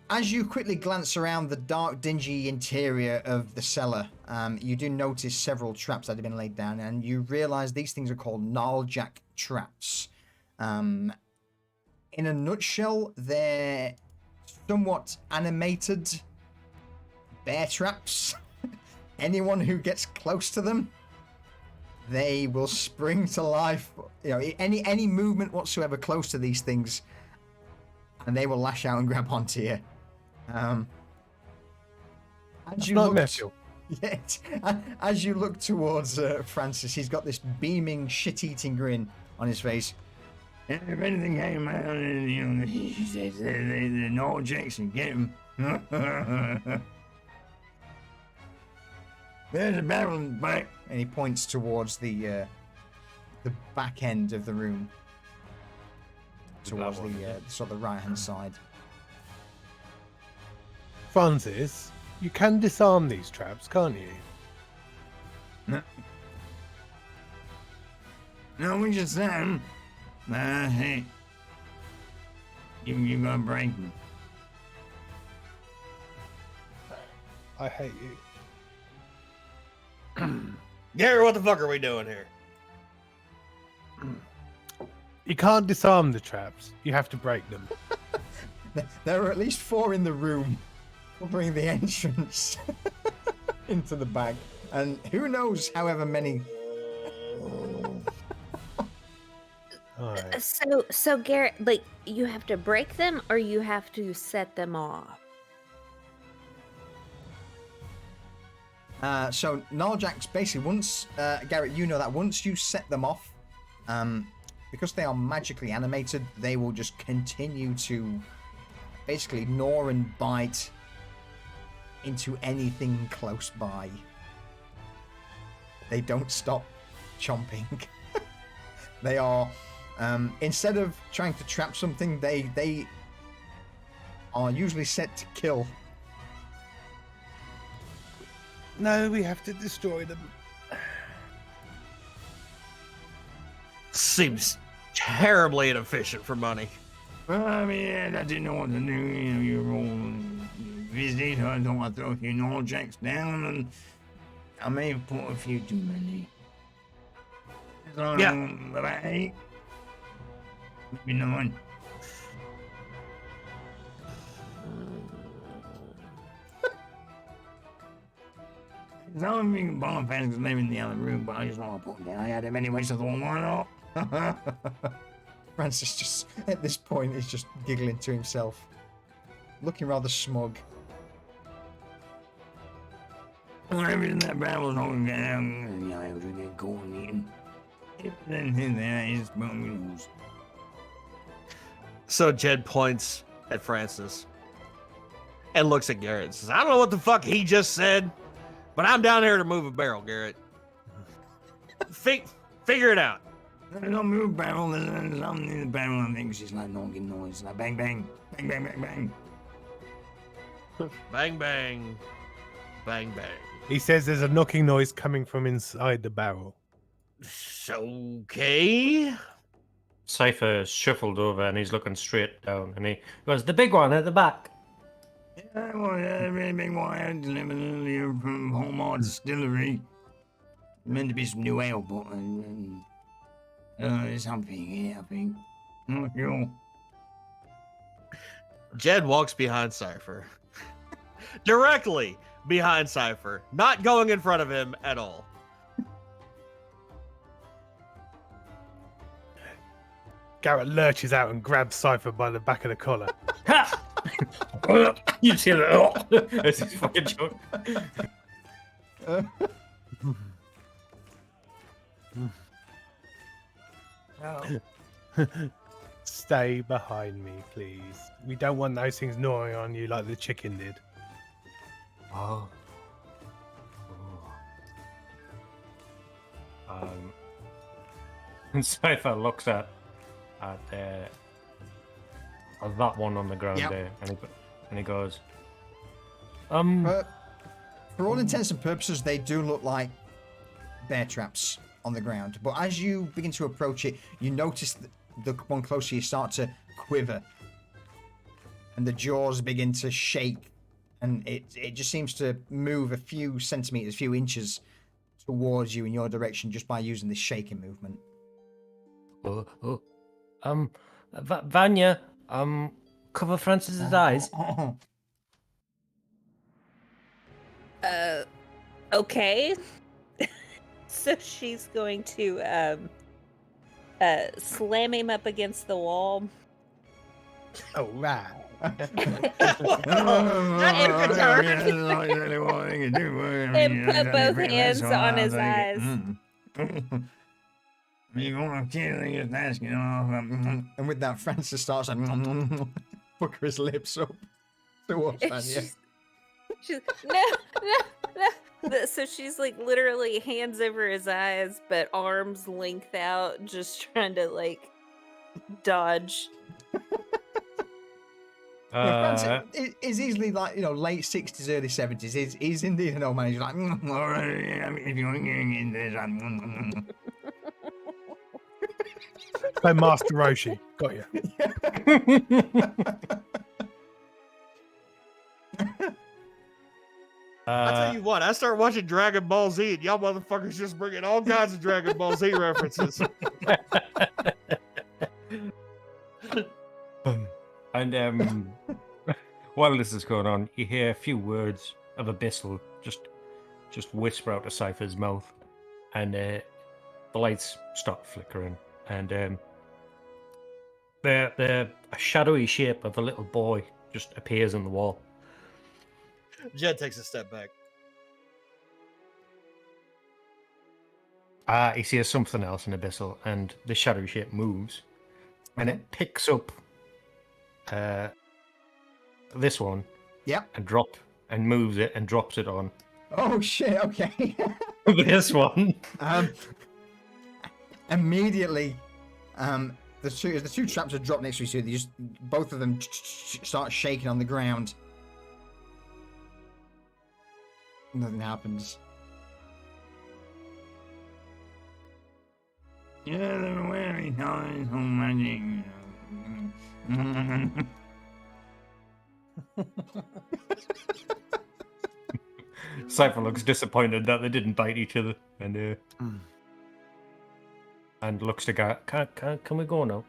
As you quickly glance around the dark, dingy interior of the cellar, you do notice several traps that have been laid down, and you realize these things are called gnarljack traps. In a nutshell, they're somewhat animated bear traps. Anyone who gets close to them, they will spring to life. Any movement whatsoever close to these things, and they will lash out and grab onto you. It's not metal. As you look towards Francis, he's got this beaming, shit-eating grin on his face. And if anything came out, he says the old jacks and get him. There's a barrel in the back. And he points towards the back end of the room, towards the sort of right-hand side. Francis, you can disarm these traps, can't you? No, we just set him. Hey, you gotta break him. I hate you. Garrett, what the fuck are we doing here? You can't disarm the traps. You have to break them. There are at least 4 in the room, covering the entrance into the bag, and who knows however many. Alright. right. So Garrett, like, you have to break them or you have to set them off? So Narjax basically once Garrett, you know that once you set them off, because they are magically animated, they will just continue to basically gnaw and bite into anything close by. They don't stop chomping. They are instead of trying to trap something, they are usually set to kill. No, we have to destroy them. Seems terribly inefficient for money. Well, I mean, I didn't know what to do. You know, you're all visit. I don't want to throw a few Norjacks down, and I may have put a few too many. So, Yeah. But I ain't. Maybe none. Some of me bonfires live in the other room, but I just want to put them down. I had them anyway, so I thought, why not? Francis just at this point is just giggling to himself, looking rather smug. Whatever in that barrel's all down, yeah, I was gonna get cold and eating. Everything there is bones. So Jed points at Francis and looks at Garrett and says, I don't know what the fuck he just said, but I'm down here to move a barrel, Garrett. Figure it out. I don't move barrel, there's something in the barrel, I think she's like knocking noise, like bang, bang, bang, bang, bang, bang. Bang, bang, bang, bang. He says there's a knocking noise coming from inside the barrel. Okay. Cypher shuffled over and he's looking straight down and he goes, the big one at the back. Yeah, well, yeah, a really big one I delivered earlier from Hallmark Distillery. Meant to be some new ale, but something here, I think. Not sure. Jed walks behind Cypher. Directly behind Cypher, not going in front of him at all. Garrett lurches out and grabs Cypher by the back of the collar. Ha! You see that? Oh, this is fucking joke. Stay behind me, please. We don't want those things gnawing on you like the chicken did. Oh. And Cypher looks at that one on the ground Yep. there, and he goes, For all intents and purposes, they do look like bear traps on the ground. But as you begin to approach it, you notice that the one closer you start to quiver, and the jaws begin to shake, and it just seems to move a few centimeters, a few inches towards you in your direction just by using this shaking movement. Vanya, cover Francis's eyes. Okay. So she's going to slam him up against the wall. Oh, right. And put both hands on his eyes. You're gonna kill me, just asking. And with that, Francis starts to pucker his lips up towards Vanya. She's no. So she's like literally hands over his eyes, but arms length out, just trying to like dodge. Francis is easily like, late 60s, early 70s. He's indeed an old man. He's like, all right, if you're getting in this, By Master Roshi. Got you. I tell you what, I start watching Dragon Ball Z, and y'all motherfuckers just bringing all kinds of Dragon Ball Z references. And while this is going on, you hear a few words of abyssal just whisper out of Cypher's mouth, and the lights start flickering, and The a shadowy shape of a little boy just appears in the wall. Jed takes a step back. He sees something else in Abyssal, and the shadowy shape moves, and Okay. it picks up this one, Yep. and moves it and drops it on Oh shit. Okay. this one. Immediately, the two traps are dropped next to each other. They just both of them start shaking on the ground. Nothing happens. Yeah, they're very nice home magic. Cypher looks disappointed that they didn't bite each other, and looks to go. Can we go now?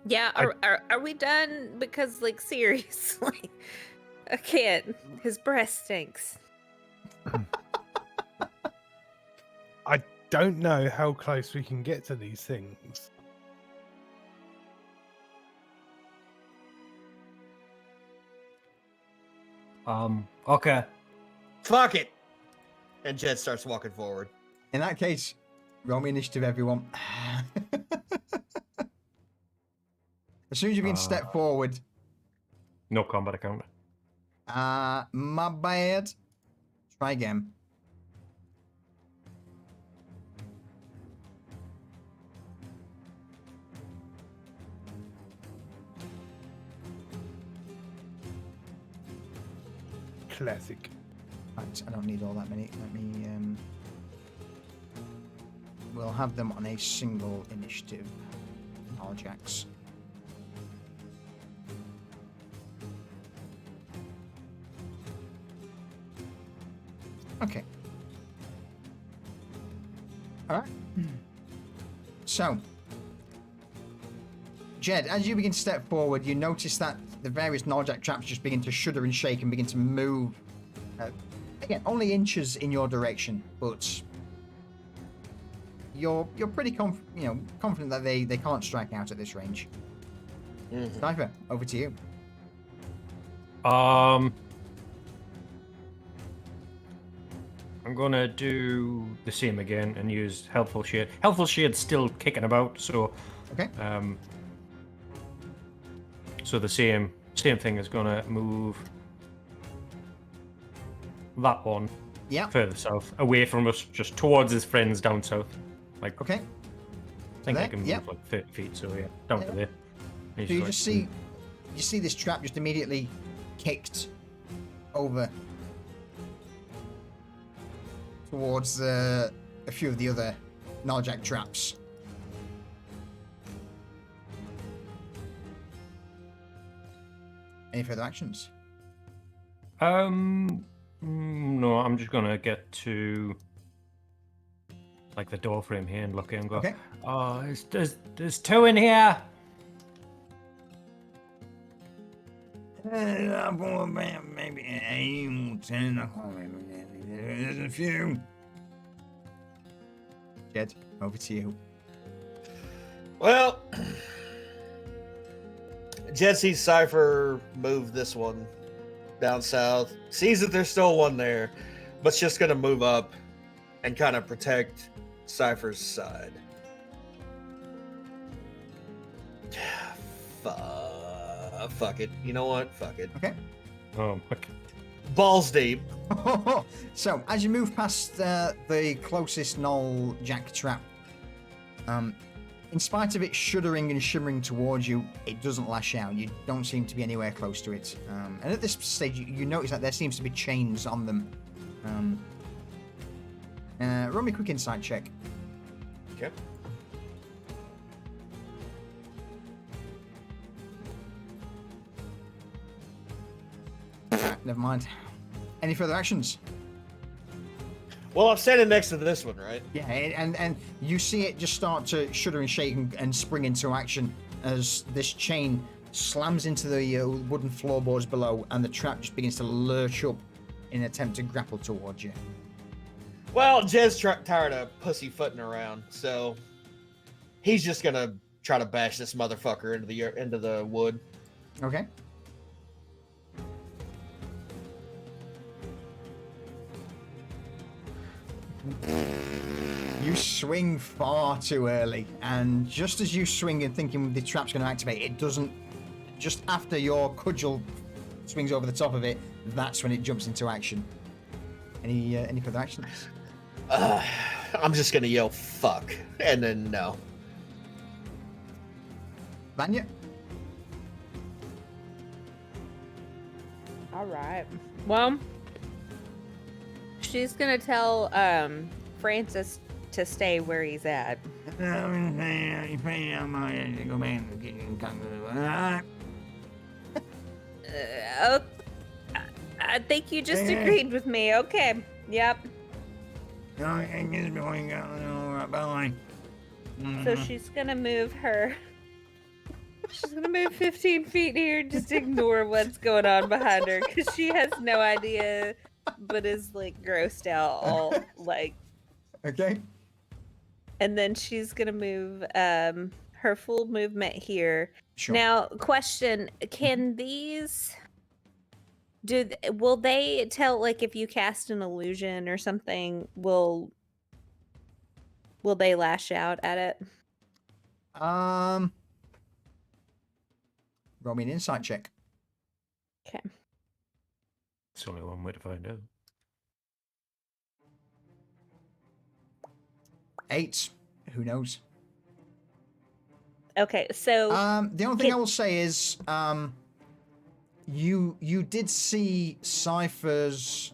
Yeah, are we done? Because, like, seriously, I can't. His breath stinks. I don't know how close we can get to these things. Okay. Fuck it! And Jed starts walking forward. In that case, roll me initiative, everyone. As soon as you begin to step forward, No combat account. my bad. Try again. Classic. Right, I don't need all that many. Let me. We'll have them on a single initiative. Arjax. Okay. All right. So, Jed, as you begin to step forward, you notice that the various Narjack traps just begin to shudder and shake and begin to move. Again, only inches in your direction, but you're pretty confident that they can't strike out at this range. Mm-hmm. Cypher, over to you. I'm gonna do the same again and use Helpful Shade. Helpful Shade's still kicking about, so Okay. So the same thing is gonna move that one Yeah. further south, away from us, just towards his friends down south. Like, Okay. I think I There? can move Yep. like 30 feet, so yeah, down to Yeah. there. He's So you like, just see this trap just immediately kicked over towards a few of the other Narjack traps. Any further actions? No, I'm just gonna get to like the door frame here and look at it and go, Okay. oh, there's two in here. I'll go about maybe 8 or 10. I can't remember. There's a few. Jed, over to you. Well, Jed sees Cypher move this one down south, sees that there's still one there, but's just going to move up and kind of protect Cypher's side. Fuck it. You know what? Fuck it. Okay. Okay. Balls deep. So, as you move past the closest Knoll Jack trap, in spite of it shuddering and shimmering towards you, it doesn't lash out. You don't seem to be anywhere close to it. And at this stage, you notice that there seems to be chains on them. Roll me a quick insight check. Okay. Never mind. Any further actions? Well, I'm standing next to this one, right? Yeah, and you see it just start to shudder and shake and spring into action as this chain slams into the wooden floorboards below, and the trap just begins to lurch up in an attempt to grapple towards you. Well, Jed's tired of pussyfooting around, so he's just gonna try to bash this motherfucker into the wood. Okay. You swing far too early, and just as you swing and thinking the trap's going to activate, it doesn't. Just after your cudgel swings over the top of it, that's when it jumps into action. Any further actions? I'm just gonna yell "fuck" and then no. Vanya? All right. Well, she's gonna tell Francis to stay where he's at. I think you just agreed with me. Okay. Yep. So she's gonna move her. She's gonna move 15 feet here. Just ignore what's going on behind her because she has no idea, but is like grossed out all like. Okay. And then she's gonna move her full movement here. Sure. Now, question: can these? Will they tell, like, if you cast an illusion or something, will they lash out at it? Roll me an insight check. Okay. It's only one way to find out. 8. Who knows? Okay, so the only thing I will say is you did see Cypher's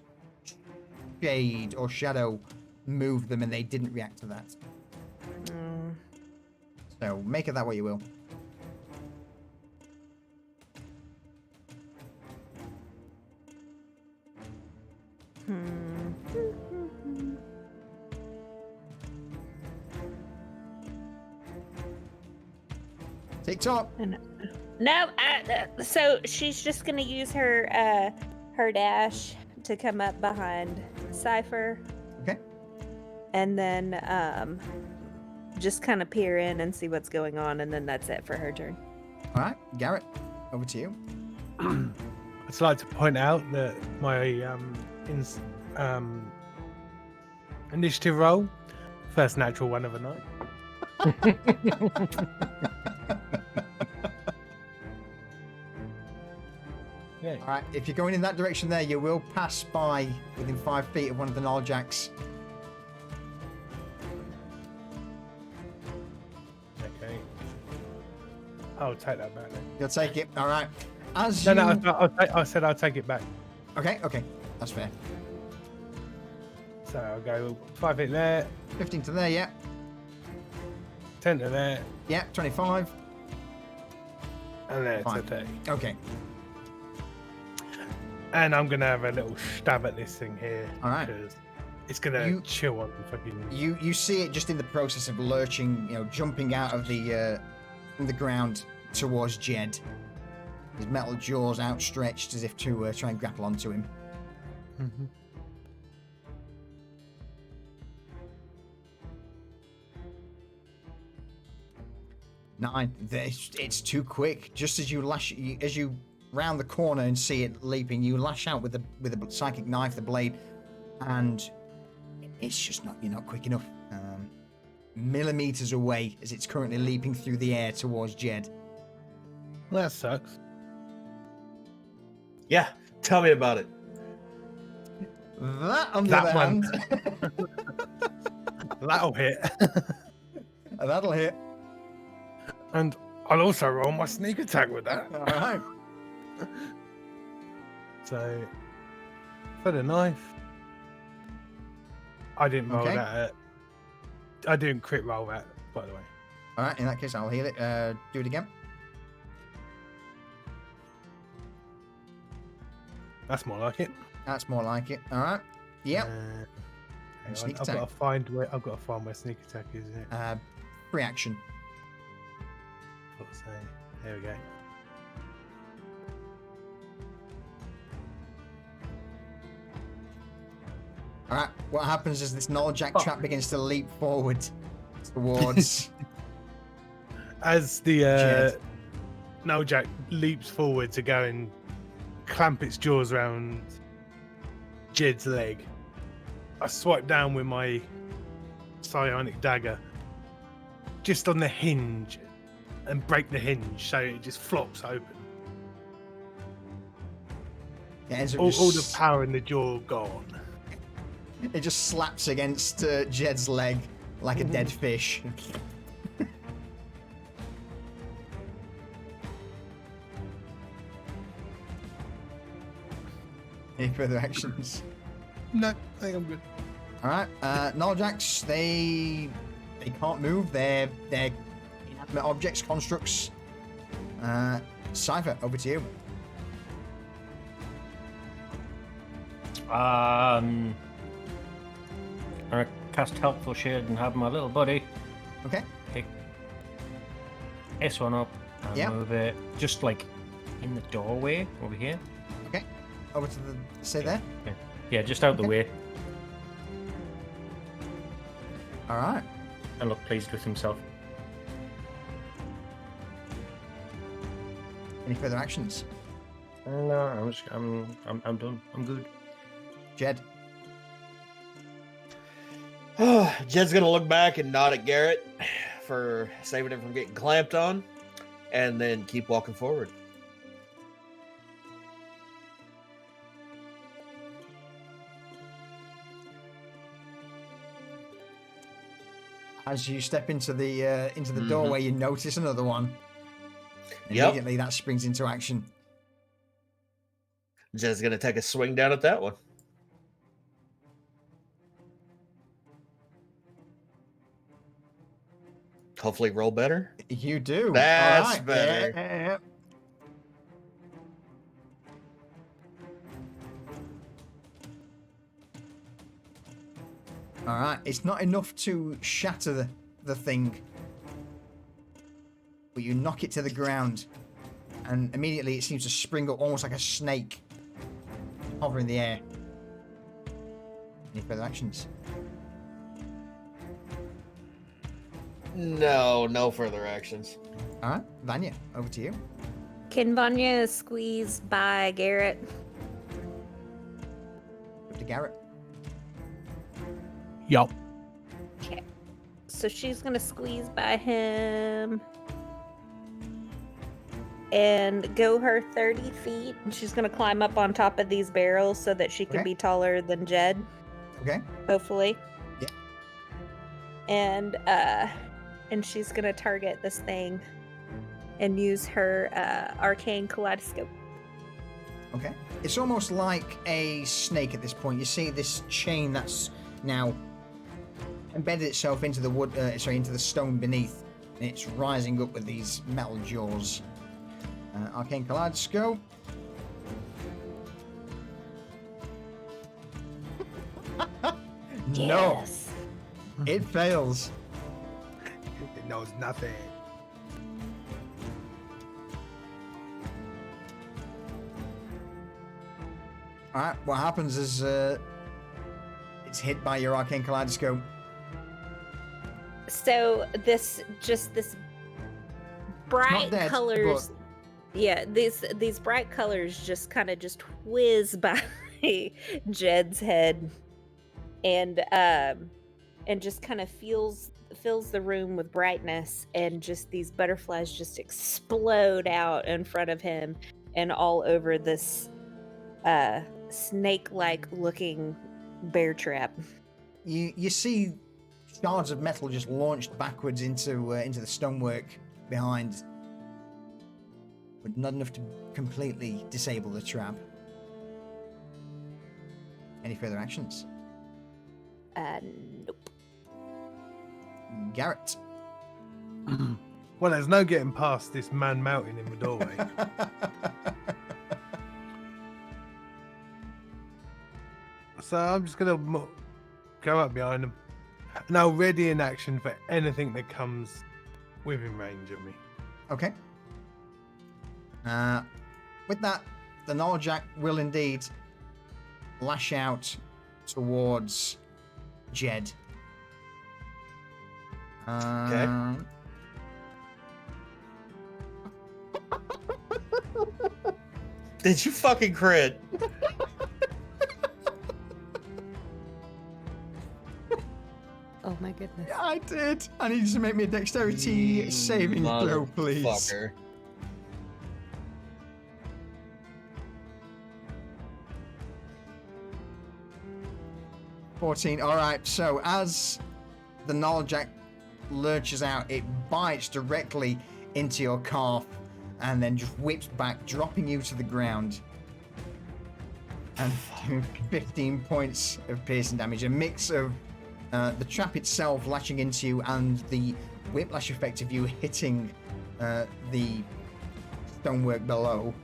shade or shadow move them, and they didn't react to that. So make of that what you will. TikTok. No, so she's just gonna use her dash to come up behind Cypher. Okay. And then just kind of peer in and see what's going on, and then that's it for her turn. All right, Garrett, over to you. I'd just like to point out that my initiative roll, first natural one of the night. Yeah. All right, if you're going in that direction there, you will pass by within 5 feet of one of the Gnarl Jacks. Okay. I'll take that back then. You'll take it. All right. As No, you... no, I said I'll take it back. Okay, that's fair. So I'll go 5 feet there, 15 to there, yeah. 10 to there, Yeah, 25. and there to Fine. 30. Okay. And I'm gonna have a little stab at this thing here. All right. Because it's gonna chill on the fucking. You see it just in the process of lurching, jumping out of the ground towards Jed. His metal jaws outstretched as if to try and grapple onto him. Mm-hmm. Nine. It's too quick. Just as you round the corner and see it leaping, you lash out with the psychic knife, the blade, and it's just you're not quick enough. Millimeters away as it's currently leaping through the air towards Jed. Well, that sucks. Yeah, tell me about it. That on the That other one. hand, That'll hit. that'll hit. And I'll also roll my sneak attack with that. All right. So, for the knife, I didn't roll Okay. that. I didn't crit roll that, by the way. All right. In that case, I'll heal it. Do it again. That's more like it. That's more like it. All right. Yep. Hang on, Sneak I've got attack. to find where my sneak attack is. Isn't it? Free action. Let's say, there we go. All right. What happens is this Gnarl Jack trap begins to leap forward towards. As the Jed. Nulljack leaps forward to go and clamp its jaws around Jed's leg, I swipe down with my psionic dagger just on the hinge and break the hinge so it just flops open. It ends up All the just- power in the jaw gone. It just slaps against Jed's leg like a dead fish. Any further actions? No, I think I'm good. All right, Nullajacks, they can't move. They're inanimate objects, constructs. Cypher, over to you. I'm gonna cast Helpful Shade and have my little buddy Okay. pick this one up and Yeah. move it just like in the doorway over here. Okay. Over to the stay there. Yeah, just out the Okay. way. All right. And look pleased with himself. Any further actions? No, I'm done. I'm good. Jed. Jed's gonna look back and nod at Garrett for saving him from getting clamped on, and then keep walking forward. As you step into the doorway, you notice another one. Yep. Immediately, that springs into action. Jed's gonna take a swing down at that one. Hopefully, roll better. You do. That's All right. better. Yeah. All right. It's not enough to shatter the thing, but you knock it to the ground, and immediately it seems to spring up almost like a snake, hover in the air. Any further actions? No further actions. All right, Vanya, over to you. Can Vanya squeeze by Garrett? Up to Garrett. Yup. Okay. So she's gonna squeeze by him and go her 30 feet. And she's gonna climb up on top of these barrels so that she can Okay. be taller than Jed, Okay. hopefully. Yeah. And she's gonna target this thing and use her arcane kaleidoscope. Okay. It's almost like a snake at this point. You see this chain that's now embedded itself into the wood, into the stone beneath, and it's rising up with these metal jaws. Arcane kaleidoscope. No, Yes. it fails. It knows nothing. All right. What happens is it's hit by your arcane kaleidoscope. So this bright dead, colors, yeah, these bright colors just kind of just whiz by Jed's head, and just kind of fills the room with brightness, and just these butterflies just explode out in front of him and all over this snake-like looking bear trap. You see shards of metal just launched backwards into the stonework behind, but not enough to completely disable the trap. Any further actions? Nope. Garrett. Well, there's no getting past this man melting in the doorway. So I'm just gonna go up behind him. Now ready in action for anything that comes within range of me. Okay. With that, the Nulljack will indeed lash out towards Jed. Did you fucking crit? Oh my goodness. Yeah, I did. I need you to make me a dexterity saving throw, please. Motherfucker. $14. All right. So as the Gnarljack lurches out, it bites directly into your calf and then just whips back, dropping you to the ground. And 15 points of piercing damage. A mix of the trap itself lashing into you and the whiplash effect of you hitting the stonework below.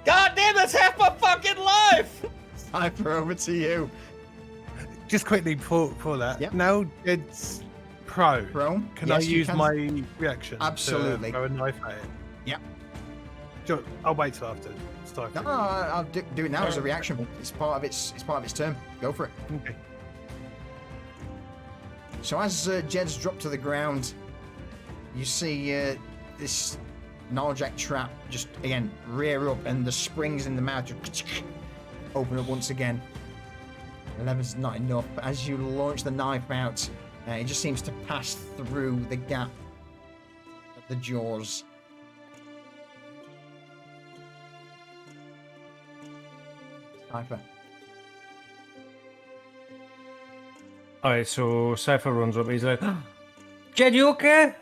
God damn, that's half my fucking life! Cypher, over to you. Just quickly before that. Yep. Now it's prone. Prone? Can Yes, I you use can. my reaction? Absolutely. To throw a knife at it? Yep. Sure. I'll wait till after. No, I'll do it now as a reaction. It's part of its turn. Go for it. Okay. So as Jed's dropped to the ground, you see this Gnarljack trap just again rear up, and the springs in the mouth just open up once again. 11's not enough, but as you launch the knife out, it just seems to pass through the gap of the jaws. Cypher. Alright, so Cypher runs up. He's like, Jed, you okay?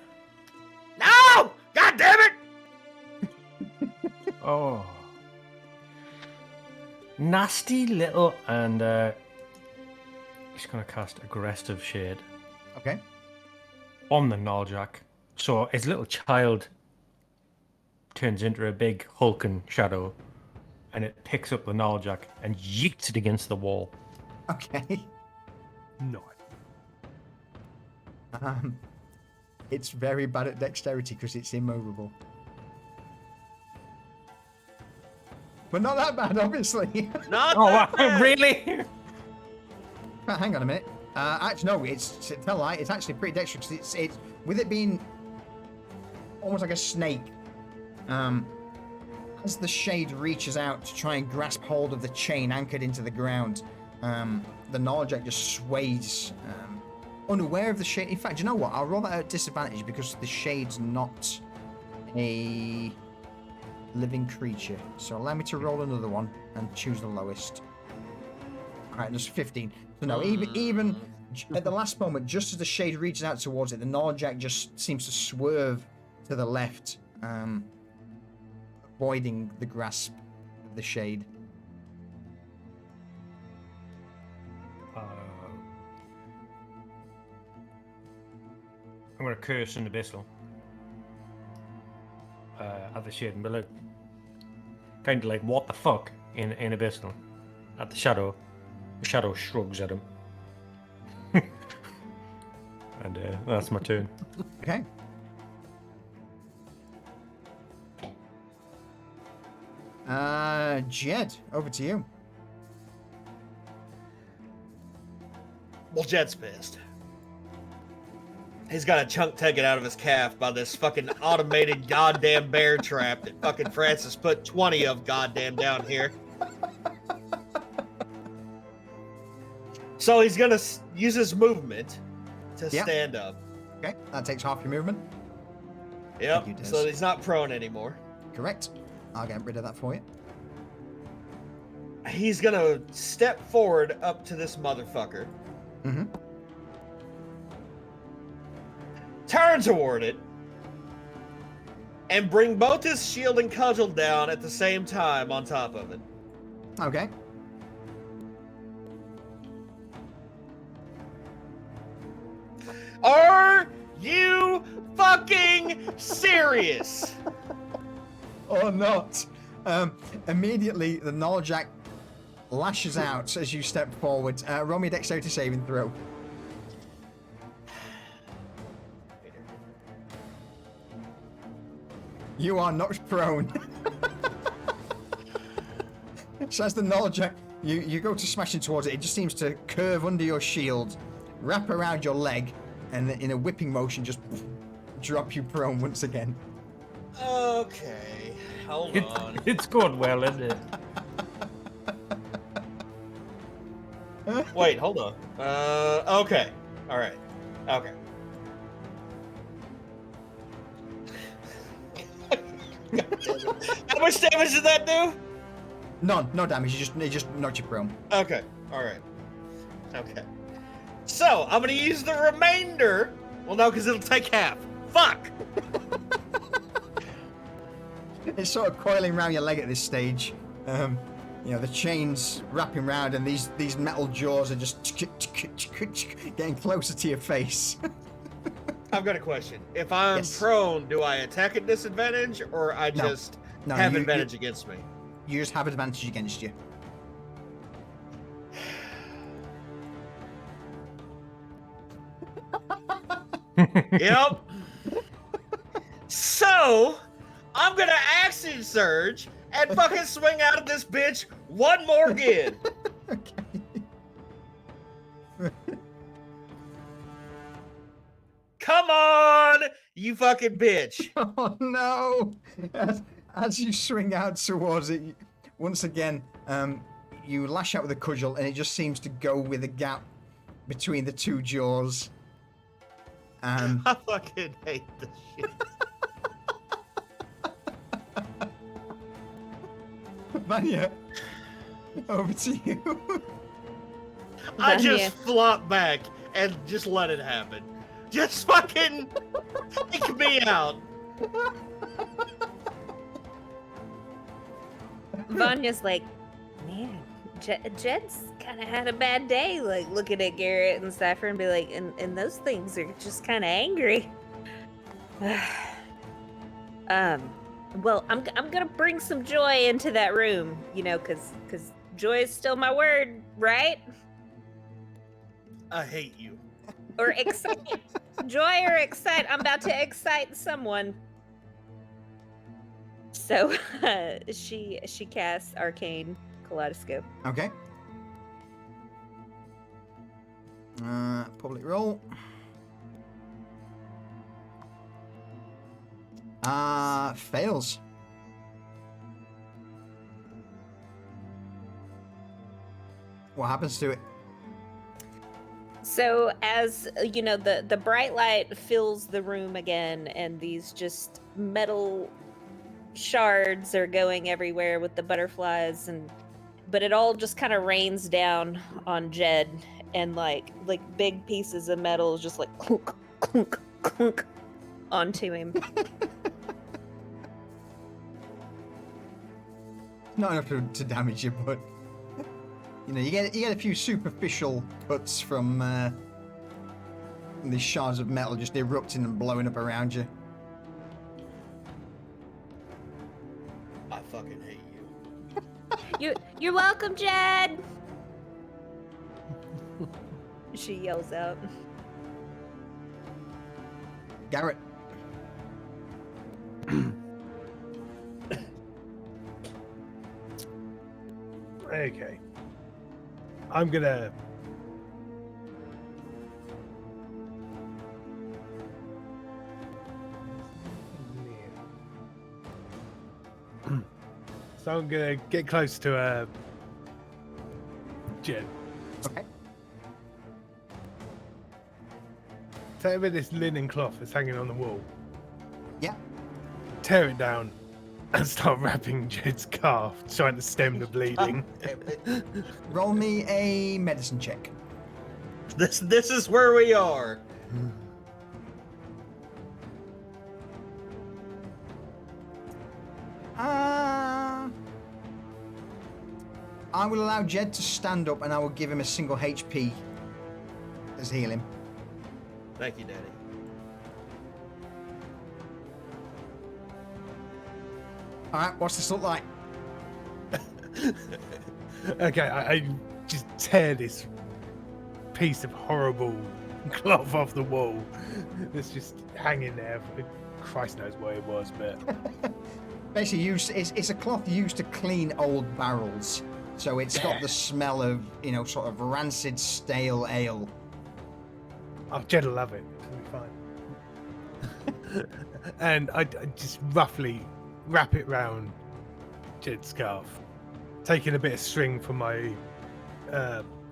No! God damn it! Oh. Nasty little. And he's going to cast Aggressive Shade Okay. on the Gnarljack. So his little child turns into a big hulking shadow, and it picks up the Gnarljack and yeets it against the wall. Okay. No. It's very bad at dexterity because it's immovable. But not that bad, obviously. Not Oh, that wow, bad. really? Hang on a minute. Actually, no, it's tell a lie. It's actually pretty dexterous. It's with it being almost like a snake. As the shade reaches out to try and grasp hold of the chain anchored into the ground, the Gnarljack just sways, unaware of the shade. In fact, you know what? I'll roll that at disadvantage because the shade's not a living creature. So allow me to roll another one and choose the lowest. All right, there's 15. So no, even at the last moment, just as the shade reaches out towards it, the Gnarljack just seems to swerve to the left, avoiding the grasp of the shade. I'm going to curse in Abyssal at the shade and be like, kind of like, what the fuck in Abyssal at the shadow. The shadow shrugs at him. And that's my turn. Okay. Jed, over to you. Well, Jed's pissed. He's got a chunk taken out of his calf by this fucking automated goddamn bear trap that fucking Francis put 20 of goddamn down here. So he's gonna use his movement to Yep. stand up. Okay, that takes half your movement. Yep. Thank you, So Des. he's not prone anymore. Correct. I'll get rid of that for you. He's gonna step forward up to this motherfucker. Mm-hmm. Turn toward it. And bring both his shield and cudgel down at the same time on top of it. Okay. Are you fucking serious? Or not. Immediately, the Gnarljack lashes out as you step forward. Roll me a dexterity saving throw. You are knocked prone. So as the Gnarljack, you go to smashing towards it, it just seems to curve under your shield, wrap around your leg, and in a whipping motion just drop you prone once again. Okay, hold on. It's going well, isn't it? Wait, hold on. Okay. All right. Okay. How much damage did that do? None, no damage. You just knocked you prone. Okay. All right. Okay. So I'm gonna use the remainder. Well, no, because it'll take half. Fuck. It's sort of coiling around your leg at this stage. You know, the chains wrapping around, and these metal jaws are just getting closer to your face. I've got a question. If I'm Yes. prone, do I attack at disadvantage, or I No. just No, have you- advantage against me? You just have advantage against you. Yep. So I'm gonna action surge and fucking swing out of this bitch one more again. Okay. Come on, you fucking bitch. Oh no! As you swing out towards it, once again, you lash out with a cudgel, and it just seems to go with a gap between the two jaws. I fucking hate this shit. Vanya, over to you. I Vanya. just flop back and just let it happen. Just fucking take me out. Vanya's like, man, Jed's kind of had a bad day. Like looking at Garrett and Cypher and be like, and those things are just kind of angry. Well, I'm gonna bring some joy into that room, you know, cause joy is still my word, right? I hate you. Or excite, joy or excite. I'm about to excite someone. So she casts Arcane Kaleidoscope. Okay. Public roll. Fails. What happens to it? So as you know, the bright light fills the room again, and these just metal shards are going everywhere with the butterflies, but it all just kind of rains down on Jed, and like big pieces of metal just like clunk, clunk, clunk onto him. Not enough to damage you, but you know, you get a few superficial cuts from these shards of metal just erupting and blowing up around you. I fucking hate you. You're welcome, Jed. She yells out. Garrett. Okay. I'm gonna. So I'm gonna get close to Jed. Okay. Take a bit of this linen cloth that's hanging on the wall. Yeah. Tear it down and start wrapping Jed's calf, trying to stem the bleeding. Roll me a medicine check. This is where we are. I will allow Jed to stand up, and I will give him a single HP as healing. Thank you, Daddy. All right, what's this look like? Okay, I just tear this piece of horrible cloth off the wall that's just hanging there. Christ knows what it was, but Basically, it's a cloth used to clean old barrels, so it's got the smell of, you know, sort of rancid, stale ale. oh, Jed will love it. It'll be And I just roughly wrap it round Jed's scarf, taking a bit of string from my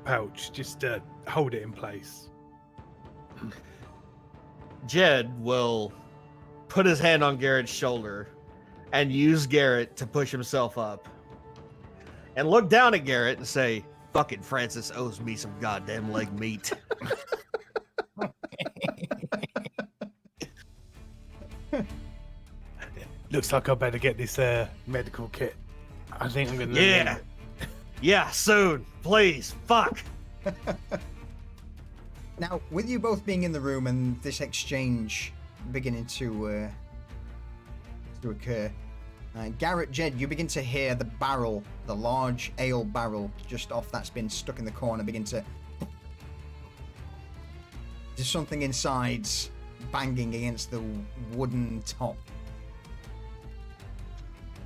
pouch just to hold it in place. Jed will put his hand on Garrett's shoulder and use Garrett to push himself up. And look down at Garrett and say, fucking Francis owes me some goddamn leg meat. Looks like I better get this medical kit. I think I'm gonna. Yeah. Yeah, soon. Please. Fuck. Now, with you both being in the room and this exchange beginning to occur, Garrett, Jed, you begin to hear the barrel, the large ale barrel just off that's been stuck in the corner, begin to... There's something inside banging against the wooden top.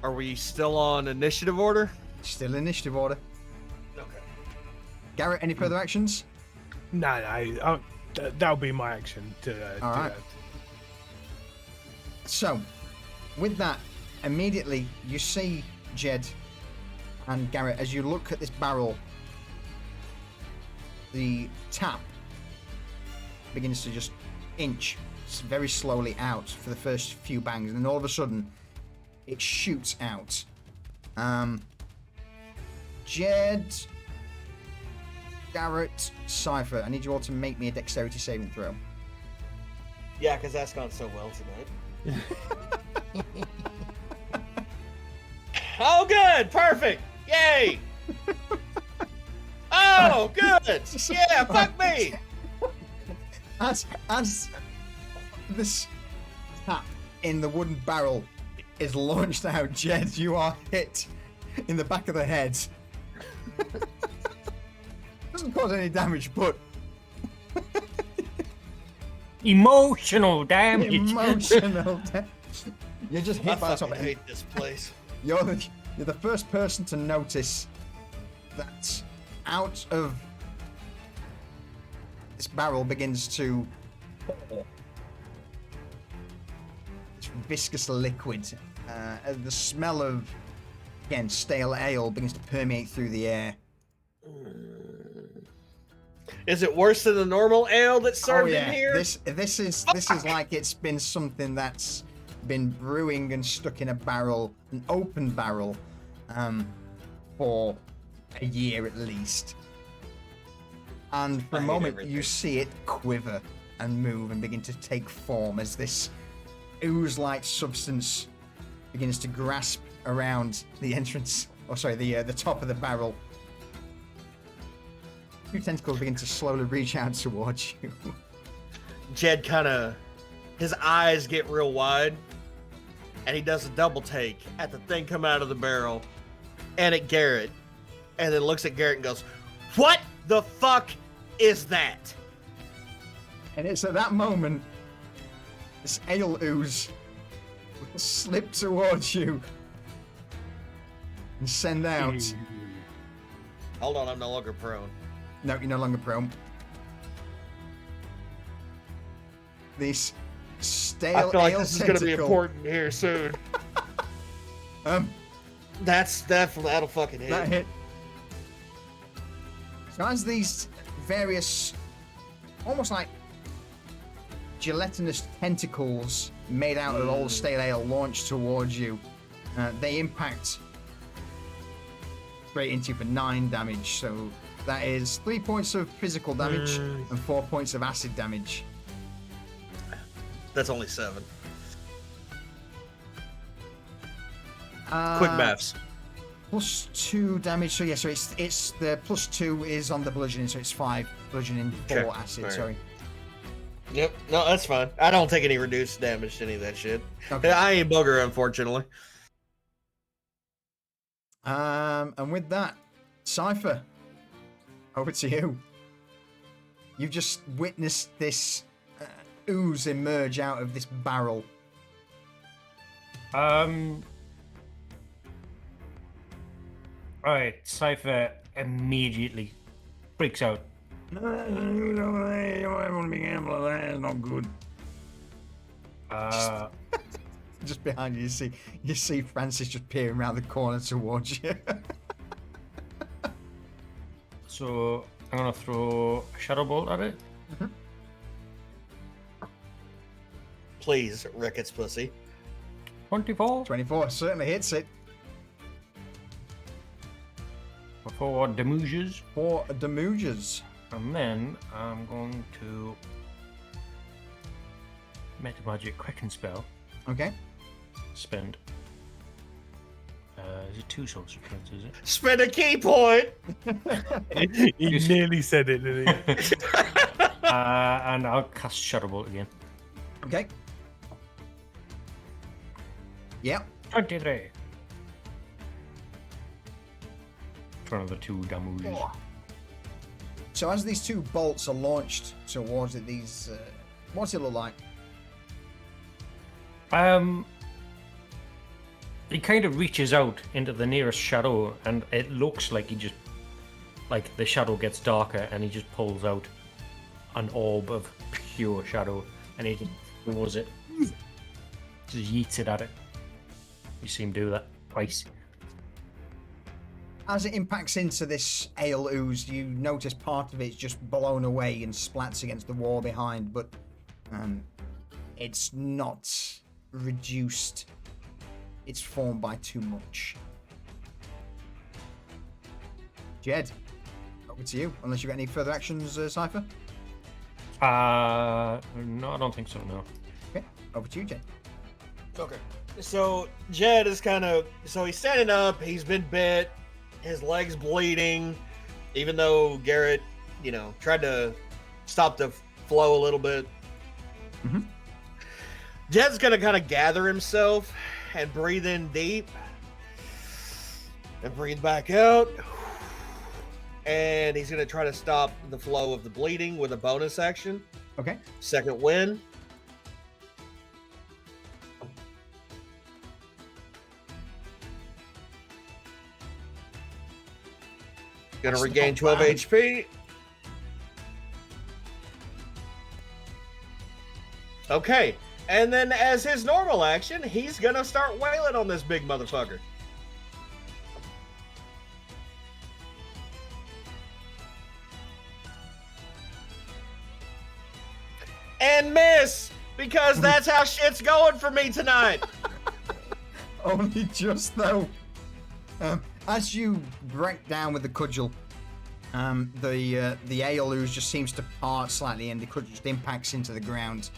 Are we still on initiative order? Still initiative order. Okay. Garrett, any further actions? No, that'll be my action to All do right. that. So, with that, immediately you see Jed and Garrett as you look at this barrel. The tap begins to just inch very slowly out for the first few bangs, and then all of a sudden it shoots out. Jed, Garrett, Cypher, I need you all to make me a dexterity saving throw. Yeah, because that's gone so well tonight. Oh, good. Perfect. Yay. Oh, good. Yeah, fuck me. As this tap in the wooden barrel is launched out, Jed, you are hit in the back of the head. Doesn't cause any damage, but Emotional damage. emotional. You're just I hit by the top fucking of it. hate this place. You're the first person to notice that out of this barrel begins to pour this viscous liquid. The smell of, again, stale ale begins to permeate through the air. Is it worse than the normal ale that's served in here? This is like it's been something that's been brewing and stuck in a barrel, an open barrel, for a year at least. And for a I hate moment, everything. you see it quiver and move and begin to take form as this ooze-like substance begins to grasp around the entrance, the top of the barrel. Two tentacles begin to slowly reach out towards you. Jed kind of, his eyes get real wide, and he does a double take at the thing coming out of the barrel, and at Garrett, and then looks at Garrett and goes, "What the fuck is that?" And it's at that moment, this ale ooze will slip towards you and send out. Hold on, I'm no longer prone. No, you're no longer prone. This stale I feel like ale this is going to be tentacle. important here soon. That'll fucking hit. That hit. So as these various, almost like gelatinous tentacles made out of old stale ale launch towards you, they impact straight into you for 9 damage. So that is 3 points of physical damage and 4 points of acid damage. That's only 7. Uh, Quick maths. Plus 2 damage. So yeah, so it's the plus 2 is on the bludgeoning, so it's 5 bludgeoning, 4 Okay, acid. alright. Sorry. Yep. No, that's fine. I don't take any reduced damage to any of that shit. Okay. I ain't booger, unfortunately. And with that, Cypher, over to you. You've just witnessed this ooze emerge out of this barrel. Alright, Cypher immediately freaks out. I don't want to be gambling. That's not good. Just behind you, you see Francis just peering around the corner towards you. So I'm gonna throw a shadow bolt at it. Please, Ricketts pussy. 24 24 certainly hits it. for 4 damages. 4 damages. And then I'm going to Meta Magic Quicken Spell. Okay. Spend. Is it 2 sorcery points, is it? Spend a key point. He nearly said it, didn't he? And I'll cast Shadow Bolt again. Okay. Yep. 23. For another 2 damages. So as these 2 bolts are launched towards it, what's it look like? He kind of reaches out into the nearest shadow, and it looks like the shadow gets darker, and he just pulls out an orb of pure shadow, and he just throws it, just yeets it at it. You see him do that twice. As it impacts into this ale ooze, you notice part of it's just blown away and splats against the wall behind, but it's not reduced its form by too much. Jed, over to you, unless you've got any further actions, Cypher? No, I don't think so, no. Okay, over to you, Jed. Okay. So Jed is he's standing up, he's been bit, his leg's bleeding, even though Garrett, tried to stop the flow a little bit. Mm-hmm. Jed's gonna kind of gather himself and breathe in deep and breathe back out. And he's gonna try to stop the flow of the bleeding with a bonus action. Okay. Second wind. Gonna regain 12 HP. Okay. And then as his normal action, he's gonna start wailing on this big motherfucker. And miss! Because that's how shit's going for me tonight. Only just though. As you break down with the cudgel, the ale ooze just seems to part slightly, and the cudgel just impacts into the ground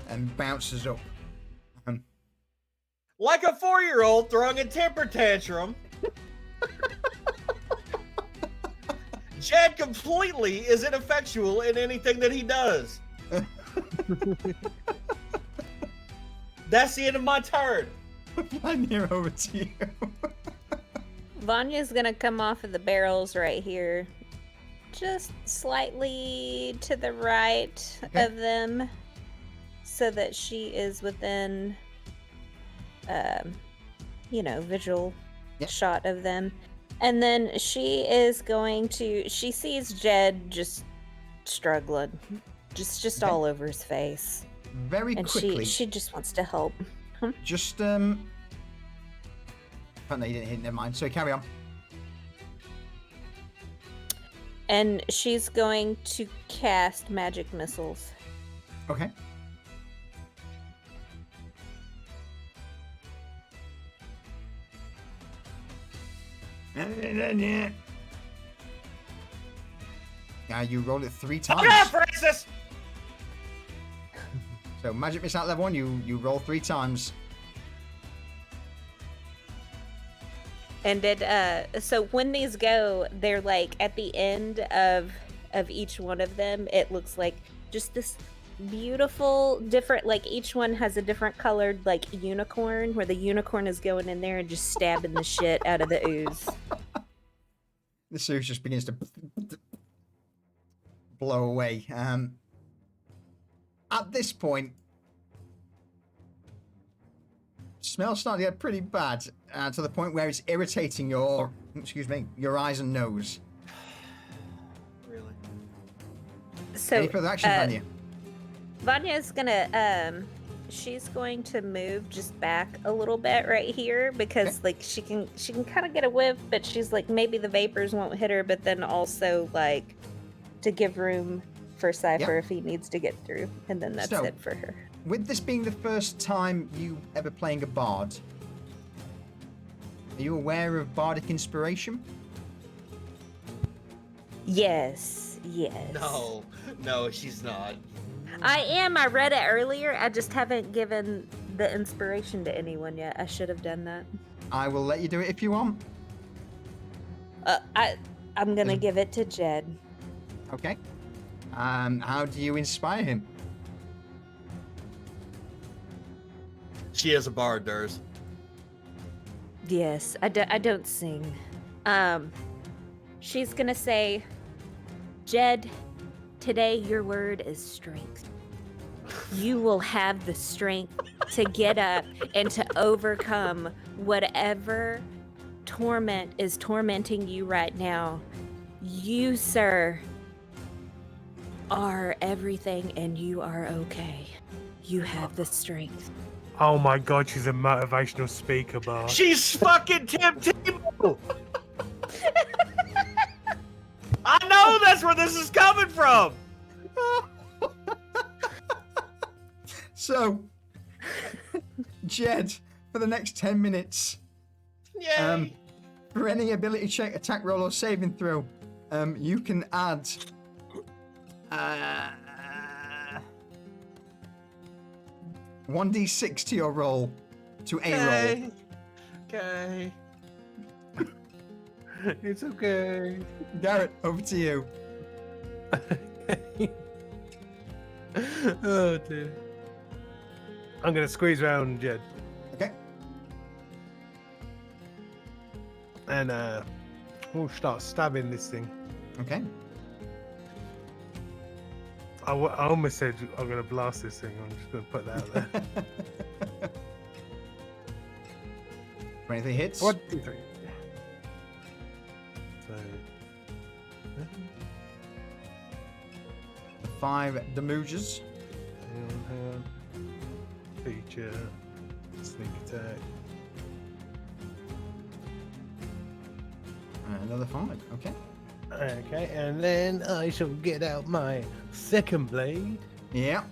and bounces up. Like a 4-year-old throwing a temper tantrum. Jed completely is ineffectual in anything that he does. That's the end of my turn. Vanya, over to you. Vanya's gonna come off of the barrels right here, just slightly to the right of them, so that she is within, visual shot of them. And then she is going to, she sees Jed just struggling, just all over his face. Very and quickly. she just wants to help. Just, oh, no, you didn't hit, never mind. So carry on. And she's going to cast magic missiles. Okay. Now you roll it 3 times. Come on, Francis! So magic missile at level 1, you roll 3 times. And so when these go, they're like at the end of each one of them, it looks like just this beautiful different, like each one has a different colored like unicorn, where the unicorn is going in there and just stabbing the shit out of the ooze. The ooze just begins to blow away. At this point, smell's starting to get pretty bad, to the point where it's irritating your eyes and nose. Really? So any further action, Vanya? Vanya's gonna she's going to move just back a little bit right here because like she can kind of get a whiff, but she's like maybe the vapors won't hit her, but then also like to give room for Cypher if he needs to get through, and then that's it for her. With this being the first time you ever playing a bard, are you aware of bardic inspiration? Yes. No, she's not. I am. I read it earlier. I just haven't given the inspiration to anyone yet. I should have done that. I will let you do it if you want. I'm gonna give it to Jed. Okay. How do you inspire him? She has a bard, Durs. Yes, I don't sing. She's gonna say, Jed, today your word is strength. You will have the strength to get up and to overcome whatever torment is tormenting you right now. You, sir, are everything and you are okay. You have the strength. Oh my god, she's a motivational speaker, bar. She's fucking Tim Tebow! I know that's where this is coming from! So, Jed, for the next 10 minutes, Yay! for any ability check, attack roll, or saving throw, you can add 1d6 to your roll to a roll. Okay. It's okay. Garrett, over to you. Oh dear. I'm gonna squeeze around Jed. Okay. And we'll start stabbing this thing. Okay. I almost said I'm gonna blast this thing. I'm just gonna put that out there. 23 hits. 23. So 5 damages. Feature, sneak attack. And another 5. Okay. Okay, and then I shall get out my second blade. Yeah.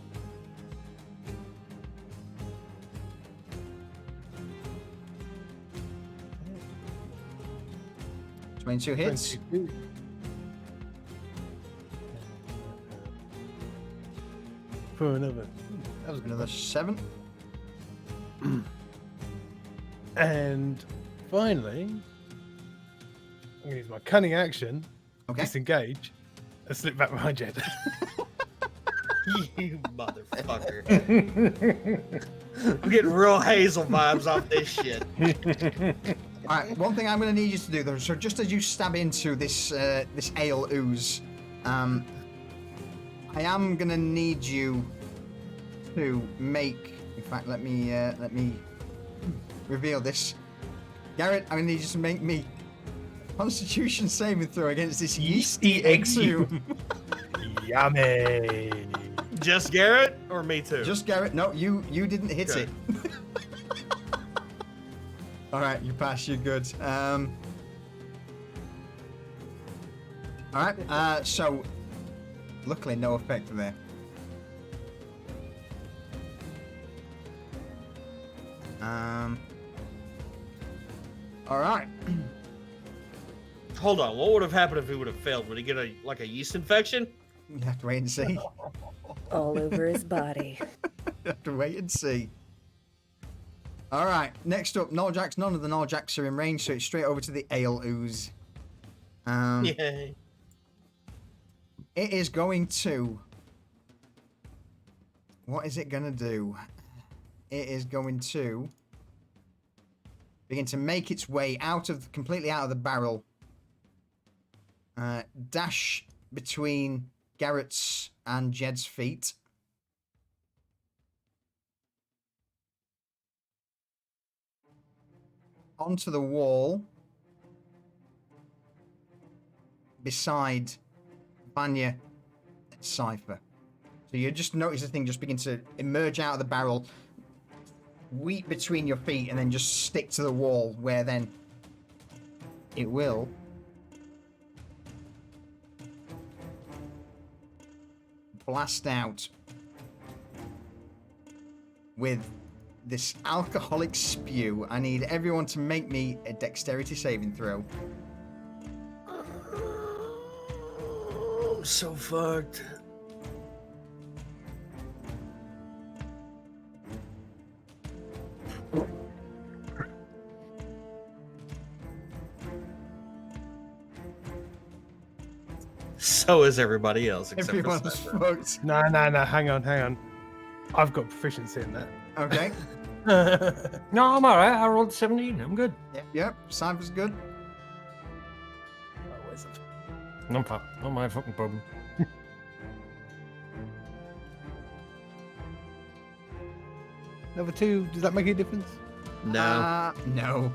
Twenty-two hits. 22. For another. That was Another 7. And finally, I'm gonna use my cunning action, Okay. disengage, and slip back behind Jed. You motherfucker. I'm getting real Hazel vibes off this shit. All right. One thing I'm going to need you to do, though. So just as you stab into this this ale ooze, I am going to need you to make. In fact, let me reveal this. Garrett, I'm going to need you to make me a Constitution saving throw against this yeasty exhume. Yummy. Just Garrett or me too? Just Garrett. No, you didn't hit Okay. it. All right, you pass. You're good. All right. So, luckily, no effect there. All right. Hold on, what would have happened if he would have failed? Would he get a yeast infection? You have to wait and see. All over his body. You have to wait and see. All right. Next up, Norjacks. None of the Norjacks are in range, so it's straight over to the ale ooze. Yay. It is going to. What is it going to do? It is going to begin to make its way completely out of the barrel. Dash between Garrett's and Jed's feet. Onto the wall beside Vanya and Cypher. So you just notice the thing just begin to emerge out of the barrel wheat between your feet and then just stick to the wall, where then it will blast out with this alcoholic spew. I need everyone to make me a dexterity saving throw. I'm so fucked. So is everybody else, except Everyone's for fucked. No, hang on. I've got proficiency in that. Okay. No, I'm all right. I rolled 17. I'm good. Yep. Cypher's good. Not my fucking problem. Number 2, does that make any difference? No. No.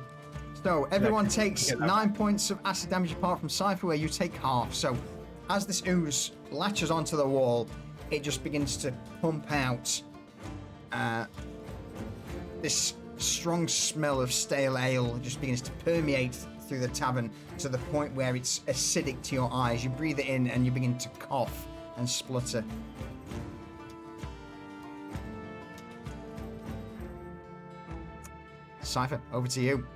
So everyone Okay, takes get that. 9 points of acid damage apart from Cypher, where you take half. So as this ooze latches onto the wall, it just begins to pump out this strong smell of stale ale just begins to permeate through the tavern to the point where it's acidic to your eyes. You breathe it in and you begin to cough and splutter. Cypher, over to you.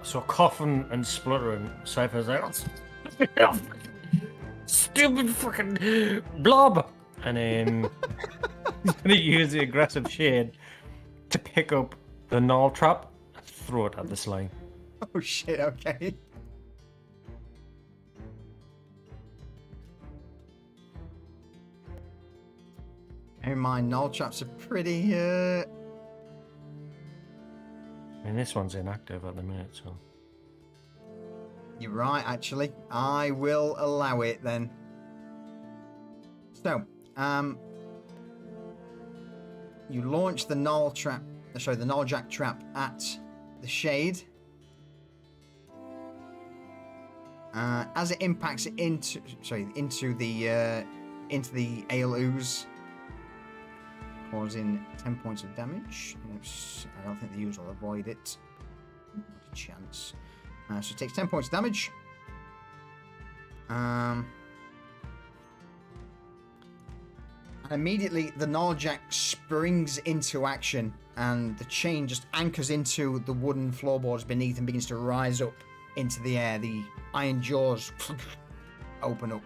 So coughing and spluttering, Cypher's like, stupid fucking blob! And then he's gonna use the aggressive shade to pick up the null trap and throw it at the slime. Oh shit, okay. Bear in mind, null traps are pretty, I mean, this one's inactive at the minute, so. You're right, actually. I will allow it then. So, you launch the null trap, the null jack trap at the shade. As it impacts it into the ale ooze, causing 10 points of damage. I don't think the ooze will avoid it. Not a chance. So it takes 10 points of damage. And immediately the Gnarljack springs into action, and the chain just anchors into the wooden floorboards beneath and begins to rise up into the air. The iron jaws open up.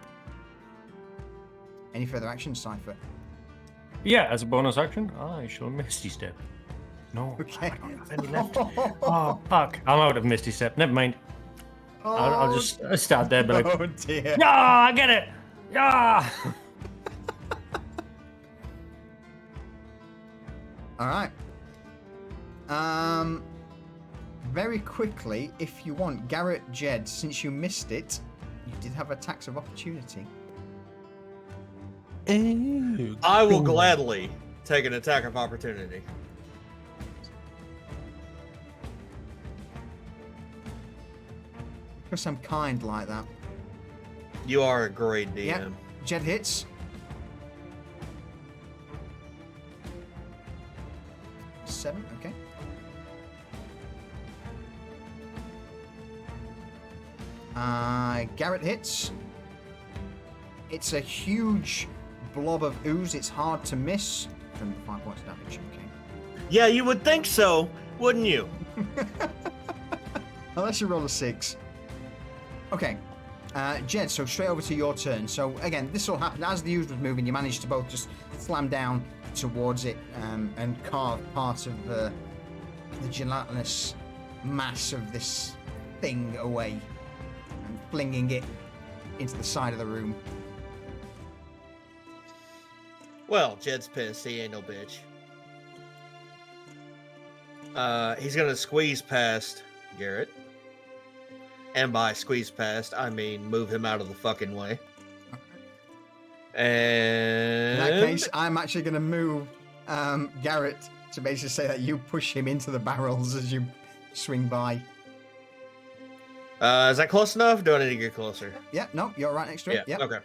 Any further action, Cypher? Yeah, as a bonus action, I shall Misty Step. No, Okay. I don't have any left. Oh, fuck. I'm out of Misty Step. Never mind. I'll just start there, but like, Oh dear. yeah, I get it. Yeah. All right. Very quickly, if you want, Garrett, Jed, since you missed it, you did have attacks of opportunity. I will gladly take an attack of opportunity. Because I'm kind like that. You are a great DM. Yep. Jed hits. 7, okay. Garrett hits. It's a huge blob of ooze. It's hard to miss. 5 points of damage, okay. Yeah, you would think so, wouldn't you? Unless you roll a 6. Okay. Jed, so straight over to your turn. So again, this will happen as the ooze was moving. You managed to both just slam down towards it and carve part of the gelatinous mass of this thing away and flinging it into the side of the room. Well, Jed's pissed. He ain't no bitch. He's gonna squeeze past Garrett. And by squeeze past, I mean move him out of the fucking way. And In that case, I'm actually going to move Garrett to basically say that you push him into the barrels as you swing by. Is that close enough? Do I need to get closer? Yeah, no, you're right next to it. Yeah. Yep. Okay.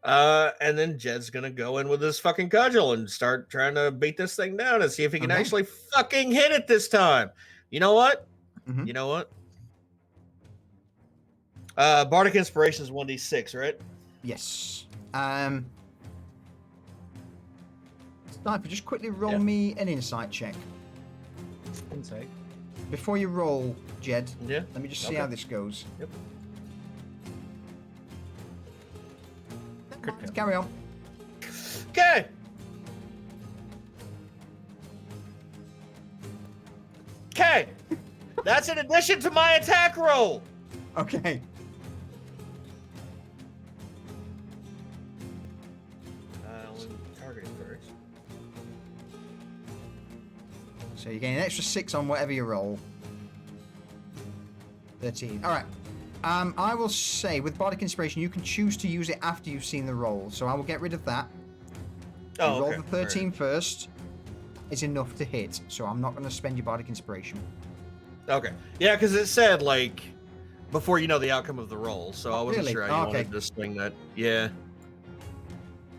And then Jed's gonna go in with his fucking cudgel and start trying to beat this thing down and see if he can Okay. actually fucking hit it this time. You know what? Mhm. You know what? Bardic Inspiration is 1d6, right? Yes. Sniper, just quickly roll Yeah. me an insight check. Insight. Before you roll, Jed, Yeah. let me just see Okay. how this goes. Yep. Let's carry on. Okay. Okay. That's in addition to my attack roll. Okay. Targeting first. So you gain an extra 6 on whatever you roll. 13. All right. I will say with Bardic Inspiration, you can choose to use it after you've seen the roll. So I will get rid of that. Oh, You roll okay. the 13 first. Is enough to hit. So I'm not going to spend your Bardic Inspiration. Okay. Yeah, because it said like before you know the outcome of the roll, so I wasn't really? sure how you Okay. wanted to swing that. Yeah.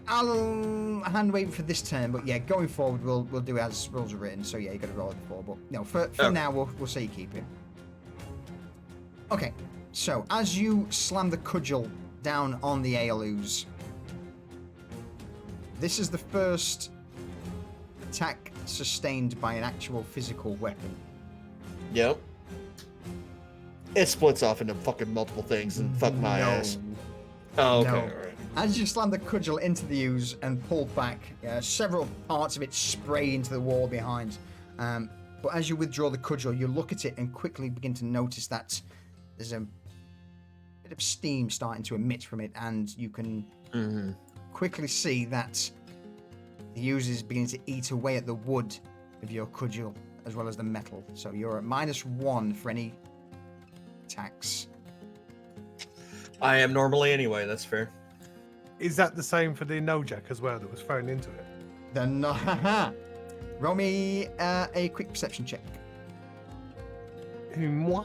I'll hand wave for this turn, but yeah, going forward we'll do as rules are written. So yeah, you got to roll it before, but no, for Okay. now we'll say you keep it. Okay, so as you slam the cudgel down on the Aelus, this is the first attack sustained by an actual physical weapon. Yep. It splits off into fucking multiple things and fuck my No. ass. Oh, okay. No. All right. As you slam the cudgel into the ooze and pull back, several parts of it spray into the wall behind. But as you withdraw the cudgel, you look at it and quickly begin to notice that there's a bit of steam starting to emit from it, and you can quickly see that the ooze is beginning to eat away at the wood of your cudgel as well as the metal. So you're at -1 for any attacks. I am normally anyway. That's fair. Is that the same for the no-jack as well that was thrown into it? Then roll me a quick perception check. Moi?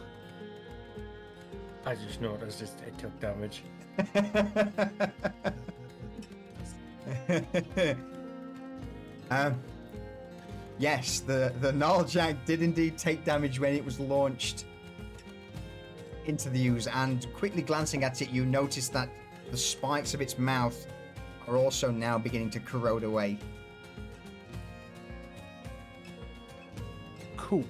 I just noticed it took damage. Yes, the Gnarljack did indeed take damage when it was launched into the ooze, and quickly glancing at it, you notice that the spikes of its mouth are also now beginning to corrode away. Cool.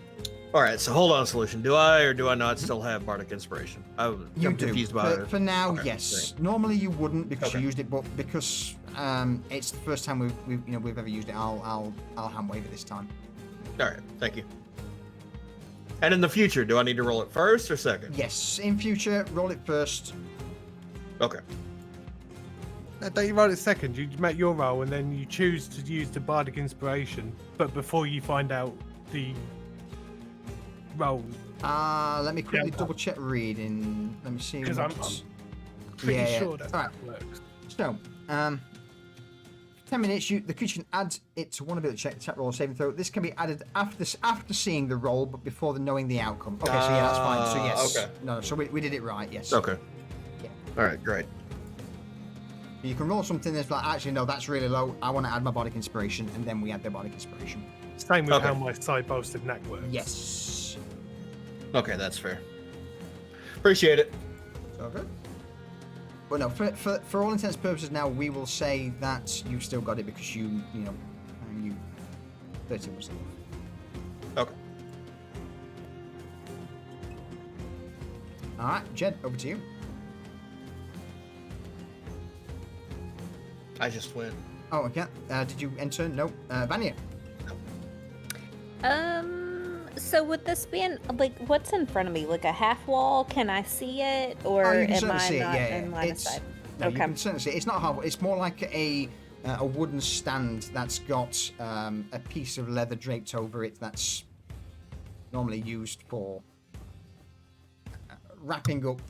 All right. So hold on, Solution. Do I or do I not still have Bardic Inspiration? I'm You confused do. about For, it. for now, Okay, yes. Normally you wouldn't because Okay. you used it, but because it's the first time we've ever used it, I'll hand wave it this time. All right. Thank you. And in the future, do I need to roll it first or second? Yes, in future, roll it first. Okay. Don't you roll it second? You make your roll and then you choose to use the Bardic Inspiration, but before you find out the roll. Let me quickly Yeah. double check reading. Let me see. Because I'm what- pretty Yeah, yeah. sure that's All how right. it works. So, 10 minutes, the creature can add it to one ability check, attack roll, or saving throw. This can be added after seeing the roll, but before knowing the outcome. Okay, so yeah, that's fine. So yes. Okay. No, so we did it right, yes. Okay. Yeah. All right. Great. You can roll something that's like, actually, no, that's really low. I want to add my Bardic Inspiration, and then we add the Bardic Inspiration. Same with Okay. how my side bolstered neck works. Yes. Okay, that's fair. Appreciate it. So good. Well, no, for all intents and purposes now, we will say that you've still got it because you 13%. Okay. All right, Jed, over to you. I just win. Oh, okay. Did you enter? No. Vanya. So would this be like what's in front of me? Like a half wall? Can I see it, or Oh, you can am certainly I see it. not Yeah, in line of it's sight? no, you Okay. can certainly see it. It's not half. It's more like a wooden stand that's got a piece of leather draped over it. That's normally used for wrapping up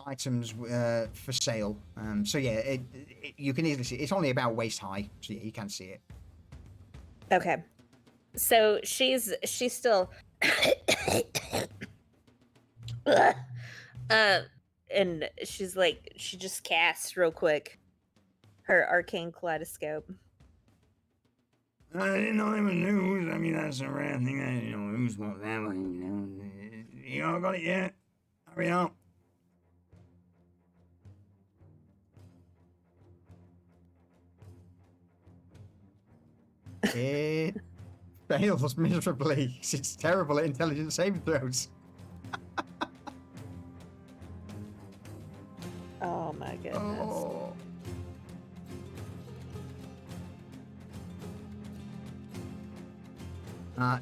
items for sale. So yeah, you can easily see it. It's only about waist high, so yeah, you can see it. Okay. So she's still and she's like, she just casts real quick her arcane kaleidoscope. I didn't know there was news. I mean, that's a rare thing that, news won't have. You all got it yet? Hurry up. It fails miserably. It's terrible at intelligence saving throws. Oh my goodness. Oh.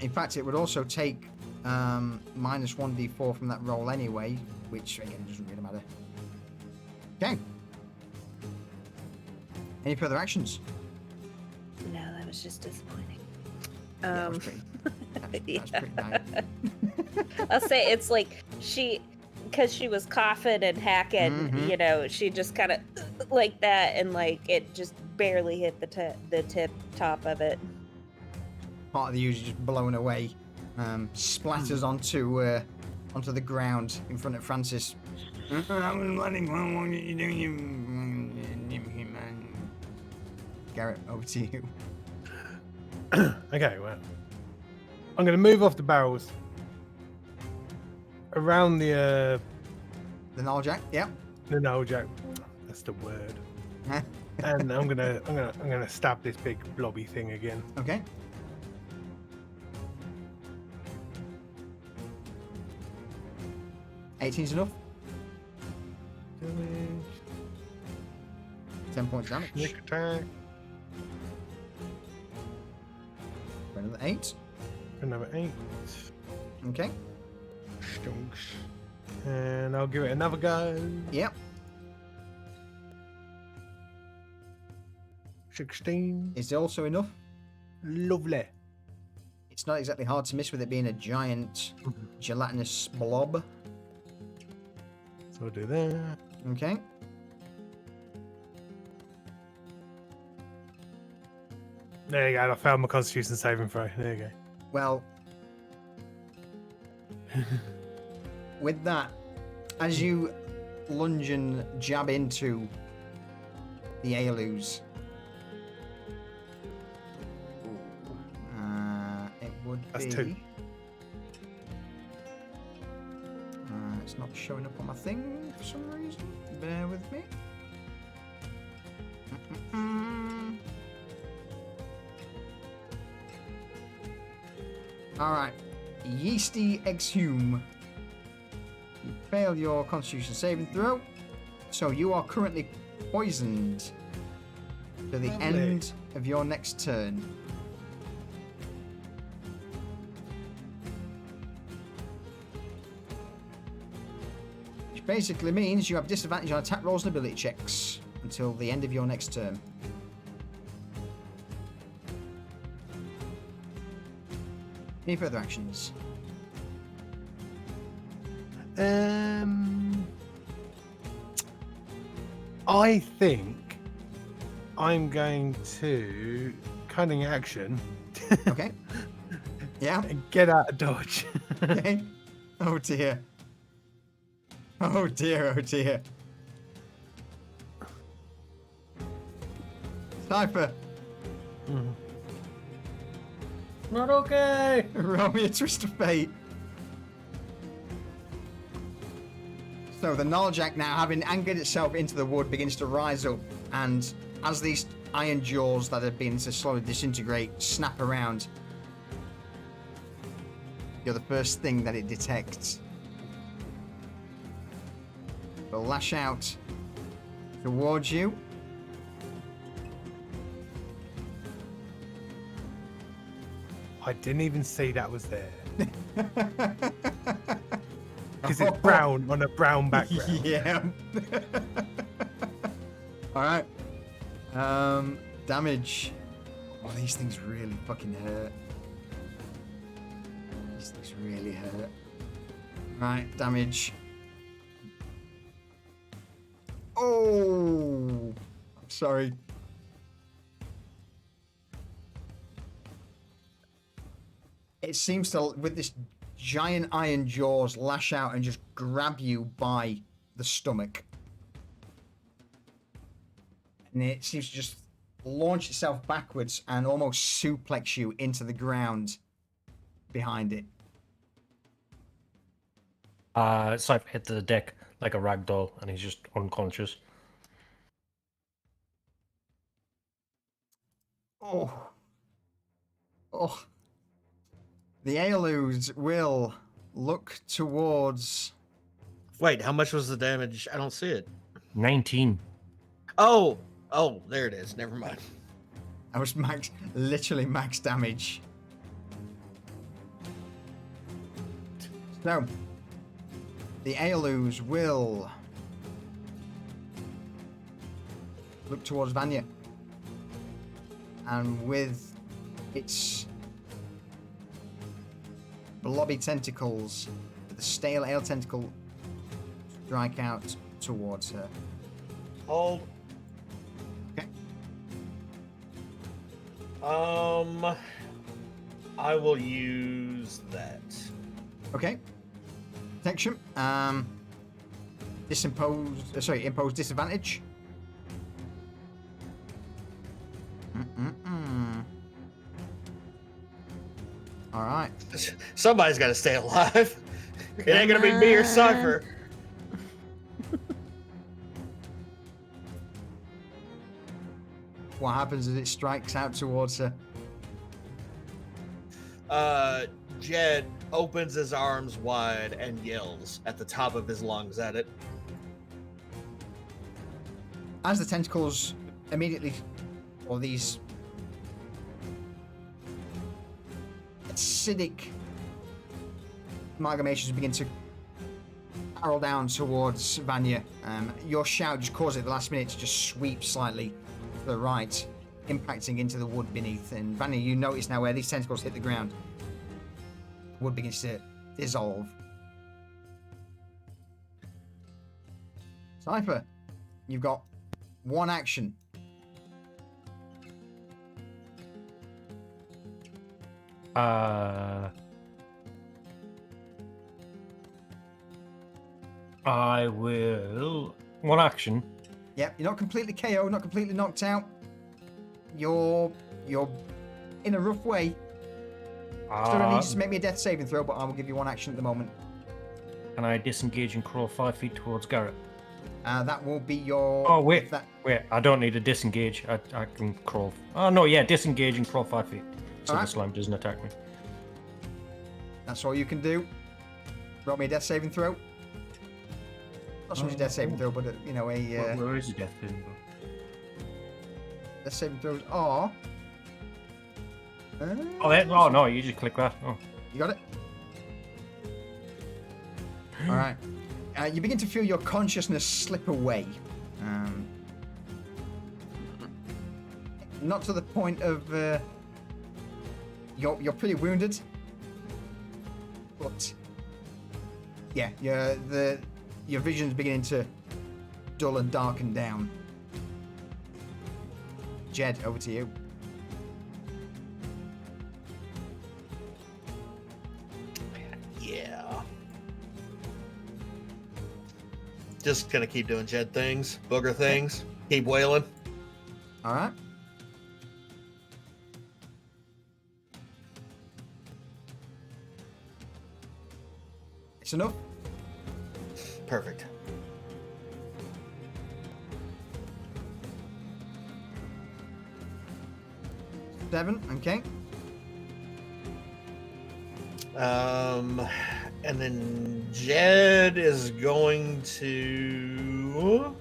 In fact, it would also take minus 1d4 from that roll anyway, which again doesn't really matter. Okay. Any further actions? No, that was just disappointing. Yeah, that was pretty, that's pretty nice. I'll say it's like because she was coughing and hacking, Mhm. she just kind of like that, and like it just barely hit the tip top of it. Part of the user just blown away, splatters onto the ground in front of Francis. I was letting one what you doing, you man. Garrett, over to you. Okay, well, I'm going to move off the barrels around the The Nulljack, yep. null jack. That's the word. And I'm gonna stab this big blobby thing again. Okay. $18's enough. Damage. 10 points damage. Sneak attack. For another 8. Another 8. Okay. Stonks. And I'll give it another go. Yep. 16. Is it also enough? Lovely. It's not exactly hard to miss with it being a giant gelatinous blob. So I'll do that. Okay. There you go. I found my Constitution saving throw. There you go. Well, with that, as you lunge and jab into the Aelus, it would That's be... 2. It's not showing up on my thing for some reason. Bear with me. Alright. Yeasty Exhume. You fail your Constitution saving throw. So you are currently poisoned to the Lovely. end of your next turn. Which basically means you have disadvantage on attack rolls and ability checks until the end of your next turn. Any further actions? I think I'm going to cunning action Okay. Yeah. and get out of dodge. Okay. Oh dear. Oh dear, oh dear. Sniper, Not okay. roll me a twist of fate. So the Nulljack, now having anchored itself into the wood, begins to rise up, and as these iron jaws that have been to slowly disintegrate snap around, you're the first thing that it detects. It'll lash out towards you. I didn't even see that was there. Because it's brown on a brown background. Yeah. Alright. Damage. Oh, these things really fucking hurt. These things really hurt. Right, damage. Oh! I'm sorry. It seems to, with this giant iron jaws, lash out and just grab you by the stomach. And it seems to just launch itself backwards and almost suplex you into the ground behind it. Snipe hit the deck like a rag doll, and he's just unconscious. Oh. Oh. The Aelus will look towards... Wait, how much was the damage? I don't see it. 19. Oh, there it is. Never mind. That was literally max damage. So, the Aelus will look towards Vanya. And with its blobby tentacles, the stale ale tentacle strike out towards her. Hold. Okay. I will use that. Okay. Protection. Impose disadvantage. All right. Somebody's got to stay alive. It ain't gonna be me or Cypher. What happens as it strikes out towards her? Jed opens his arms wide and yells at the top of his lungs at it. As the tentacles immediately, or these acidic amalgamations begin to barrel down towards Vanya, your shout just causes it at the last minute to just sweep slightly to the right, impacting into the wood beneath. And Vanya, you notice now where these tentacles hit the ground, wood begins to dissolve. Cypher, you've got one action. I will. One action. Yep, you're not completely KO, not completely knocked out. You're in a rough way. Still don't need to make me a death saving throw, but I will give you one action at the moment. Can I disengage and crawl 5 feet towards Garrett? That will be your... Oh, wait. Wait, I don't need to disengage. I can crawl. Oh, no, yeah, disengage and crawl 5 feet. So the slime doesn't attack me. That's all you can do. Roll me a death saving throw. Not so much a death saving throw, but Where is the death saving throw? Death saving throws are... Oh, no, you just click that. Oh. You got it? All right. You begin to feel your consciousness slip away. Not to the point of... You're pretty wounded. But... Yeah, your vision's beginning to dull and darken down. Jed, over to you. Yeah. Just gonna keep doing Jed things, booger things, keep wailing. All right. It's enough. Perfect. Devin, okay. And then Jed is going to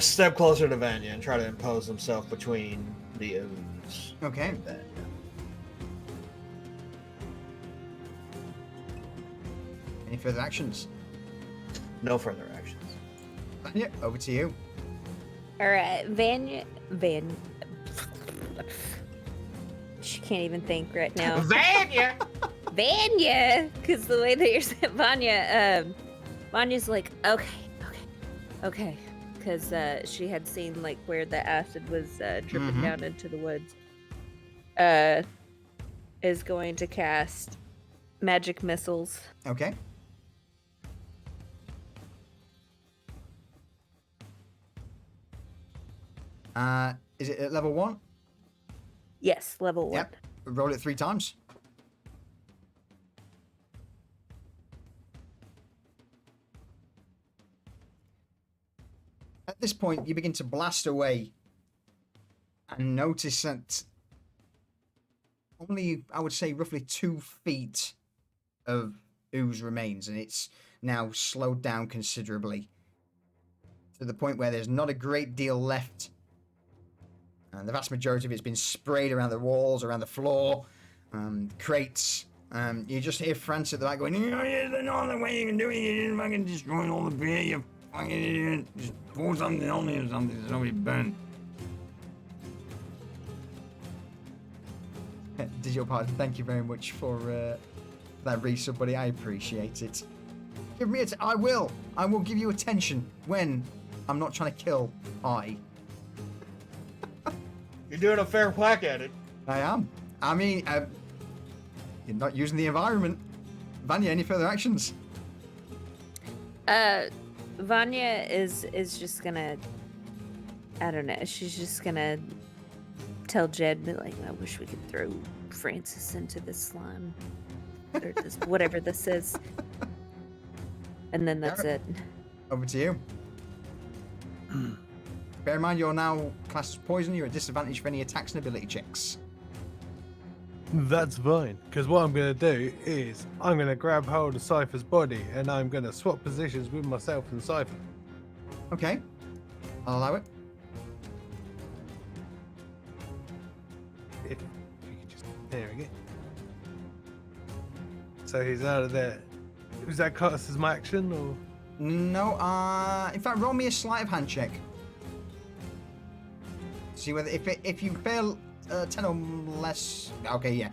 step closer to Vanya and try to impose himself between the ooze. Okay. Any further actions? No further actions. Vanya, over to you. All right, Vanya. She can't even think right now. Vanya! Vanya! Because the way that you're saying Vanya, Vanya's like, okay. Because she had seen, like, where the acid was dripping down into the woods. Is going to cast magic missiles. Okay. Is it at level 1? Yes, level 1. Yep. Roll it 3 times. At this point, you begin to blast away and notice that only, I would say, roughly 2 feet of ooze remains, and it's now slowed down considerably to the point where there's not a great deal left. And the vast majority of it's been sprayed around the walls, around the floor, crates. You just hear Francis at the back going, There's no other way you can do it. You didn't fucking destroy all the beer. You fucking idiot. Just pour something on me or something so it'll be burnt. Digital Part, thank you very much for that resub, buddy. I appreciate it. Give me it. I will give you attention when I'm not trying to kill Party. You're doing a fair whack at it. I am. I mean, you're not using the environment. Vanya, any further actions? Vanya is just gonna, I don't know, she's just gonna tell Jed, like, I wish we could throw Francis into this slime. Or this, whatever this is. And then that's it. Over to you. Bear in mind, you're now classed as poison. You're at disadvantage for any attacks and ability checks. That's fine, because what I'm going to do is I'm going to grab hold of Cypher's body and I'm going to swap positions with myself and Cypher. Okay. I'll allow it. If you could just... There we go. So he's out of there. Was that classed as my action, or...? No, in fact, roll me a sleight of hand check. See whether if you fail 10 or less. Okay, yeah.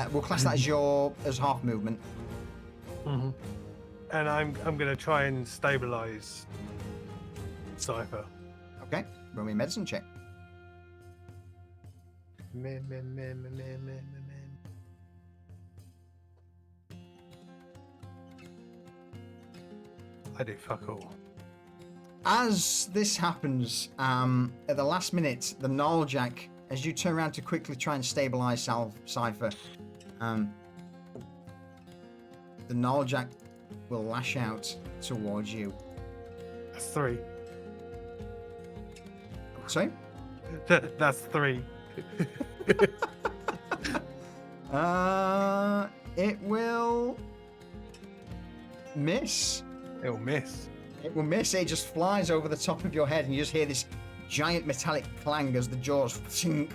We'll class that as half movement. Mm-hmm. And I'm gonna try and stabilize Cypher. Okay. Roll me a medicine check. Man. I do fuck all. As this happens, at the last minute, the Gnarljack, as you turn around to quickly try and stabilize Cypher, the Gnarljack will lash out towards you. That's 3. Sorry? That's 3. It will miss. It'll miss. It will miss. It just flies over the top of your head, and you just hear this giant metallic clang as the jaws sink.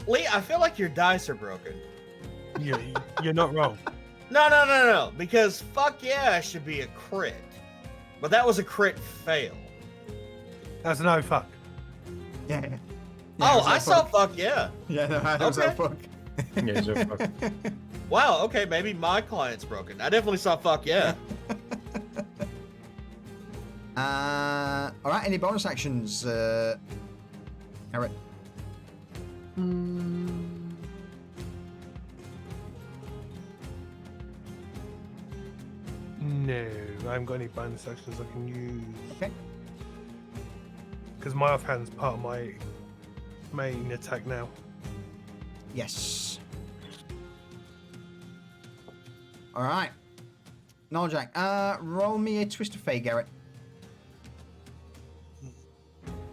Lee, I feel like your dice are broken. You're not wrong. No. Because fuck yeah should be a crit. But that was a crit fail. That's no fuck. Yeah. Oh, I saw fuck yeah. Yeah, no, that was no fuck. Yeah, so fuck. Wow, okay, maybe my client's broken. I definitely saw fuck yeah. All right, any bonus actions, Eric? No, I haven't got any bonus actions I can use. Okay. Because my offhand's part of my main attack now. Yes. All right. Gnarljack, roll me a twist of fate, Garrett.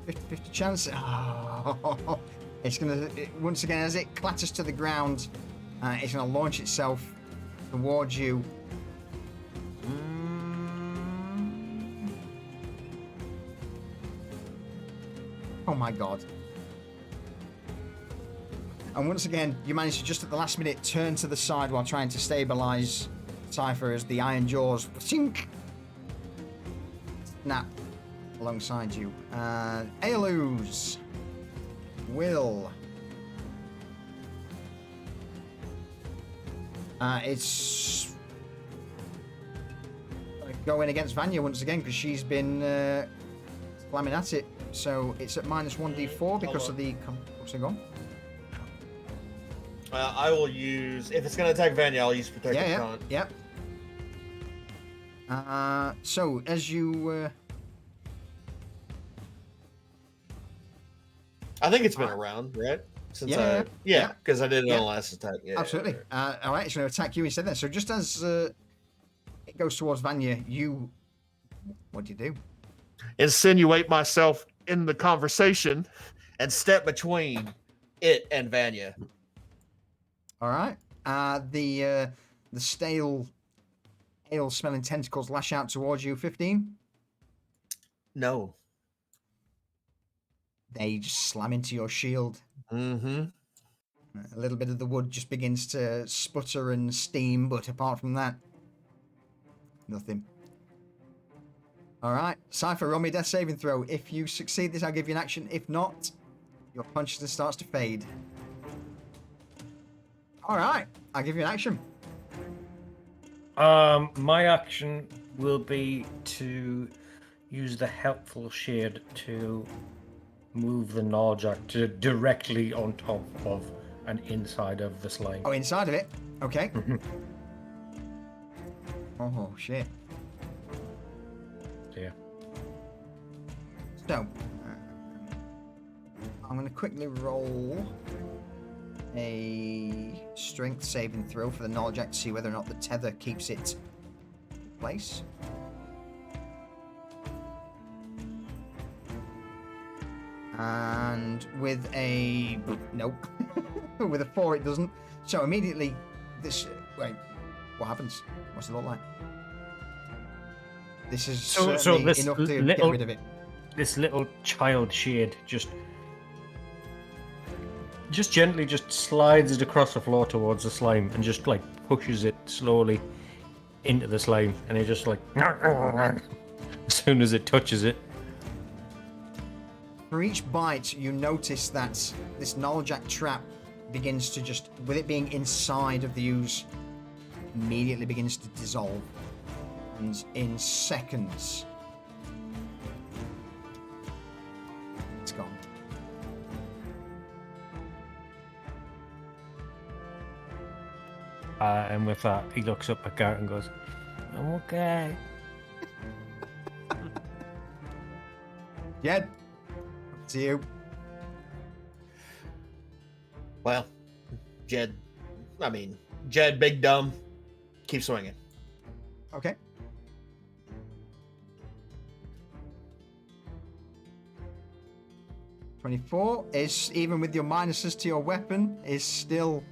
50-50 chance. Oh, it's gonna once again as it clatters to the ground. It's gonna launch itself towards you. Oh my god. And once again, you manage to just at the last minute turn to the side while trying to stabilize Cypher as the iron jaws snap alongside you. Aeluz will. It's going against Vanya once again because she's been slamming at it. So it's at minus 1d4 because of the. What's it gone? I will use, if it's going to attack Vanya, I'll use Protective Con. Yep. So as you I think it's been around, right? Since Yeah. because I did it Yeah. on the last attack. Yeah, Absolutely. All right, it's going to attack you instead then. So just as it goes towards Vanya, what do you do? Insinuate myself in the conversation and step between it and Vanya. All right. The stale, ale-smelling tentacles lash out towards you. 15. No. They just slam into your shield. Mm-hmm. A little bit of the wood just begins to sputter and steam, but apart from that, nothing. All right, Cypher, roll me a death saving throw. If you succeed this, I'll give you an action. If not, your consciousness starts to fade. All right, I'll give you an action. My action will be to use the helpful shade to move the Narjack to directly on top of and inside of the slime. Oh, inside of it. Okay. Oh shit. Yeah. So, I'm going to quickly roll a strength saving throw for the Knowledge-Jack to see whether or not the tether keeps it in place. And with a... nope. With a 4 it doesn't. So immediately this... wait, what happens? What's it look like? This is certainly this enough to little- get rid of it. This little child shade just gently just slides it across the floor towards the slime and just like pushes it slowly into the slime, and it just like as soon as it touches it. For each bite, you notice that this Knowledge-Jack trap begins to just, with it being inside of the ooze, immediately begins to dissolve. And in seconds, it's gone. And with that, he looks up at Garrett and goes, "I'm okay." Jed, up to you. Well, Jed, big dumb, keep swinging. Okay. $24 is, even with your minuses to your weapon, is still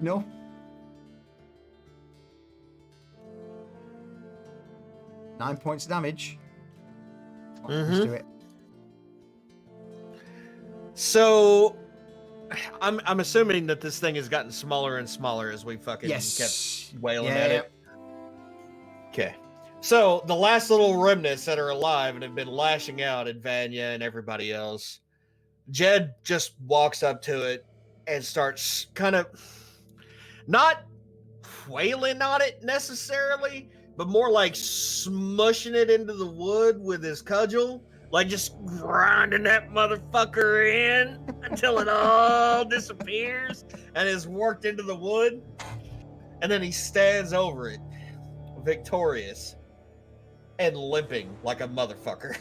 enough. Nine points of damage. Let's do it. So, I'm assuming that this thing has gotten smaller and smaller as we fucking Yes. kept wailing at Yeah. it. Okay. So, the last little remnants that are alive and have been lashing out at Vanya and everybody else, Jed just walks up to it and starts kind of not wailing on it necessarily, but more like smushing it into the wood with his cudgel, like just grinding that motherfucker in until it all disappears and is worked into the wood. And then he stands over it, victorious and limping like a motherfucker.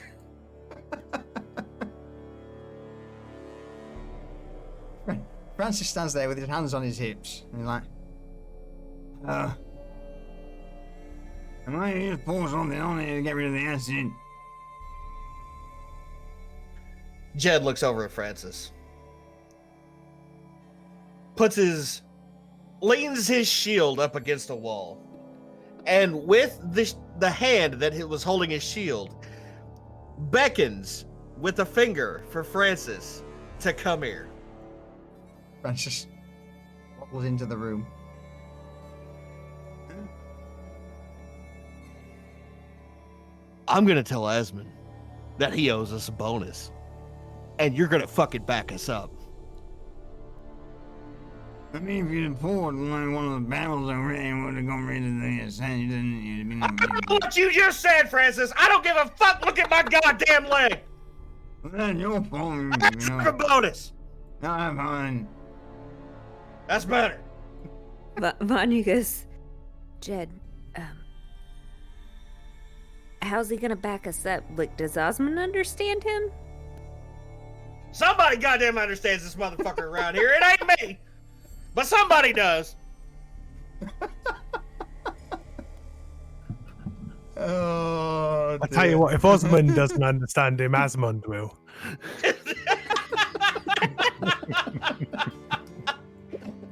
Francis stands there with his hands on his hips, and he's like, I might just pour something on it to get rid of the acid. Jed looks over at Francis. Leans his shield up against a wall. And with the hand that was holding his shield, beckons with a finger for Francis to come here. Francis waddles into the room. I'm going to tell Esmond that he owes us a bonus. And you're going to fucking back us up. I mean, if you'd have poured one of the barrels over it, it would have gone rid of the acid, didn't it? It'd been I don't know what you just said, Francis. I don't give a fuck. Look at my goddamn leg. Well, that's your fault. That's a bonus. No, I'm fine. That's better. Vanya goes, Jed, how's he gonna back us up? Like, does Osmond understand him? Somebody goddamn understands this motherfucker around here. It ain't me, but somebody does. Oh, I tell you what, if Osmond doesn't understand him, Esmond will.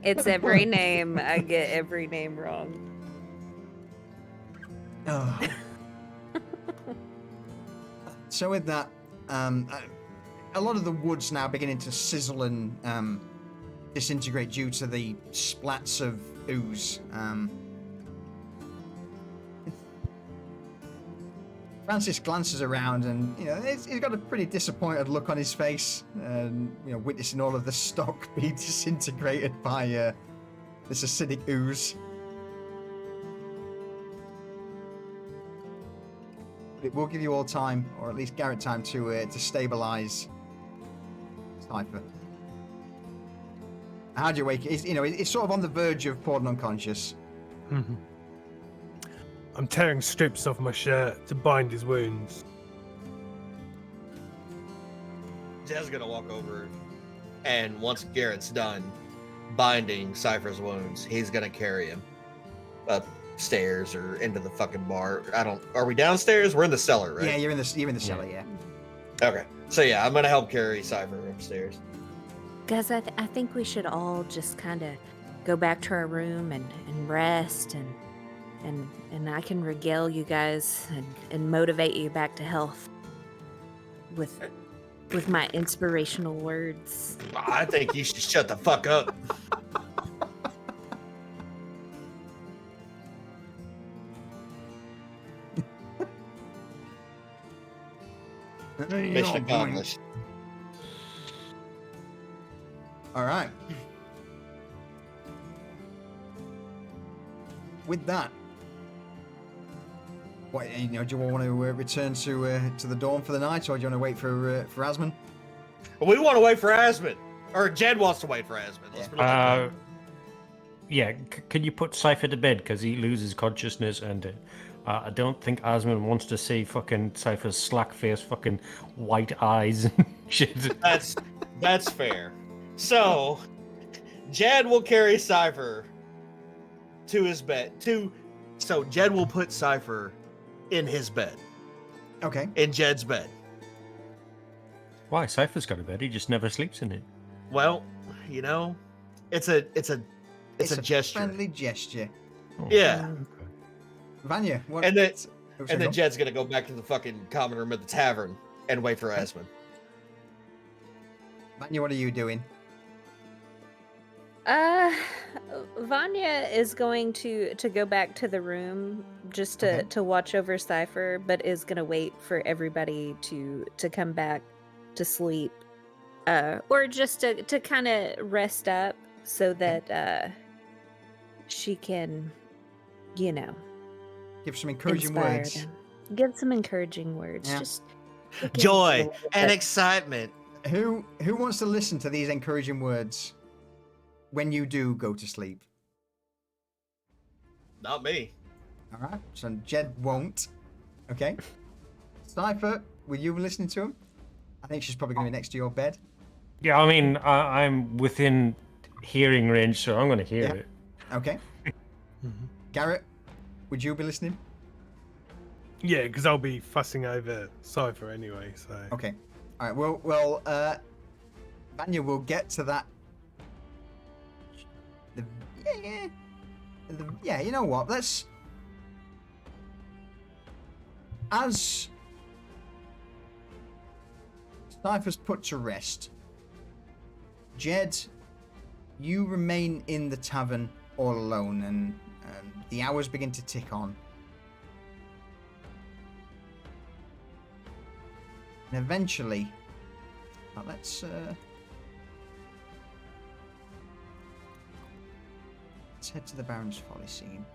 It's every name. I get every name wrong. Oh. So with that, a lot of the wood's now beginning to sizzle and disintegrate due to the splats of ooze. Francis glances around and, he's got a pretty disappointed look on his face, and, witnessing all of the stock be disintegrated by this acidic ooze. It will give you all time, or at least Garrett time, to stabilize Cypher. How do you wake? It's sort of on the verge of falling unconscious. Mm-hmm. I'm tearing strips off my shirt to bind his wounds. Jed's gonna walk over, and once Garrett's done binding Cypher's wounds, he's gonna carry him upstairs or into the fucking bar. Are we downstairs? We're in the cellar, right? Yeah, you're in the cellar. Yeah. Okay. So yeah, I'm gonna help carry Cypher upstairs. Guys, I think we should all just kind of go back to our room and rest, and I can regale you guys and motivate you back to health with my inspirational words. I think you should shut the fuck up. Mission accomplished. All right. With that, do you want to return to the dorm for the night, or do you want to wait for Esmond? We want to wait for Esmond, or Jed wants to wait for Esmond. Let's put it like that. Yeah, can you put Cypher to bed, because he loses consciousness, and I don't think Osmond wants to see fucking Cypher's slack face, fucking white eyes and shit. That's fair. So, Jed will carry Cypher to his bed. So Jed will put Cypher in his bed. Okay. In Jed's bed. Why? Cypher's got a bed. He just never sleeps in it. Well, it's a gesture. Friendly gesture. Oh, Yeah. okay. Vanya, what? And then Jed's gonna go back to the fucking common room at the tavern and wait for Esmond. Vanya, what are you doing? Vanya is going to go back to the room just to watch over Cypher, but is gonna wait for everybody to come back to sleep, or just to kind of rest up so that she can, Give some encouraging inspire words. them. Give some encouraging words. Yeah. Just Joy and excitement. Who wants to listen to these encouraging words when you do go to sleep? Not me. All right. So Jed won't. Okay. Cypher, will you be listening to him? I think she's probably going to be next to your bed. Yeah, I mean, I'm within hearing range, so I'm going to hear Yeah. it. Okay. Garrett, would you be listening? Yeah, because I'll be fussing over Cypher anyway, so... Okay. All right. Well, Vanya will get to that. Yeah, you know what? As Cypher's put to rest, Jed, you remain in the tavern all alone, and the hours begin to tick on. And eventually, let's head to the Baron's Folly scene.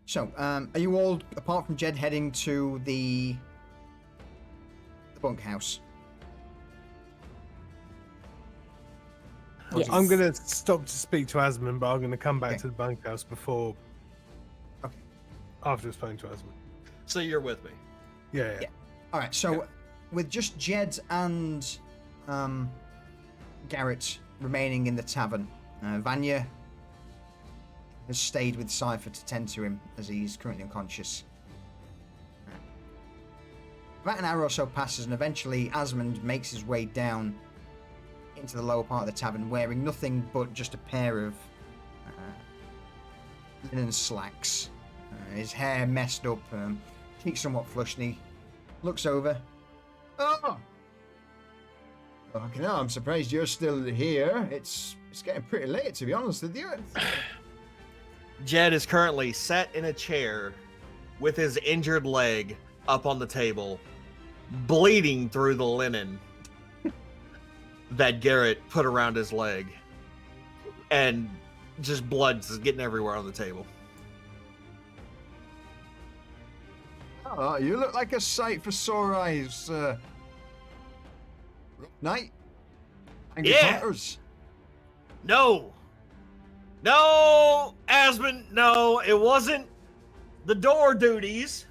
So, are you all, apart from Jed, heading to the bunkhouse? Yes. I'm going to stop to speak to Esmond, but I'm going to come back Okay. to the bunkhouse before... Okay. After I've spoken to Esmond. So you're with me. Yeah. All right. So, with just Jed and Garrett remaining in the tavern, Vanya has stayed with Cypher to tend to him as he's currently unconscious. About an hour or so passes, and eventually Esmond makes his way down into the lower part of the tavern, wearing nothing but just a pair of linen slacks. His hair messed up, cheeks somewhat flushed, and he looks over. Oh! Okay, now I'm surprised you're still here. It's getting pretty late, to be honest with you. Jed is currently sat in a chair with his injured leg up on the table, bleeding through the linen that Garrett put around his leg, and just blood's getting everywhere on the table. Oh, you look like a sight for sore eyes. Night. Angry Yeah. Hunters. No, Asmund, no, it wasn't the door duties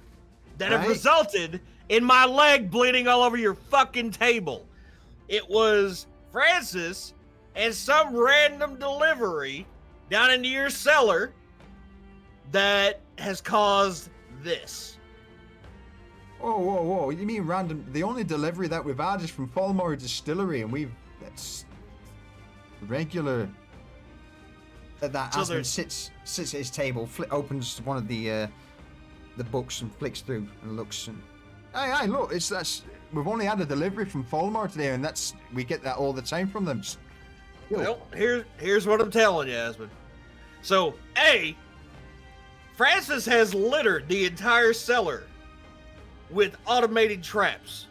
that have Right. resulted in my leg bleeding all over your fucking table. It was Francis and some random delivery down into your cellar that has caused this. Whoa. You mean random? The only delivery that we've had is from Folly Distillery, and that's regular. That So Asmund there's- sits at his table, opens one of the books and flicks through and looks. And Hey, look, we've only had a delivery from Folmar today, and we get that all the time from them. Well, here's what I'm telling you, Asmund. So, A, Francis has littered the entire cellar with automated traps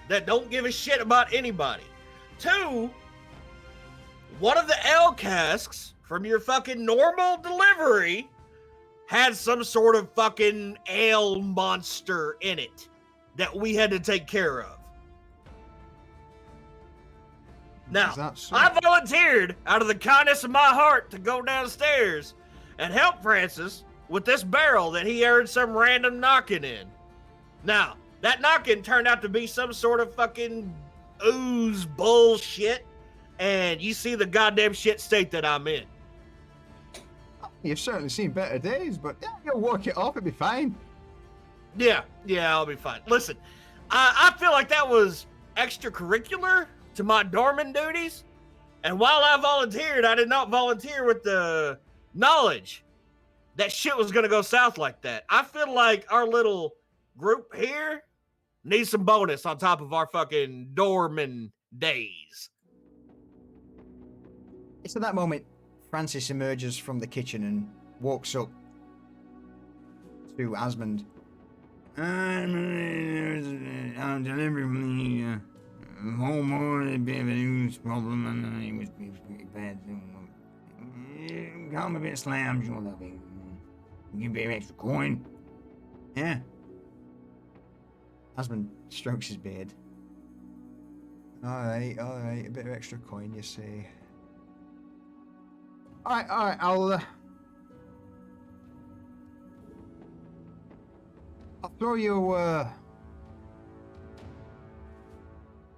that don't give a shit about anybody. 2, one of the ale casks from your fucking normal delivery had some sort of fucking ale monster in it that we had to take care of. Now, Is that so? I volunteered out of the kindness of my heart to go downstairs and help Francis with this barrel that he heard some random knocking in. Now, that knocking turned out to be some sort of fucking ooze bullshit, and you see the goddamn shit state that I'm in. You've certainly seen better days, but yeah, you'll work it off. It'll be fine. Yeah, I'll be fine. Listen, I feel like that was extracurricular to my dormant duties, and while I volunteered, I did not volunteer with the knowledge that shit was gonna go south like that. I feel like our little group here needs some bonus on top of our fucking dormant days. it's at that moment Francis emerges from the kitchen and walks up to Asmund. I'm delivering from the homeowner, a bit of a news problem, and it was pretty bad. Call me a bit slam, sure that'll be. Give me an extra coin. Yeah. Asmund strokes his beard. All right. A bit of extra coin, you say. All right. I'll throw you a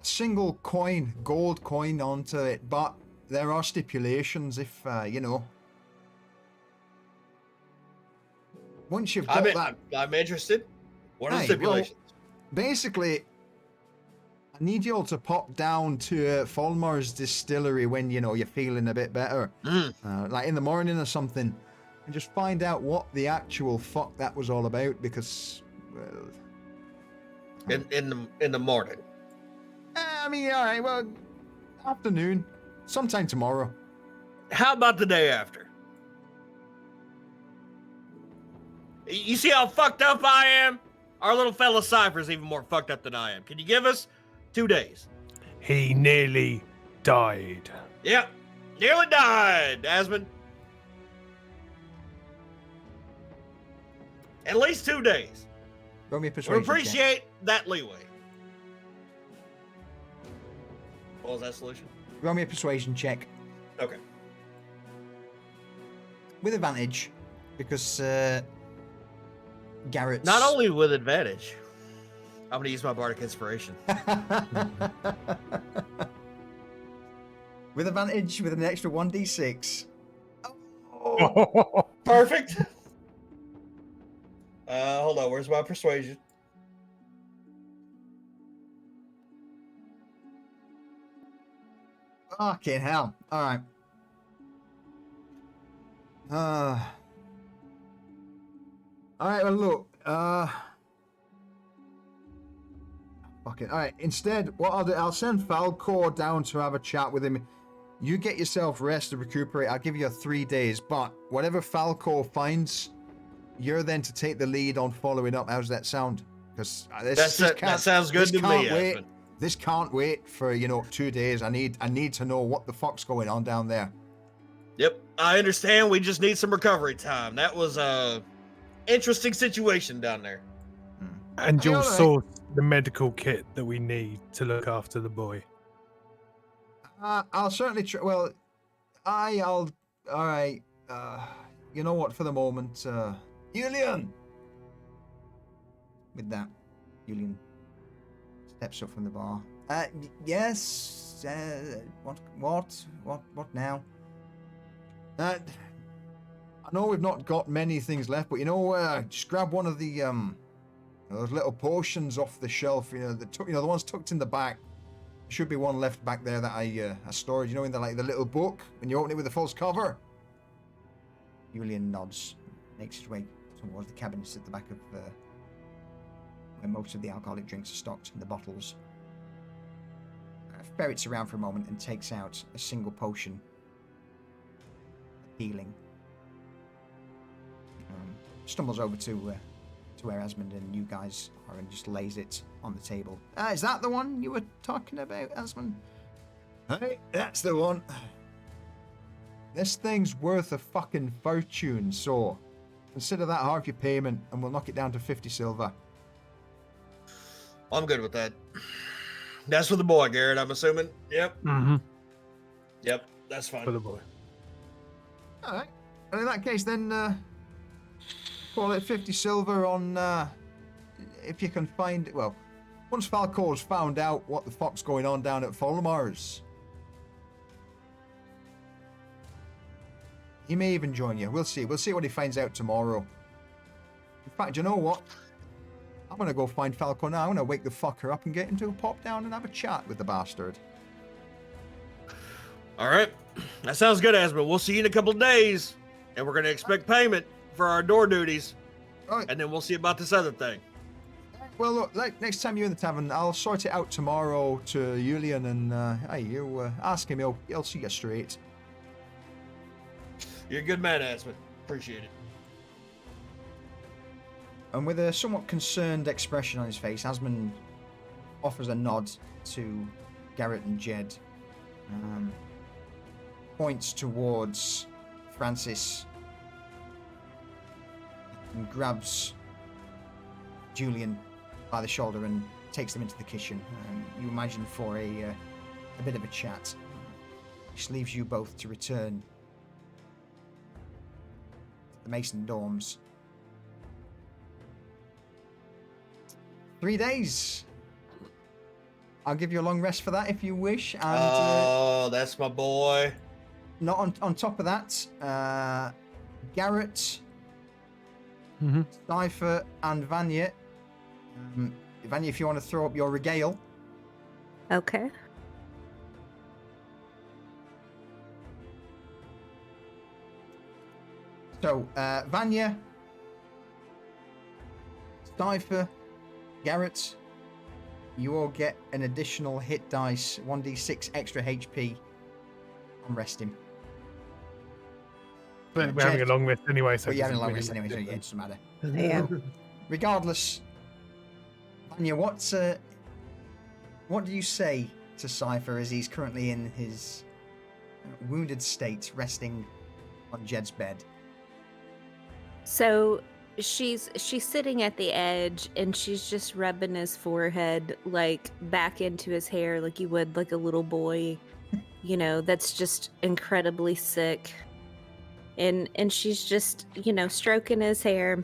single coin, gold coin onto it, but there are stipulations if, once you've got that. I'm interested. What are the Hey, stipulations? Basically, I need you all to pop down to Folmar's distillery when, you're feeling a bit better. Like in the morning or something. And just find out what the actual fuck that was all about, because, well... In the morning. all right, well, afternoon. Sometime tomorrow. How about the day after? You see how fucked up I am? Our little fella Cypher's even more fucked up than I am. Can you give us 2 days? He nearly died. Yep. Nearly died, Asmund. At least 2 days. Roll me a We persuasion check. appreciate that leeway. What was that solution? Roll me a persuasion check Okay. with advantage, because Garrett's... Not only with advantage, I'm gonna use my bardic inspiration. With advantage, with an extra 1d6. Oh, Perfect. Hold on. Where's my persuasion? fucking hell. All right. All right, well, look. Fuck it. All right, instead, what I'll do, I'll send Falcor down to have a chat with him. You get yourself rest and recuperate. I'll give you 3 days, but whatever Falcor finds, you're then to take the lead on following up. How's that sound? Because that sounds good to me, Esmond. This can't wait for 2 days. I need to know what the fuck's going on down there. Yep, I understand. We just need some recovery time. That was a interesting situation down there. And you'll all right. source the medical kit that we need to look after the boy. I'll certainly try. Well, I'll. All right. You know what? For the moment, Julian. With that, Julian steps up from the bar. Yes. What now? I know we've not got many things left, but just grab one of the those little potions off the shelf. The ones tucked in the back. Should be one left back there that I stored. In the little book when you open it with the false cover. Julian nods, makes his way towards the cabinets at the back of where most of the alcoholic drinks are stocked in the bottles. Ferrets around for a moment and takes out a single potion. Healing. Stumbles over to where Esmond and you guys are and just lays it on the table. Is that the one you were talking about, Esmond? Hey, that's the one. This thing's worth a fucking fortune, so consider that half your payment and we'll knock it down to 50 silver. I'm good with that. That's for the boy, Garrett, I'm assuming. Yep. Mm-hmm. Yep, that's fine. For the boy. All right. And in that case, then call it 50 silver on if you can find it. Well, once Falcor's found out what the fuck's going on down at Folly's, he may even join you. We'll see. We'll see what he finds out tomorrow. In fact, you know what? I'm going to go find Falcor now. I'm going to wake the fucker up and get him to pop down and have a chat with the bastard. All right. That sounds good, Esmond. We'll see you in a couple of days, and we're going to expect payment for our door duties, Right. and then we'll see about this other thing. Well, look, next time you're in the tavern, I'll sort it out tomorrow to Julian, and ask him. He'll see you straight. You're a good man, Esmond. Appreciate it. And with a somewhat concerned expression on his face, Asmund offers a nod to Garrett and Jed. Points towards Francis and grabs Julian by the shoulder and takes them into the kitchen. You imagine for a bit of a chat. Which leaves you both to return to the Mason dorms. 3 days. I'll give you a long rest for that if you wish. And that's my boy. not on top of that, Garrett, Cypher, and Vanya. Vanya, if you want to throw up your regale. Okay. So, Vanya, Cypher, Garrett, you all get an additional hit dice, 1d6 extra HP on resting. But we're having a long rest anyway, so But it you're having a doesn't long really rest anyway, make so a yeah, it difference. doesn't matter. Yeah. Regardless, Vanya, what do you say to Cypher as he's currently in his wounded state, resting on Jed's bed? So she's sitting at the edge and she's just rubbing his forehead like back into his hair like you would like a little boy, that's just incredibly sick. And she's just, stroking his hair.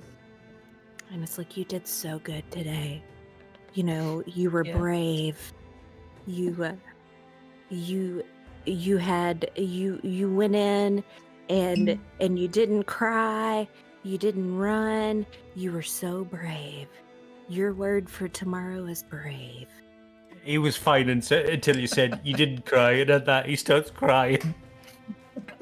And it's like, you did so good today. you know, you were Yeah. brave. You you went in and you didn't cry, you didn't run. You were so brave. Your word for tomorrow is brave. He was fine until you said you didn't cry, and at that he starts crying.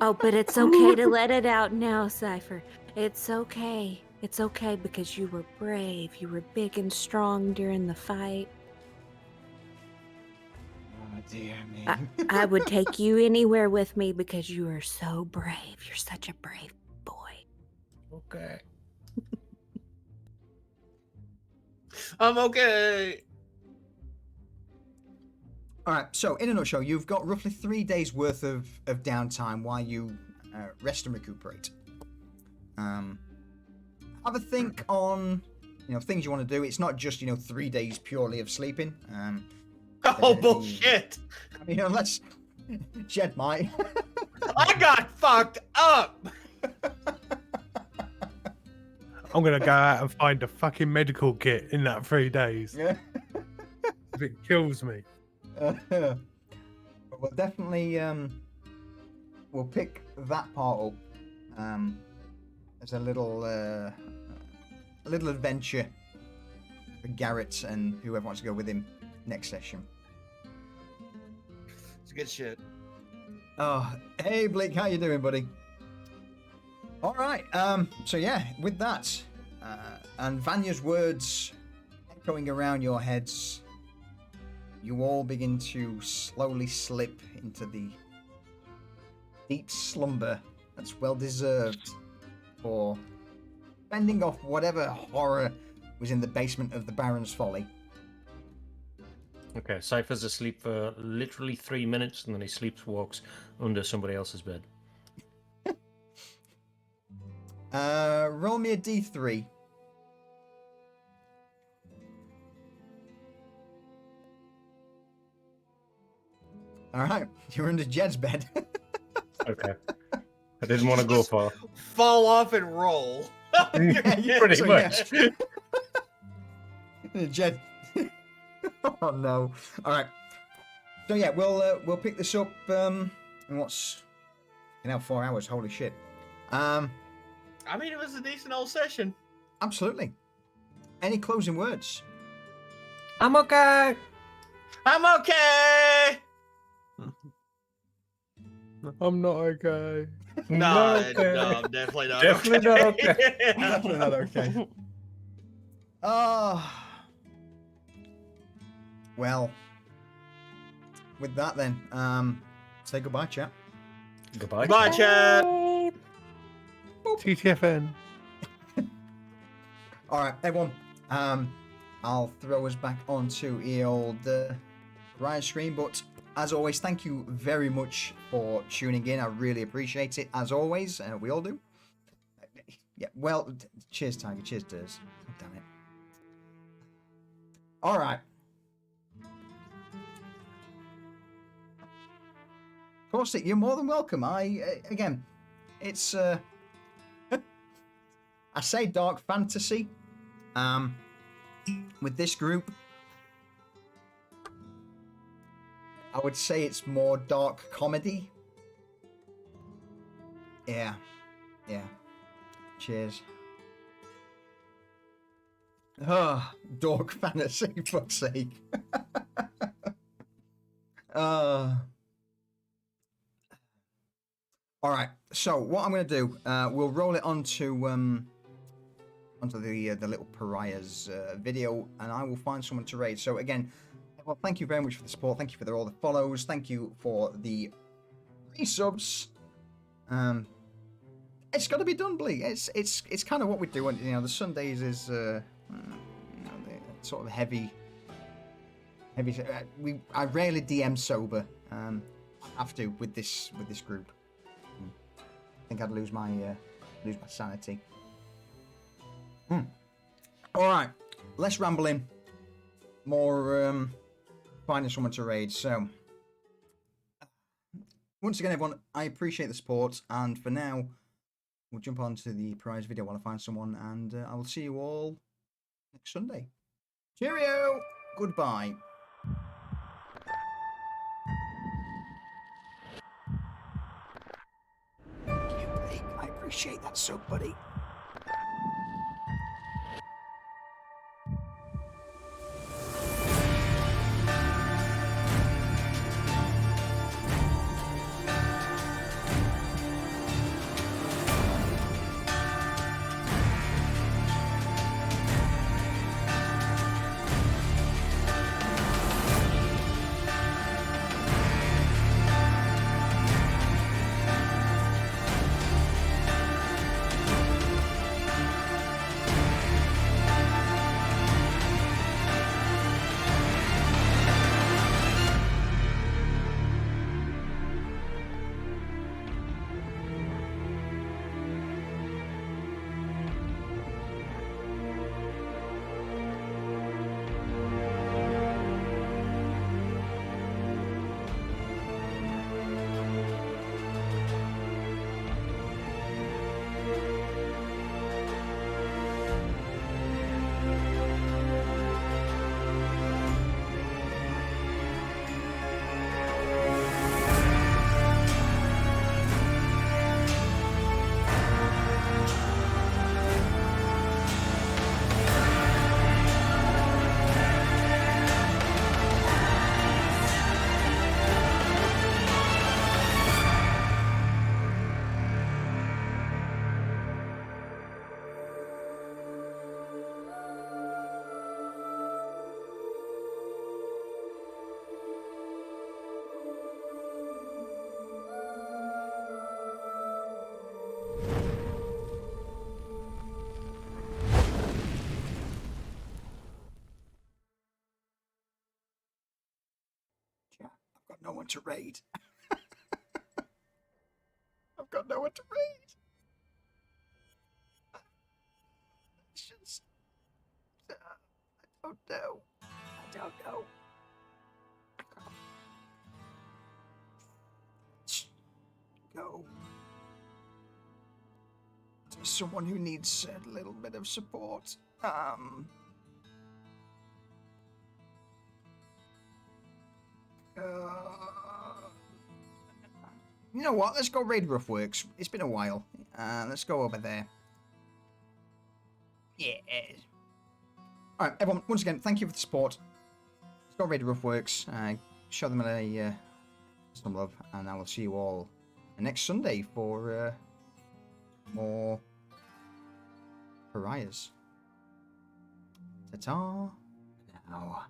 Oh, but it's okay to let it out now, Cypher. It's okay. It's okay because you were brave. You were big and strong during the fight. Oh dear me. I would take you anywhere with me because you are so brave. You're such a brave boy. Okay. I'm okay. All right, so in a nutshell, you've got roughly 3 days worth of downtime while you rest and recuperate. Have a think on, things you want to do. It's not just, 3 days purely of sleeping. Oh, bullshit. I mean, unless Jed might. I got fucked up. I'm gonna go out and find a fucking medical kit in that 3 days. Yeah. If it kills me. We'll definitely we'll pick that part up as a little adventure for Garrett and whoever wants to go with him next session. It's good shit. Oh, hey Blake, how you doing, buddy? All right. So yeah, with that and Vanya's words echoing around your heads, you all begin to slowly slip into the deep slumber that's well deserved for fending off whatever horror was in the basement of the Baron's Folly. Okay, Cypher's asleep for literally 3 minutes, and then he sleepwalks under somebody else's bed. Roll me a d3. All right, you're under Jed's bed. Okay. I didn't want to go far. Fall off and roll. Yeah, Pretty so, much. Yeah. Jed. Oh no. All right. So yeah, we'll pick this up. In what's 4 hours? Holy shit. I mean, it was a decent old session. Absolutely. Any closing words? I'm okay. I'm okay. I'm not okay. No, okay. no, I'm definitely not. Definitely not okay. Definitely not okay. Oh. Well. With that then, say goodbye, chat. Goodbye. Bye, chat. TTFN. All right, everyone. I'll throw us back onto the old Pariahs screen, but as always, thank you very much for tuning in. I really appreciate it, as always. We all do. Yeah, well, cheers, Tiger. Cheers, Durs. Oh, damn it. All right. Of course, you're more than welcome. Again, it's I say dark fantasy. With this group, I would say it's more dark comedy. Yeah. Cheers. Oh, dark fantasy, fuck's sake. All right. So what I'm going to do, we'll roll it onto the little Pariahs video, and I will find someone to raid. So again, well, thank you very much for the support. Thank you for all the follows. Thank you for the resubs. It's got to be done, Blee. It's kind of what we do. The Sundays is the sort of heavy. I rarely DM sober. I have to with this group. I think I'd lose my sanity. All right, less rambling, more finding someone to raid. So, once again, everyone, I appreciate the support, and for now, we'll jump on to the Pariahs video while I find someone, and I will see you all next Sunday. Cheerio! Goodbye. Thank you, Blake. I appreciate that so, buddy. Yeah, I've got no one to raid. I've got no one to raid. It's just, I don't know. I don't know. Let's go to someone who needs a little bit of support. You know what? Let's go raid Roughworks. It's been a while. Let's go over there. Yeah. All right, everyone. Once again, thank you for the support. Let's go raid Roughworks. Show them some love, and I will see you all next Sunday for more Pariahs. Ta-ta. Now.